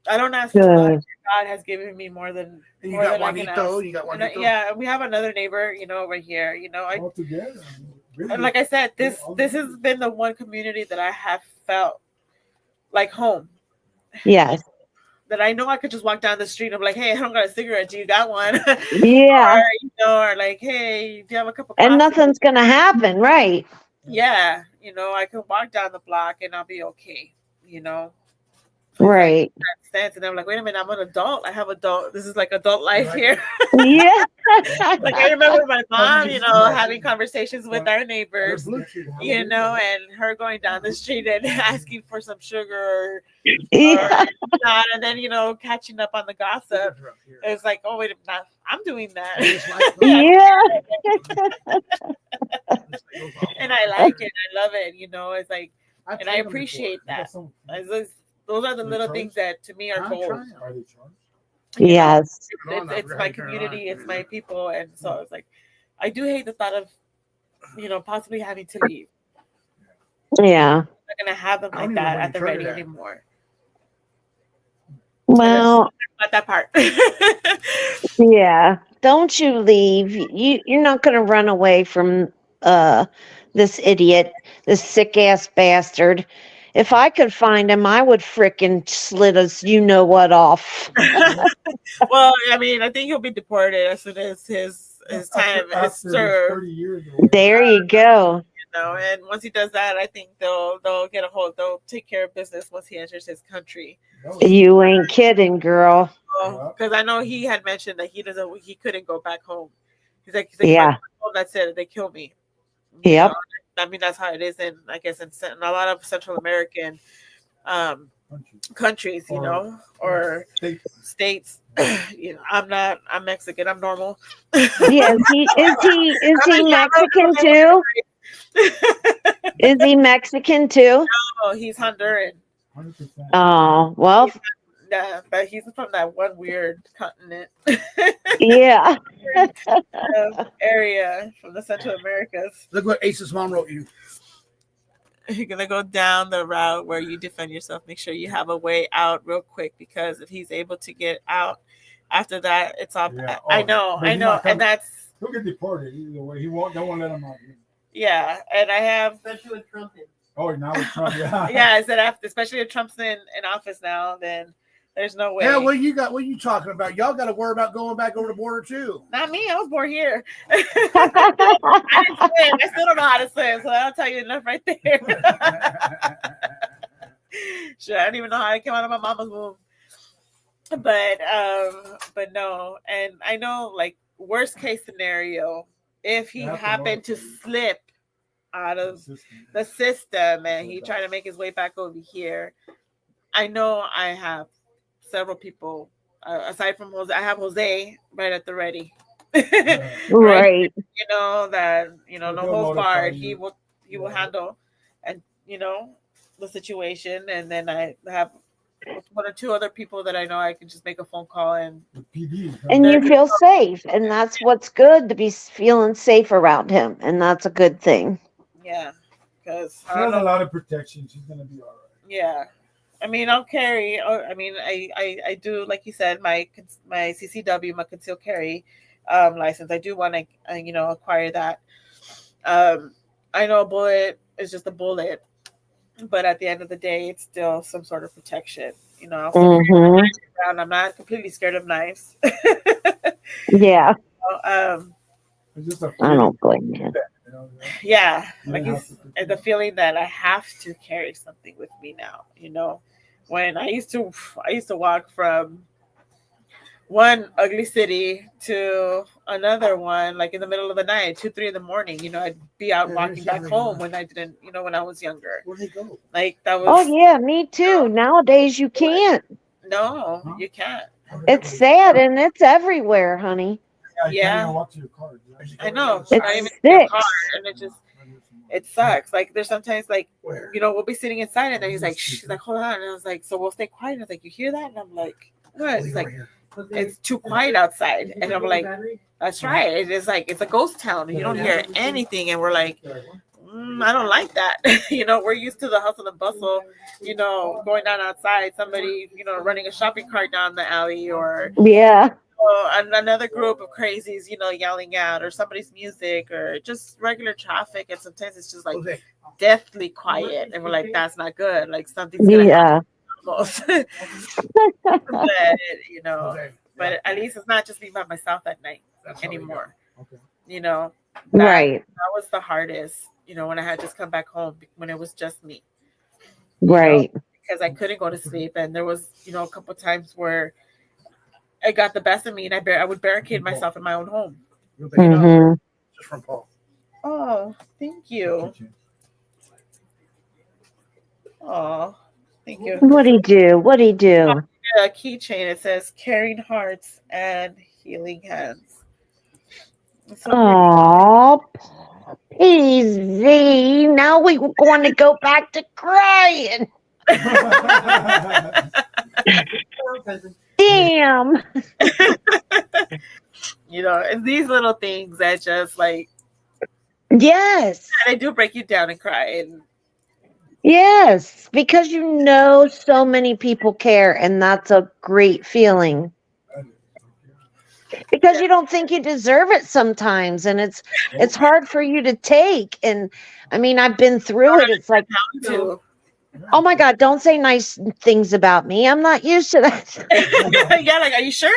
[SPEAKER 9] I don't ask for much.
[SPEAKER 11] Good.
[SPEAKER 9] God has given me more than
[SPEAKER 3] You
[SPEAKER 9] more
[SPEAKER 3] got
[SPEAKER 9] than I can
[SPEAKER 3] Juanito.
[SPEAKER 9] ask.
[SPEAKER 3] You got
[SPEAKER 9] And
[SPEAKER 3] Juanito.
[SPEAKER 9] yeah, we have another neighbor, over here.
[SPEAKER 10] All together. Really
[SPEAKER 9] And like I said, this has been the one community that I have felt like home.
[SPEAKER 11] Yes.
[SPEAKER 9] That I know I could just walk down the street and be like, hey, I don't got a cigarette. Do you got one?
[SPEAKER 11] Yeah.
[SPEAKER 9] or like, hey, do you have a cup of coffee?
[SPEAKER 11] And nothing's going to happen, right?
[SPEAKER 9] Yeah. I can walk down the block and I'll be okay,
[SPEAKER 11] Right.
[SPEAKER 9] Sense. And I'm like, wait a minute, I'm an adult. I have adult. This is like adult life here.
[SPEAKER 11] Yeah.
[SPEAKER 9] Like I remember my mom, having conversations with our neighbors, and her going down the street and asking for some sugar
[SPEAKER 11] Yeah.
[SPEAKER 9] and then catching up on the gossip. It's like, oh wait a minute, I'm doing that.
[SPEAKER 11] Yeah.
[SPEAKER 9] And I like it. I love it. It's like, and I appreciate that. Those are the little things that to me are gold.
[SPEAKER 10] Are they charged?
[SPEAKER 11] Yes.
[SPEAKER 9] It's my community, it's my people, and so it's like I do hate the thought of possibly having to leave.
[SPEAKER 11] Yeah.
[SPEAKER 9] I'm not gonna have them like that at the ready anymore.
[SPEAKER 11] Well,
[SPEAKER 9] not that part.
[SPEAKER 11] yeah. Don't you leave. You're not going to run away from this idiot, this sick ass bastard. If I could find him, I would frickin' slit us what off.
[SPEAKER 9] Well, I mean, I think he'll be deported as soon as his time is served.
[SPEAKER 11] There you go.
[SPEAKER 9] And once he does that, I think they'll get a hold. They'll take care of business once he enters his country.
[SPEAKER 11] You ain't kidding, girl.
[SPEAKER 9] Because I know he had mentioned that he couldn't go back home. He's like,
[SPEAKER 11] yeah.
[SPEAKER 9] Oh, that's it. They kill me.
[SPEAKER 11] Yep.
[SPEAKER 9] I mean, that's how it is in, I guess, in a lot of Central American countries, or states. I'm Mexican. I'm normal.
[SPEAKER 11] Yeah, is he Mexican too? Is he Mexican too?
[SPEAKER 9] No, he's Honduran.
[SPEAKER 10] 100%.
[SPEAKER 11] Oh, well.
[SPEAKER 9] Yeah, but he's from that one weird continent.
[SPEAKER 11] Yeah.
[SPEAKER 9] Area from the Central Americas.
[SPEAKER 3] Look what Ace's mom wrote you.
[SPEAKER 9] You're going to go down the route where you defend yourself. Make sure you have a way out real quick, because if he's able to get out after that, it's all bad. I know. And that's...
[SPEAKER 10] He'll get deported either way. They won't let him out.
[SPEAKER 9] Yeah, and I have...
[SPEAKER 5] Especially with Trump in.
[SPEAKER 10] Oh, now with Trump, yeah.
[SPEAKER 9] Yeah, I said especially if Trump's in office now, then there's no way.
[SPEAKER 3] Yeah, what are you talking about? Y'all got to worry about going back over the border too.
[SPEAKER 9] Not me. I was born here. I didn't swim. I still don't know how to swim, so that'll tell you enough right there. Sure, I don't even know how I came out of my mama's womb. But no, and I know, like, worst case scenario, if he happened to slip out of the system and he tried to make his way back over here, I know I have several people aside from Jose. I have Jose right at the ready.
[SPEAKER 11] Right.
[SPEAKER 9] That no holds barred. He will handle and the situation, and then I have one or two other people that I know I can just make a phone call and
[SPEAKER 11] you feel safe, and that's what's good, to be feeling safe around him, and that's a good thing.
[SPEAKER 9] Yeah, because
[SPEAKER 10] she has a lot of protection. She's gonna be all right.
[SPEAKER 9] Yeah, I mean, I'll carry. I mean, I do, like you said, my CCW, my concealed carry license. I do want to acquire that. I know a bullet is just a bullet, but at the end of the day, it's still some sort of protection. I'm not completely scared of knives.
[SPEAKER 11] Yeah.
[SPEAKER 10] I
[SPEAKER 11] don't blame you.
[SPEAKER 9] Yeah, like the feeling that I have to carry something with me now. When I used to walk from one ugly city to another one, like in the middle of the night, 2-3 in the morning. I'd be out walking back home when I didn't, when I was younger.
[SPEAKER 3] Where'd they go?
[SPEAKER 9] Like that was.
[SPEAKER 11] Oh yeah, me too. Nowadays you can't.
[SPEAKER 9] No, you can't.
[SPEAKER 11] It's sad, and it's everywhere, honey.
[SPEAKER 9] Yeah. I know.
[SPEAKER 11] It's sick.
[SPEAKER 9] And it sucks. Like there's sometimes like we'll be sitting inside and then she's like, hold on, and I was like, so we'll stay quiet. And I was like, you hear that? And I'm like, what? He's like, it's too quiet outside. And I'm like, that's right. It's like, it's a ghost town. You don't hear anything. And we're like, I don't like that. We're used to the hustle and bustle, going down outside, somebody, running a shopping cart down the alley, or
[SPEAKER 11] Yeah.
[SPEAKER 9] Another group of crazies, yelling out, or somebody's music, or just regular traffic. And sometimes it's just like deathly quiet. And we're like, that's not good. Like something's going to happen. Almost. But at least it's not just me by myself at night anymore. That was the hardest, when I had just come back home, when it was just me.
[SPEAKER 11] Right.
[SPEAKER 9] Because I couldn't go to sleep. And there was, a couple times where it got the best of me, and I would barricade myself in my own home.
[SPEAKER 3] Just from Paul.
[SPEAKER 9] Oh, thank you. Oh, thank you.
[SPEAKER 11] What'd he do? What'd he do?
[SPEAKER 9] A keychain. It says caring hearts and healing hands.
[SPEAKER 11] Oh, easy. Now we're going to go back to crying. Damn.
[SPEAKER 9] And these little things that just like,
[SPEAKER 11] yes,
[SPEAKER 9] they do break you down and cry. And
[SPEAKER 11] yes, because so many people care, and that's a great feeling. Because you don't think you deserve it sometimes, and it's hard for you to take. And I mean, I've been through it. It's like, oh my God, don't say nice things about me. I'm not used to that.
[SPEAKER 9] Yeah, like, are you sure?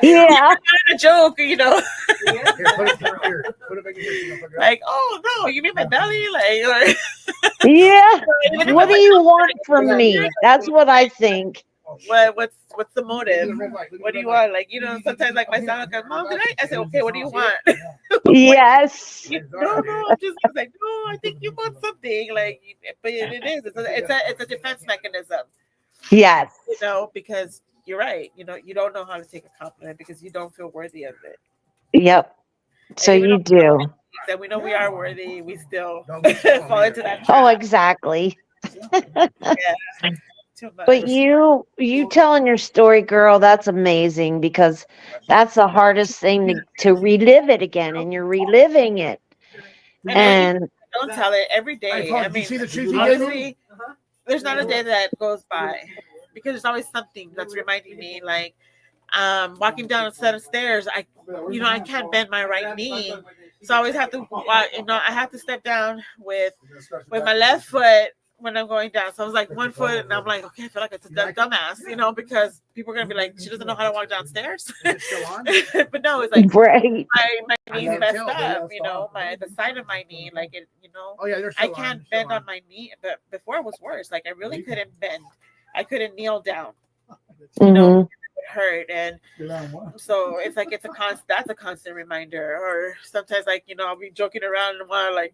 [SPEAKER 11] Yeah.
[SPEAKER 9] A joke,
[SPEAKER 3] Here, put it here. Put it back here.
[SPEAKER 9] Like, oh no, you mean my belly? Like
[SPEAKER 11] yeah. What do you want from me? That's what I think.
[SPEAKER 9] What's the motive? What do you want? Like, sometimes like my son goes, Mom, did I say, okay, what do you want?
[SPEAKER 11] Yes.
[SPEAKER 9] No, I'm just like, no, I think you want something. Like, but it is. It's a defense mechanism.
[SPEAKER 11] Yes.
[SPEAKER 9] Because you're right. You don't know how to take a compliment because you don't feel worthy of it.
[SPEAKER 11] Yep. So you do.
[SPEAKER 9] That we know we are worthy, we still fall into that trap.
[SPEAKER 11] Oh, exactly.
[SPEAKER 9] Yeah.
[SPEAKER 11] But you telling your story, girl, that's amazing, because that's the hardest thing to relive it again, and you're reliving it. And
[SPEAKER 9] don't tell it every day. I mean,
[SPEAKER 3] see the truth
[SPEAKER 9] honestly, there's not a day that goes by, because there's always something that's reminding me. Like, walking down a set of stairs, I can't bend my right knee, so I always have to, I have to step down with my left foot when I'm going down. So I was like 1 foot, and I'm like, okay, I feel like it's a dumbass, because people are gonna be like, she doesn't know how to walk downstairs. But no, it's like
[SPEAKER 11] right.
[SPEAKER 9] my knee's messed up, the side of my knee, like it,
[SPEAKER 3] Oh yeah,
[SPEAKER 9] I can't bend on my knee. But before it was worse. Like I really couldn't bend. I couldn't kneel down. It hurt, and so it's like that's a constant reminder. Or sometimes, like, I'll be joking around and want to, like,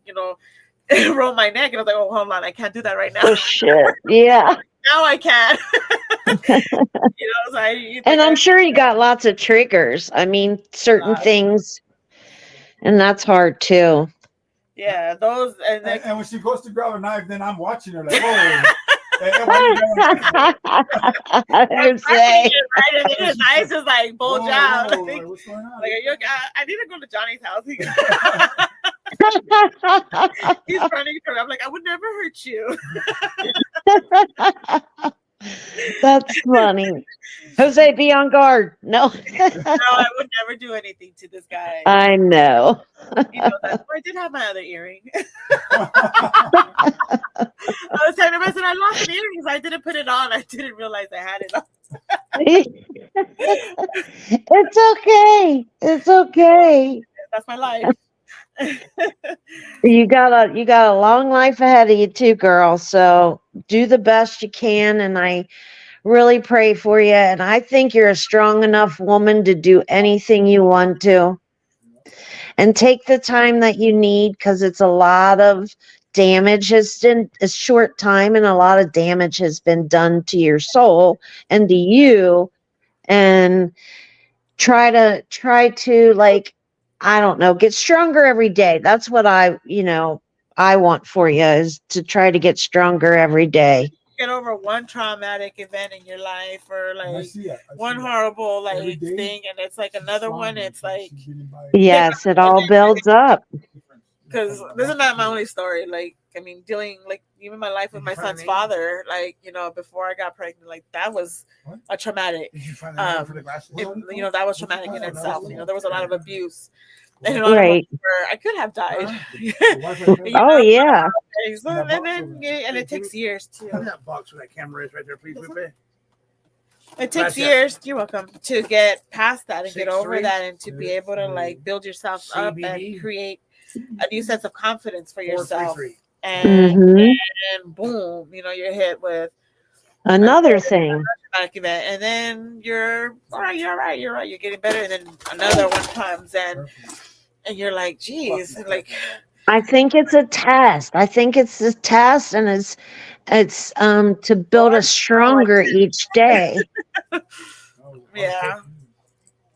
[SPEAKER 9] roll my neck, and I was like, oh, hold on, I can't do that right now.
[SPEAKER 11] Oh shit. Yeah.
[SPEAKER 9] Now I can.
[SPEAKER 11] And I'm sure you got lots of triggers. I mean, certain things, and that's hard too.
[SPEAKER 9] Yeah, those, and
[SPEAKER 10] when she goes to grab a knife, then I'm watching her like, whoa.
[SPEAKER 9] His eyes just like bulge out. Like, what's going on? Like, I need to go to Johnny's house. He's running from me. I'm like, I would never hurt you.
[SPEAKER 11] That's funny. Jose, be on guard. No.
[SPEAKER 9] No, I would never do anything to this guy.
[SPEAKER 11] I know.
[SPEAKER 9] I did have my other earring. I was telling him, I said, I lost an earring. I didn't put it on. I didn't realize I had it on.
[SPEAKER 11] It's okay. It's okay.
[SPEAKER 9] That's my life.
[SPEAKER 11] You got a long life ahead of you too, girl. So do the best you can, and I really pray for you. And I think you're a strong enough woman to do anything you want to. And take the time that you need, because it's a lot of damage has been a short time, and a lot of damage has been done to your soul and to you. And try to like, I don't know, get stronger every day. That's what I want for you, is to try to get stronger every day.
[SPEAKER 9] get over one traumatic event in your life or
[SPEAKER 10] And I
[SPEAKER 9] like
[SPEAKER 10] see it. I
[SPEAKER 9] one
[SPEAKER 10] see it.
[SPEAKER 9] horrible
[SPEAKER 10] Every
[SPEAKER 9] like
[SPEAKER 10] day,
[SPEAKER 9] thing, and it's like
[SPEAKER 10] she's
[SPEAKER 9] another
[SPEAKER 10] stronger
[SPEAKER 9] one. It's
[SPEAKER 10] because
[SPEAKER 9] like
[SPEAKER 10] she's getting by.
[SPEAKER 11] Yes, it all builds up.
[SPEAKER 9] because this is not my only story. Like, I mean, dealing like even my life with my son's father, like, you know, before I got pregnant, like that was a traumatic.
[SPEAKER 3] Did you find the number for the glasses?
[SPEAKER 9] You know, that was traumatic in itself. You know, there was a lot of abuse. And a lot
[SPEAKER 11] Right.
[SPEAKER 9] of where I could have died. You
[SPEAKER 11] Oh,
[SPEAKER 9] know?
[SPEAKER 11] yeah.
[SPEAKER 9] And it takes years too.
[SPEAKER 3] Put that box where that camera is right there, please, Lupe.
[SPEAKER 9] It takes
[SPEAKER 3] Gracias.
[SPEAKER 9] years. You're welcome to get past that and get
[SPEAKER 3] 6'3",
[SPEAKER 9] over that and to be able to like build yourself up and create a new sense of confidence for yourself.
[SPEAKER 3] 4'3".
[SPEAKER 9] And,
[SPEAKER 11] Mhm.
[SPEAKER 9] and boom, you know, you're hit with
[SPEAKER 11] Another thing.
[SPEAKER 9] traumatic event, and then you're all right, you're getting better, and then another one comes and you're like, geez, like
[SPEAKER 11] I think it's a test. I think it's a test, and it's to build us stronger each day.
[SPEAKER 9] yeah.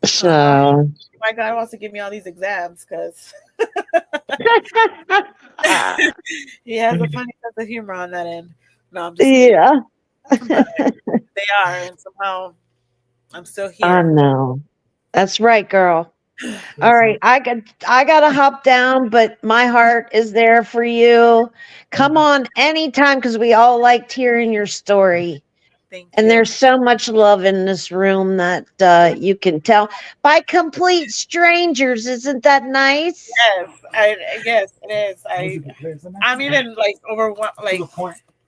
[SPEAKER 11] So
[SPEAKER 9] My God wants to give me all these exams because he has a funny sense of humor on that end. No, I'm just kidding.
[SPEAKER 11] yeah.
[SPEAKER 9] But they are, and somehow I'm still here.
[SPEAKER 11] I know. That's right, girl. All right, I gotta hop down, but my heart is there for you. Come on anytime, because we all liked hearing your story. And there's so much love in this room that you can tell by complete strangers. Isn't that nice?
[SPEAKER 9] Yes, it is. I'm even like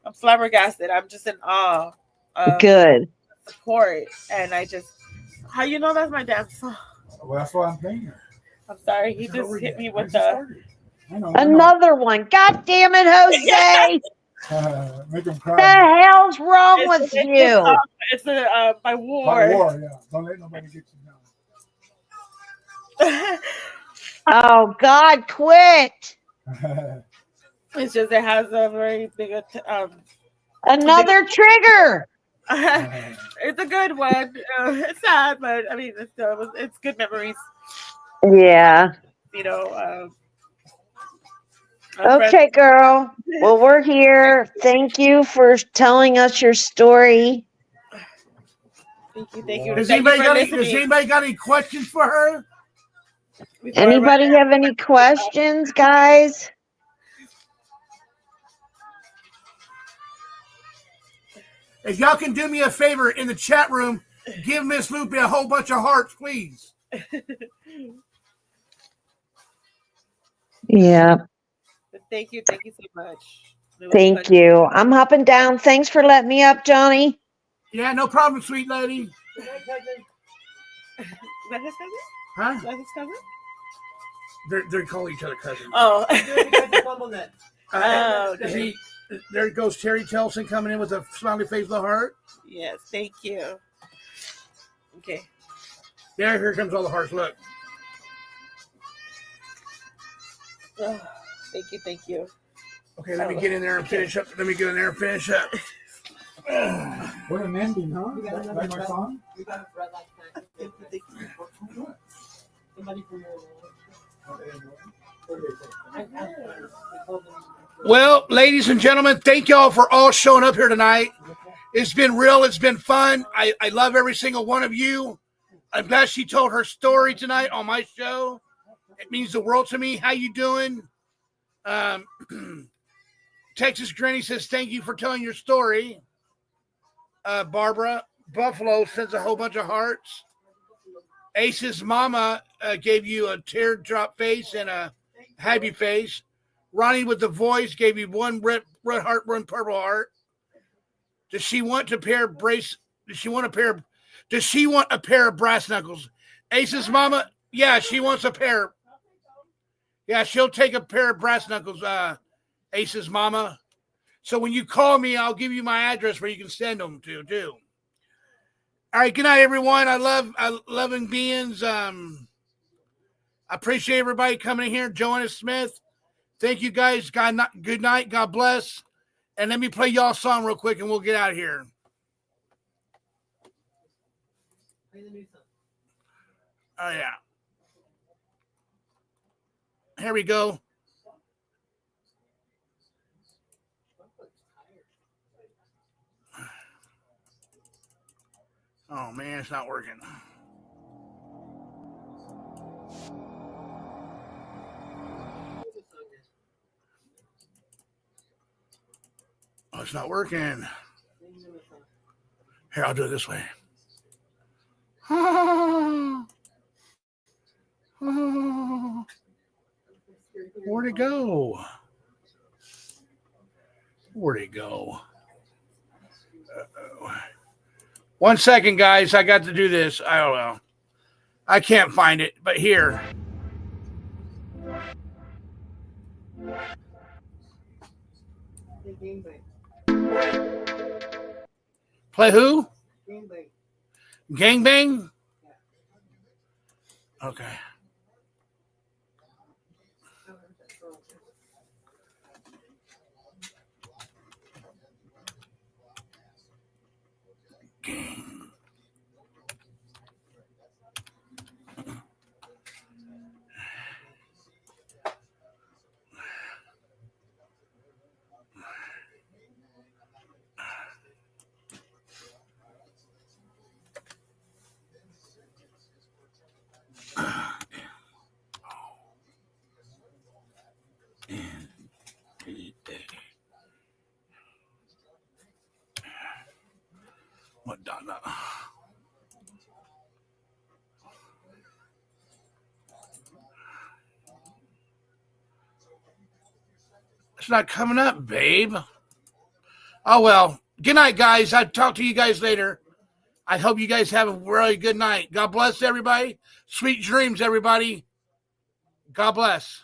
[SPEAKER 9] I'm flabbergasted. I'm just in awe of
[SPEAKER 11] Good.
[SPEAKER 9] support, and I just how you know that's my damn song.
[SPEAKER 10] Well, that's why I'm playing her.
[SPEAKER 9] I'm sorry, he just hit me with the
[SPEAKER 11] Another one. God damn it, Jose.
[SPEAKER 10] Make him
[SPEAKER 11] The
[SPEAKER 10] cry.
[SPEAKER 11] hell's wrong with you?
[SPEAKER 9] It's by
[SPEAKER 10] By
[SPEAKER 9] war.
[SPEAKER 10] war, yeah. Don't let nobody get you down.
[SPEAKER 11] Oh God, quit.
[SPEAKER 9] It's just it has a very big
[SPEAKER 11] Another trigger.
[SPEAKER 9] it's a good one. It's sad, but I mean, it's good memories.
[SPEAKER 11] Yeah.
[SPEAKER 9] You know.
[SPEAKER 11] Okay, girl. Well, we're here. Thank you for telling us your story.
[SPEAKER 9] Thank you.
[SPEAKER 3] Does anybody got any questions for her?
[SPEAKER 11] Anybody have any questions, guys?
[SPEAKER 3] If y'all can do me a favor in the chat room, give Miss Lupe a whole bunch of hearts, please.
[SPEAKER 11] Yeah.
[SPEAKER 9] Thank you so much.
[SPEAKER 11] Thank you. I'm hopping down. Thanks for letting me up, Johnny.
[SPEAKER 3] Yeah, no problem, sweet lady.
[SPEAKER 9] Is that his cousin?
[SPEAKER 3] Huh?
[SPEAKER 9] Is that his cousin?
[SPEAKER 3] They're calling each other cousins.
[SPEAKER 9] Oh.
[SPEAKER 3] See, there goes Terry Telson coming in with a smiley face with a heart.
[SPEAKER 9] Yes, thank you. Okay.
[SPEAKER 3] Yeah, here comes all the hearts. Look.
[SPEAKER 9] Oh, thank you.
[SPEAKER 3] Okay, let me get in there and finish up. What
[SPEAKER 10] an ending, huh? Like my song?
[SPEAKER 3] Well, ladies and gentlemen, thank y'all for all showing up here tonight. It's been real. It's been fun. I love every single one of you. I'm glad she told her story tonight on my show. It means the world to me. How you doing? Texas Granny says, thank you for telling your story. Barbara Buffalo sends a whole bunch of hearts. Ace's mama gave you a teardrop face and a happy face. Ronnie with the voice gave you one red heart, one purple heart. Does she want a pair of brass knuckles? Ace's mama, yeah, she wants a pair. Yeah, she'll take a pair of brass knuckles, Ace's mama. So when you call me, I'll give you my address where you can send them to, too. All right, good night, everyone. I loving beings. I appreciate everybody coming in here. Joanna Smith, thank you guys. Good night. God bless. And let me play y'all a song real quick, and we'll get out of here. Oh, yeah. Here we go. Oh man, it's not working. Oh, it's not working. Here, I'll do it this way. Where'd it go? Where'd it go? Uh-oh. 1 second, guys. I got to do this. I don't know. I can't find it, but here. Play who? Gangbang? Okay. Madonna. It's not coming up, babe. Oh, well. Good night, guys. I'll talk to you guys later. I hope you guys have a really good night. God bless everybody. Sweet dreams, everybody. God bless.